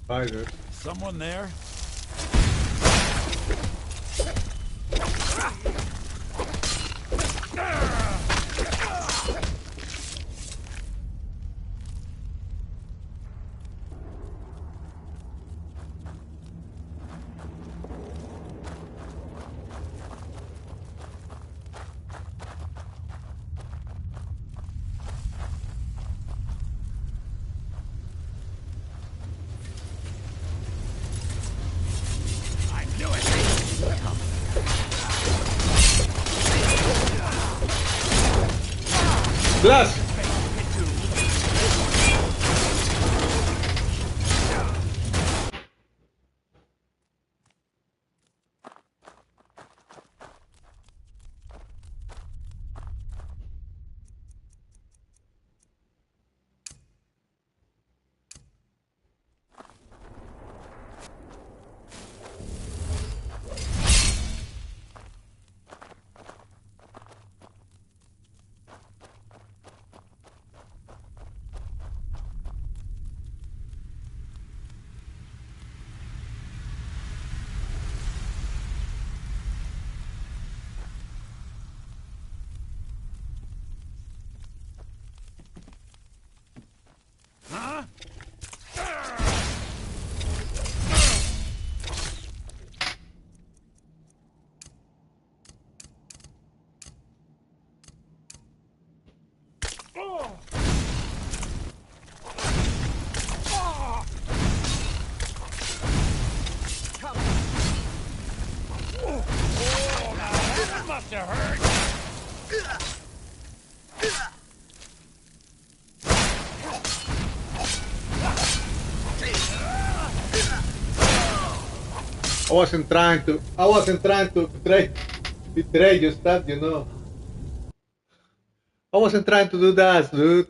Spiders. Someone there? Blast! Huh? That must have hurt. I wasn't trying to betray your stuff, you know. I wasn't trying to do that, dude.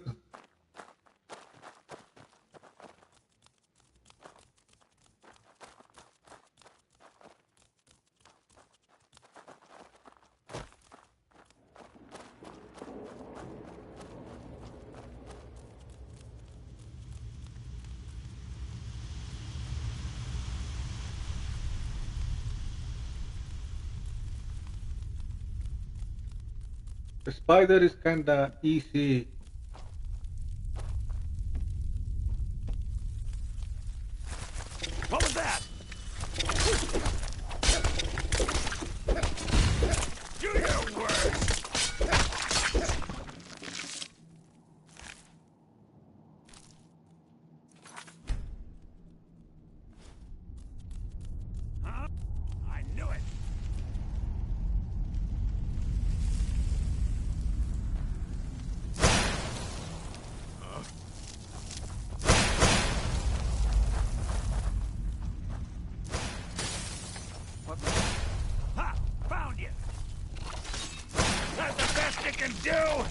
The spider is kinda easy. What was that? Do your worst. Huh? I knew it. Ha! Found you! That's the best it can do!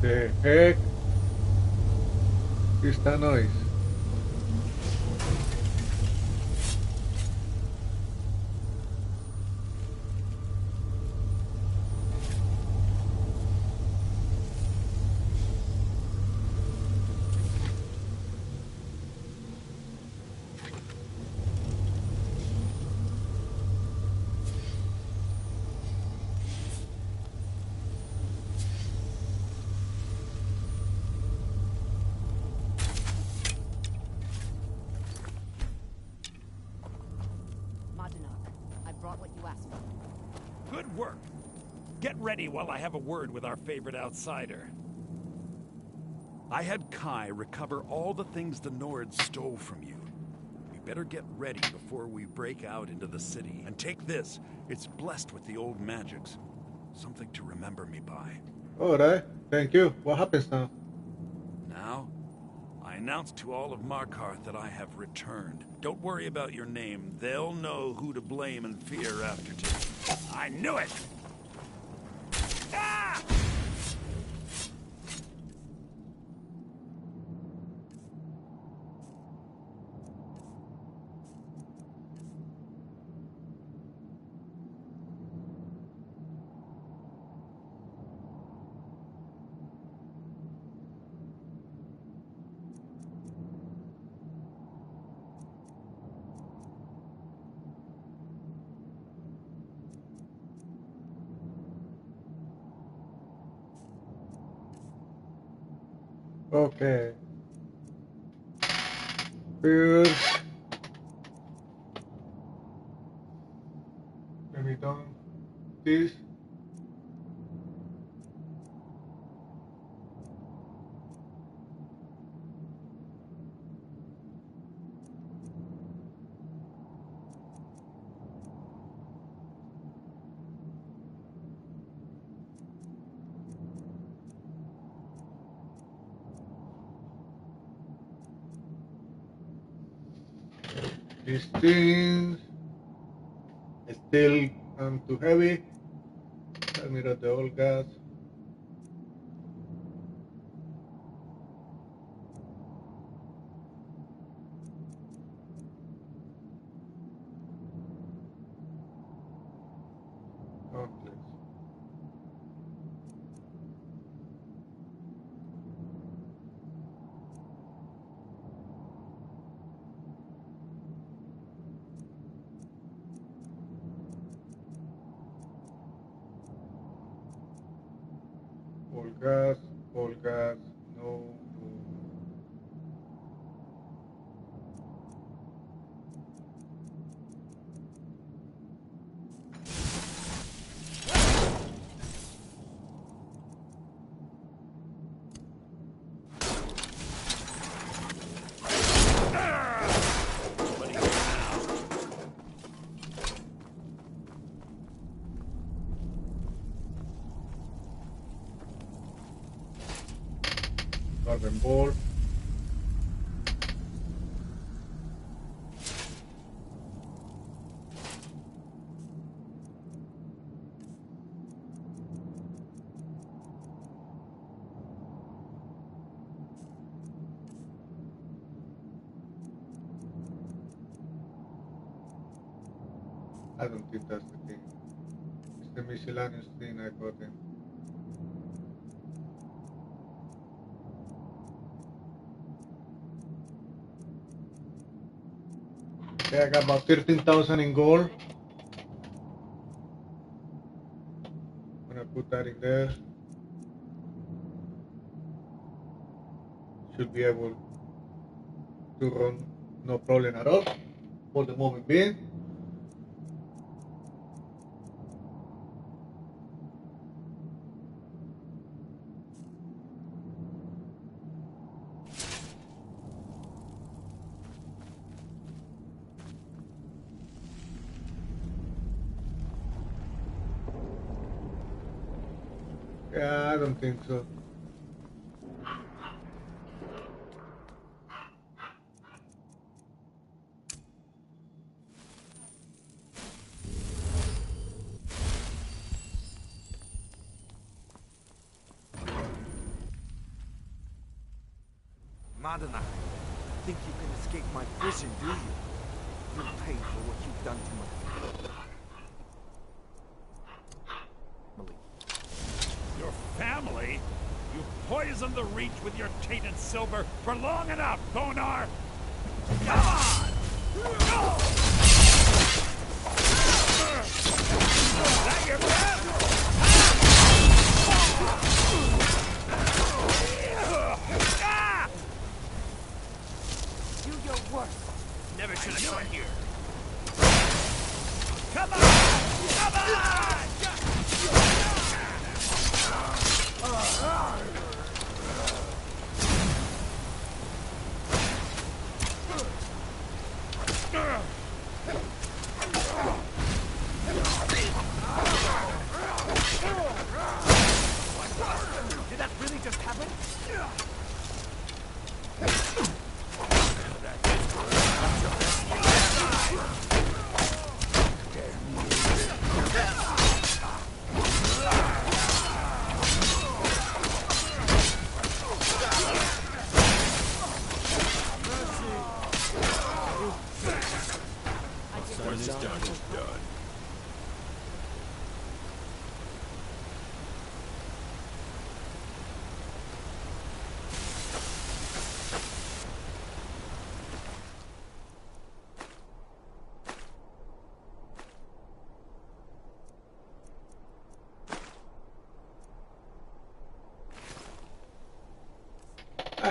The heck is that noise? I brought what you asked for. Good work. Get ready while I have a word with our favorite outsider. I had Kai recover all the things the Nords stole from you. Better get ready before we break out into the city. And take this. It's blessed with the old magics. Something to remember me by. Alright, thank you. What happens now? Now, I announce to all of Markarth that I have returned. Don't worry about your name. They'll know who to blame and fear after today. I knew it! Ah! Okay. First, let me done this. These things still too heavy. Let me run the old gas. Gauntlets. All gas, no. Carbon ball. I don't think that's the thing. It's the miscellaneous thing I got in. Okay, I got about 13,000 in gold. I'm gonna put that in there. Should be able to run no problem at all for the moment being. Yeah, I don't think so. Madana, think you can escape my prison, do you? You'll pay for what you've done to my family. Your family? You poisoned the Reach with your tainted silver for long enough, Bonar! Come on! Go! Is that your best? Do your worst. Never should have come here. Come on! Come on!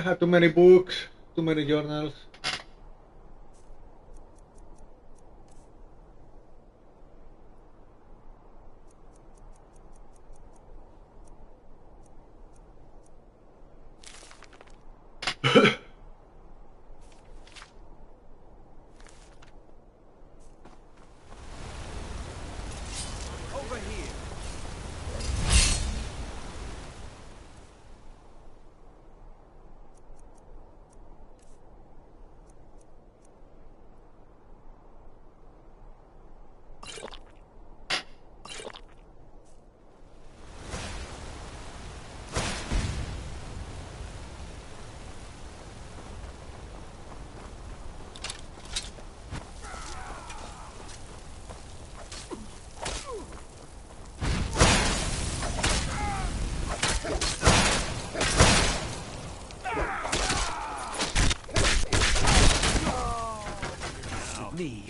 had too many books, too many journals. Over here.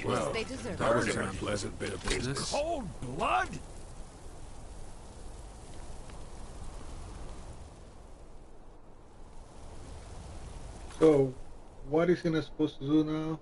Well, They deserve that was it. an unpleasant bit of business. Cold blood? So, what is he supposed to do now?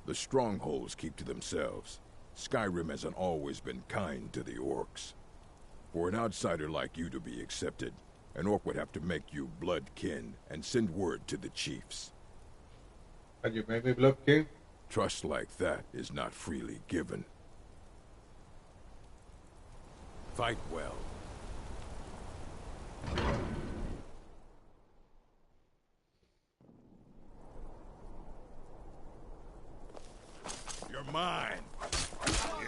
The strongholds keep to themselves. Skyrim hasn't always been kind to the orcs. For an outsider like you to be accepted, an orc would have to make you blood kin and send word to the chiefs. Can you make me blood kin? Trust like that is not freely given. Fight well. You're mine.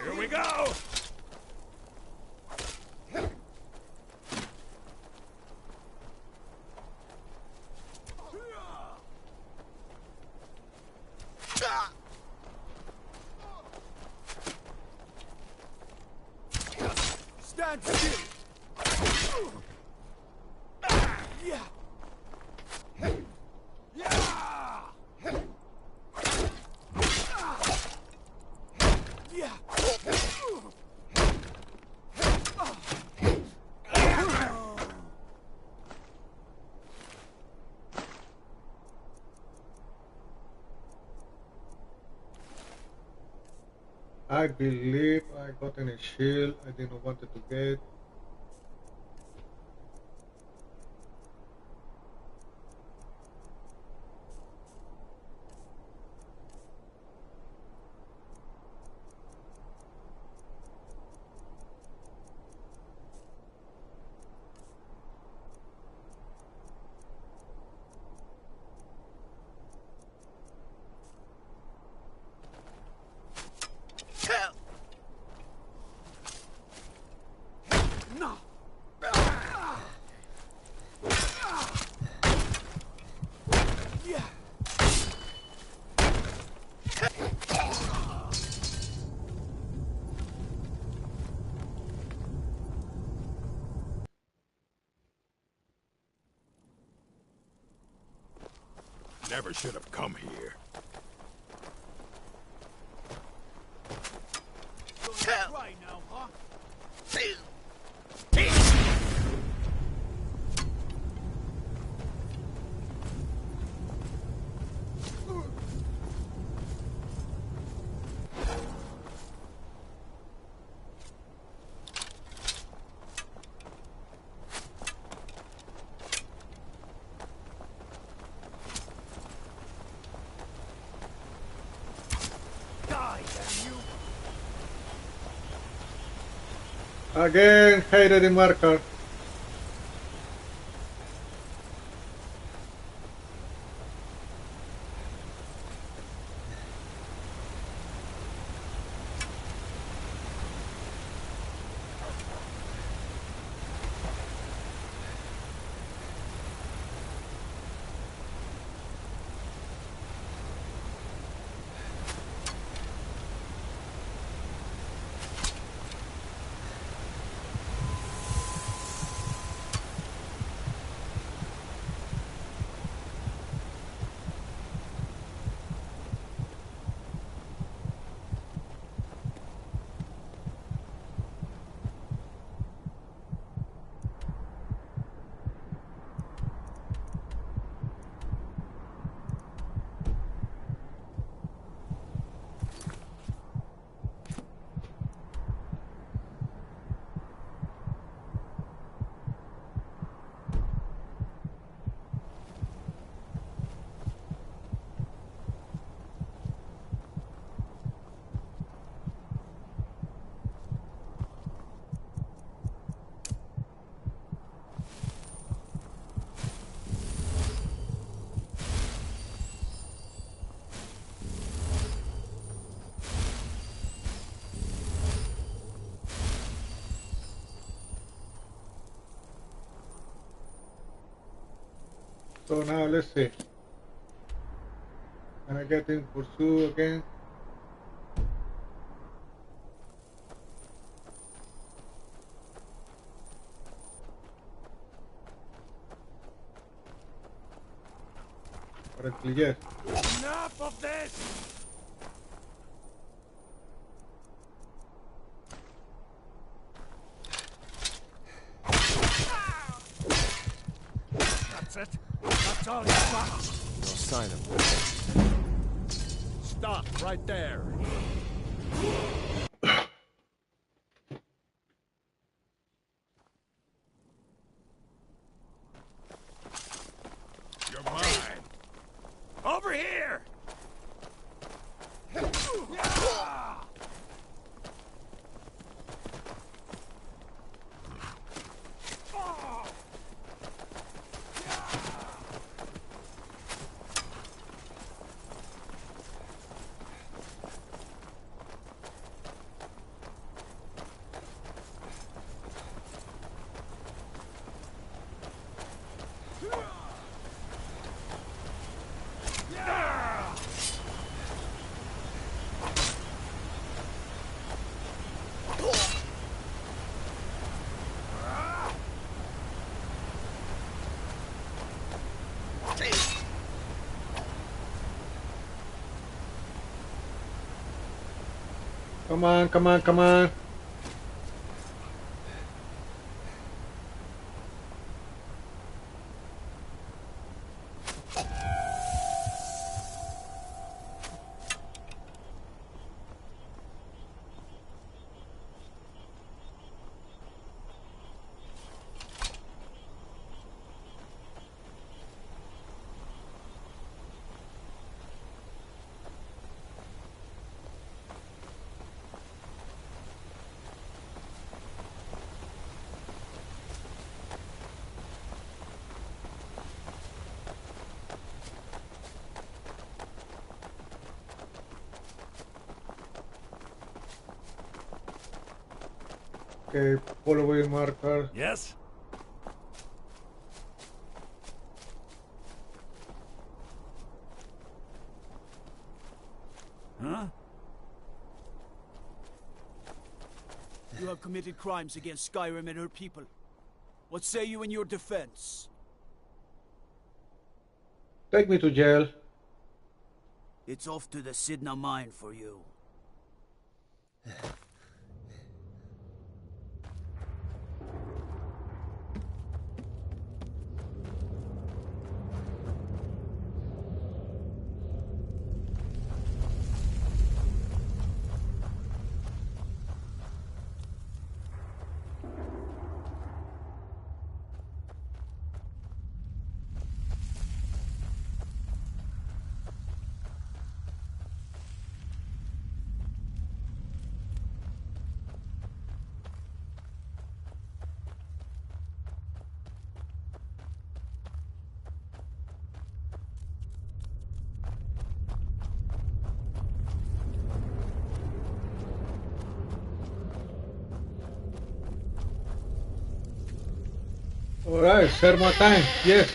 Here we go. Stand still. Yeah. I believe I got in a shield I didn't want it to get. Never should have come here. Right now, huh? Again, hated in Markarth. So now let's see. Can I get in pursue again? Apparently yes. Enough of this! That's it. That's all you got. No sign of him. Stop right there. You're mine. Over here! Come on, come on, come on. Okay, following Markarth. Yes? Huh? You have committed crimes against Skyrim and her people. What say you in your defense? Take me to jail. It's off to the Sidna mine for you. Alright, share more time. Yes.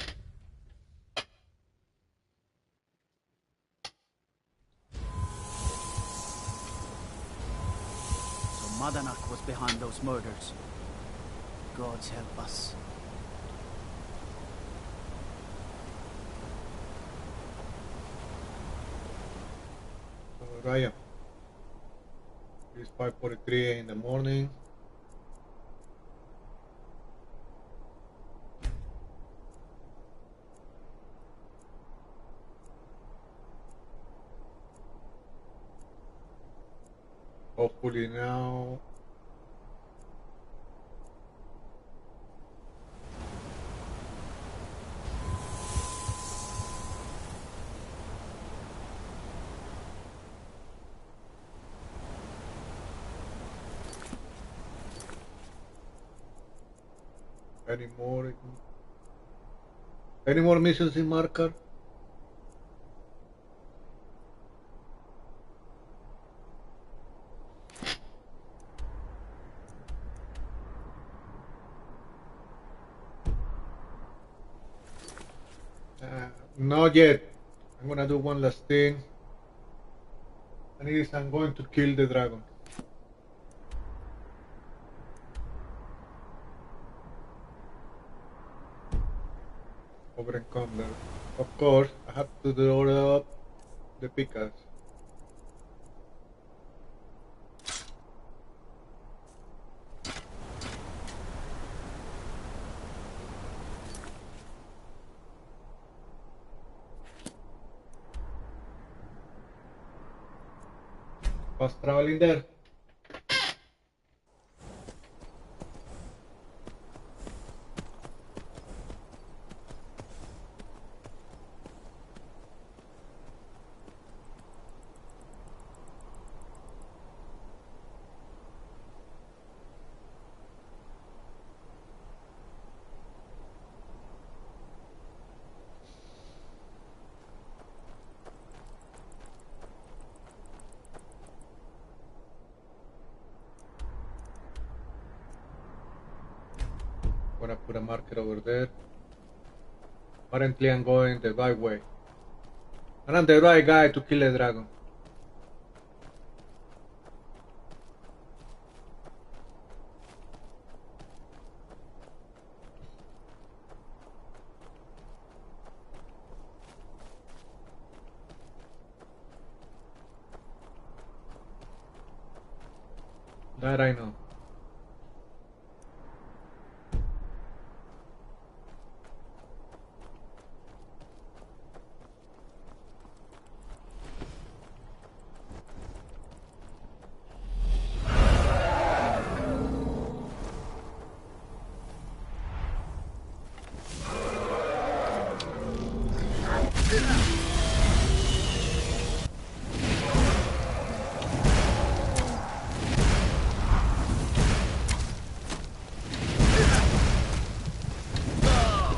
So Madanak was behind those murders. Gods help us. Ryan. It's 5:43 in the morning. Hopefully now. Any more missions in Markarth? Not yet. I'm gonna do one last thing. And it is I'm going to kill the dragon. Over encounter. Of course, I have to draw up the pickaxe. Fast traveling there. Gonna put a marker over there. Apparently I'm going the right way. And I'm the right guy to kill the dragon. That I know.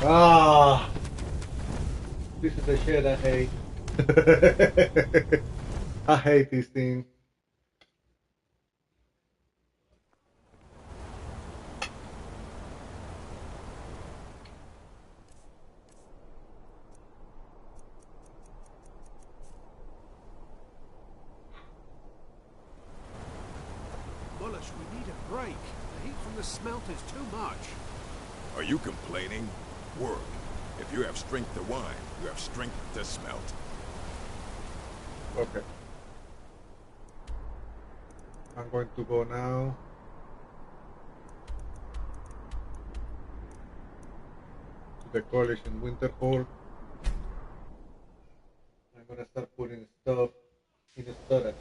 Ah, this is the shit I hate. I hate this thing. Bullish, we need a break. The heat from the smelt is too much. Are you complaining? Work. If you have strength to whine, you have strength to smelt. Okay. I'm going to go now. To the college in Winterhold. I'm gonna start putting stuff in storage.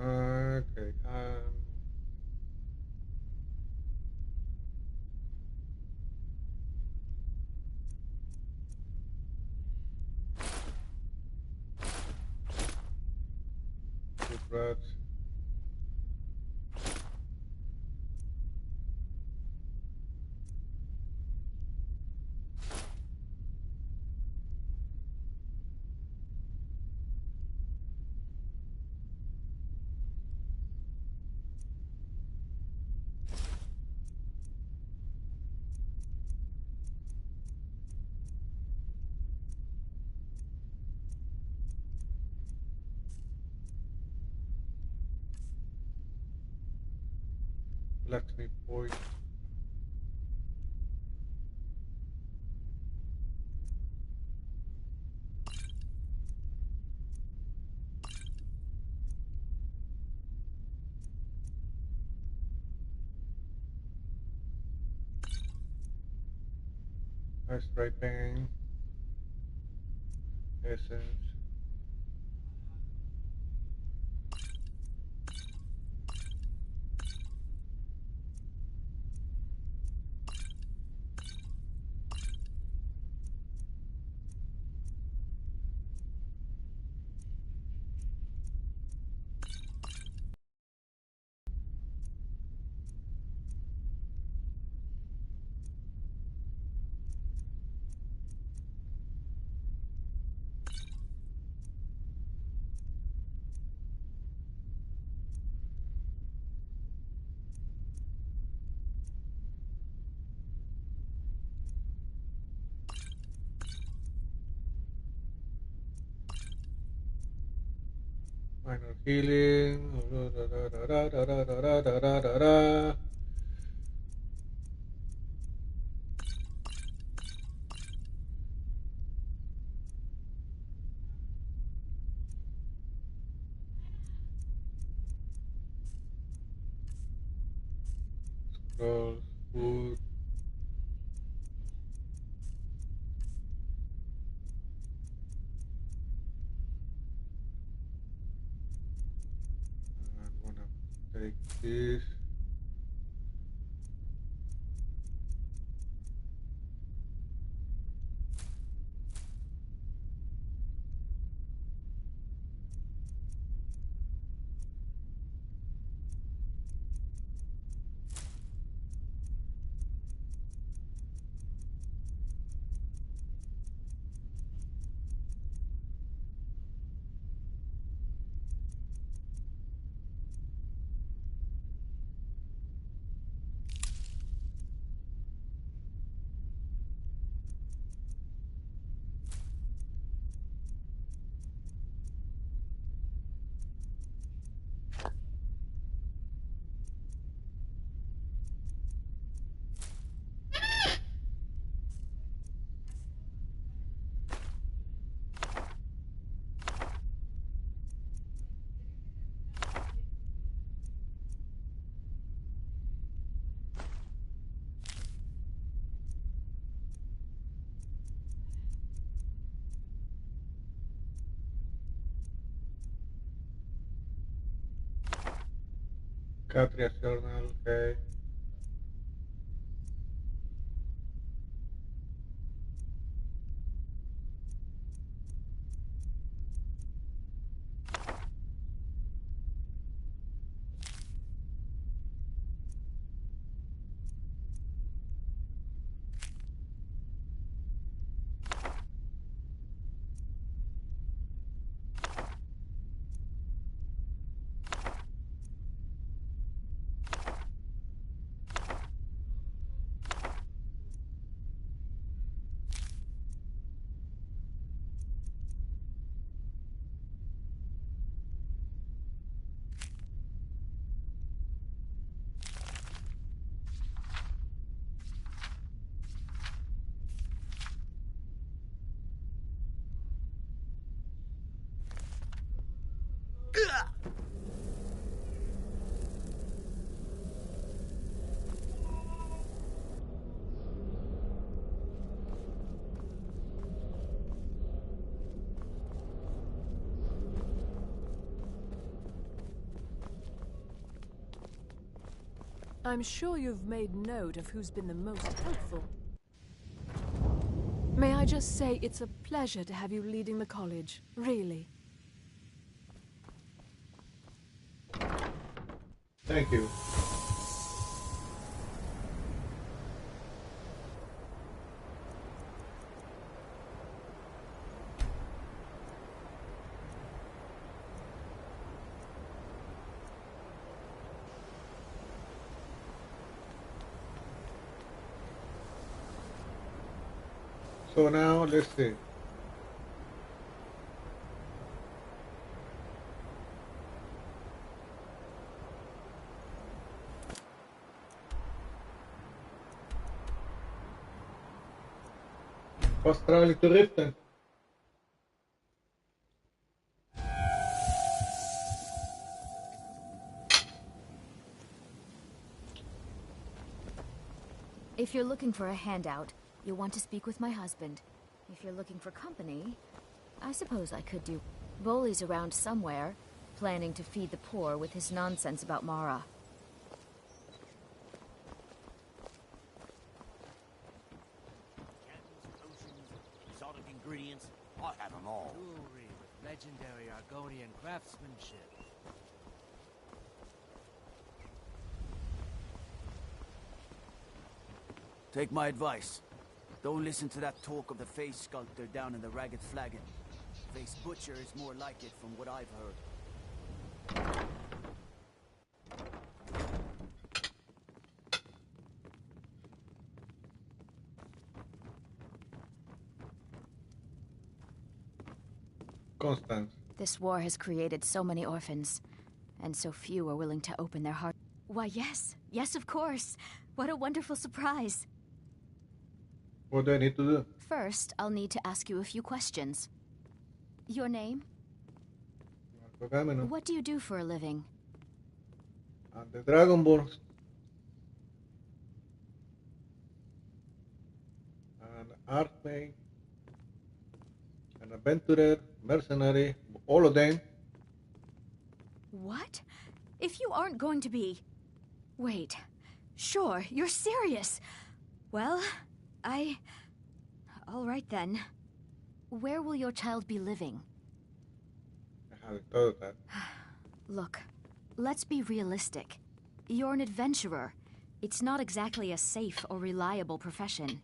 Okay. Good rats. Blacksmith point. Striping. Essence. Minor healing. Scrolls, food. I'm gonna take this. Catria's journal, okay. I'm sure you've made note of who's been the most helpful. May I just say it's a pleasure to have you leading the college, really. Thank you. So now let's see. Fast traveling to Riften. If you're looking for a handout, You'll want to speak with my husband. If you're looking for company, I suppose I could do. Bolly's around somewhere, planning to feed the poor with his nonsense about Mara. Exotic ingredients, I have them all. Jewelry with legendary Argonian craftsmanship. Take my advice. Don't listen to that talk of the face sculptor down in the Ragged Flagon. Face butcher is more like it from what I've heard. Constance. This war has created so many orphans, and so few are willing to open their heart. Why, yes. Yes, of course. What a wonderful surprise. What do I need to do? First, I'll need to ask you a few questions. Your name? Agamenon. What do you do for a living? I'm the Dragonborn. An archmage, an adventurer, mercenary, all of them. What? If you aren't going to be... Wait. Sure, you're serious. Well, all right then. Where will your child be living? I haven't thought of that. Look, let's be realistic. You're an adventurer. It's not exactly a safe or reliable profession.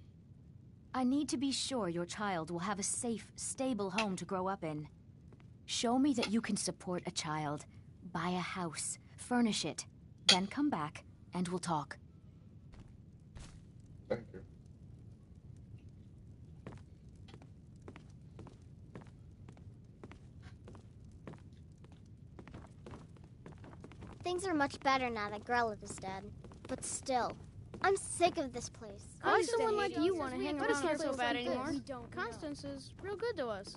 I need to be sure your child will have a safe, stable home to grow up in. Show me that you can support a child. Buy a house, furnish it, then come back and we'll talk. Thank you. Things are much better now that Grelith is dead. But still, I'm sick of this place. Why does someone like you want to hang But around it's not here so so bad bad anymore. anymore? Constance is real good to us.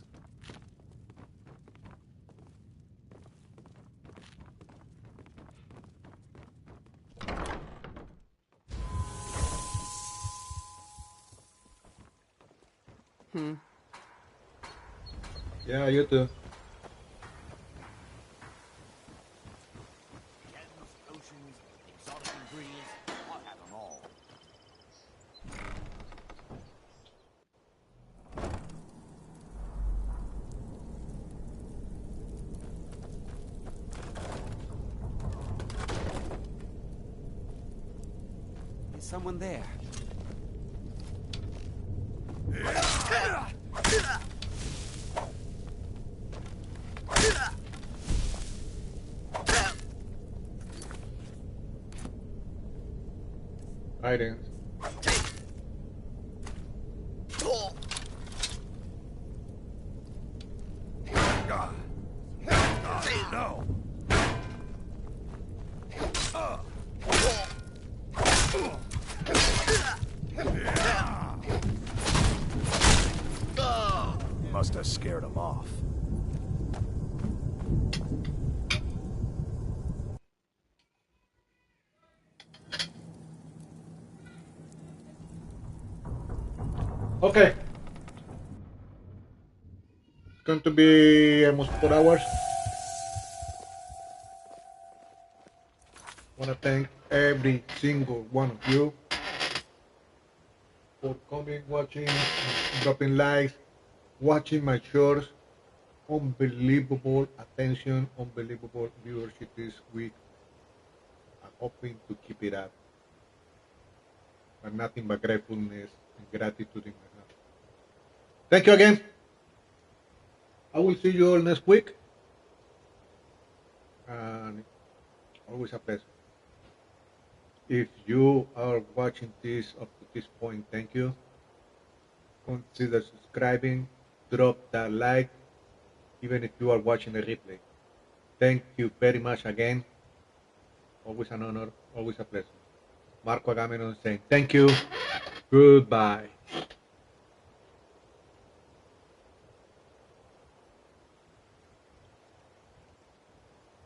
Yeah, you too. Gems, potions, exotic ingredients, I have them all. Is someone there? Hiding. No. Must have scared him off. Okay. It's going to be almost 4 hours. I want to thank every single one of you for coming, watching, dropping likes, watching my shorts. Unbelievable attention, unbelievable viewership this week. I'm hoping to keep it up. But nothing but gratefulness and gratitude in my heart. Thank you again. I will see you all next week. And always a pleasure. If you are watching this up to this point, thank you. Consider subscribing, drop that like, even if you are watching the replay. Thank you very much again. Always an honor, always a pleasure. Marco Agamenon saying thank you. Goodbye.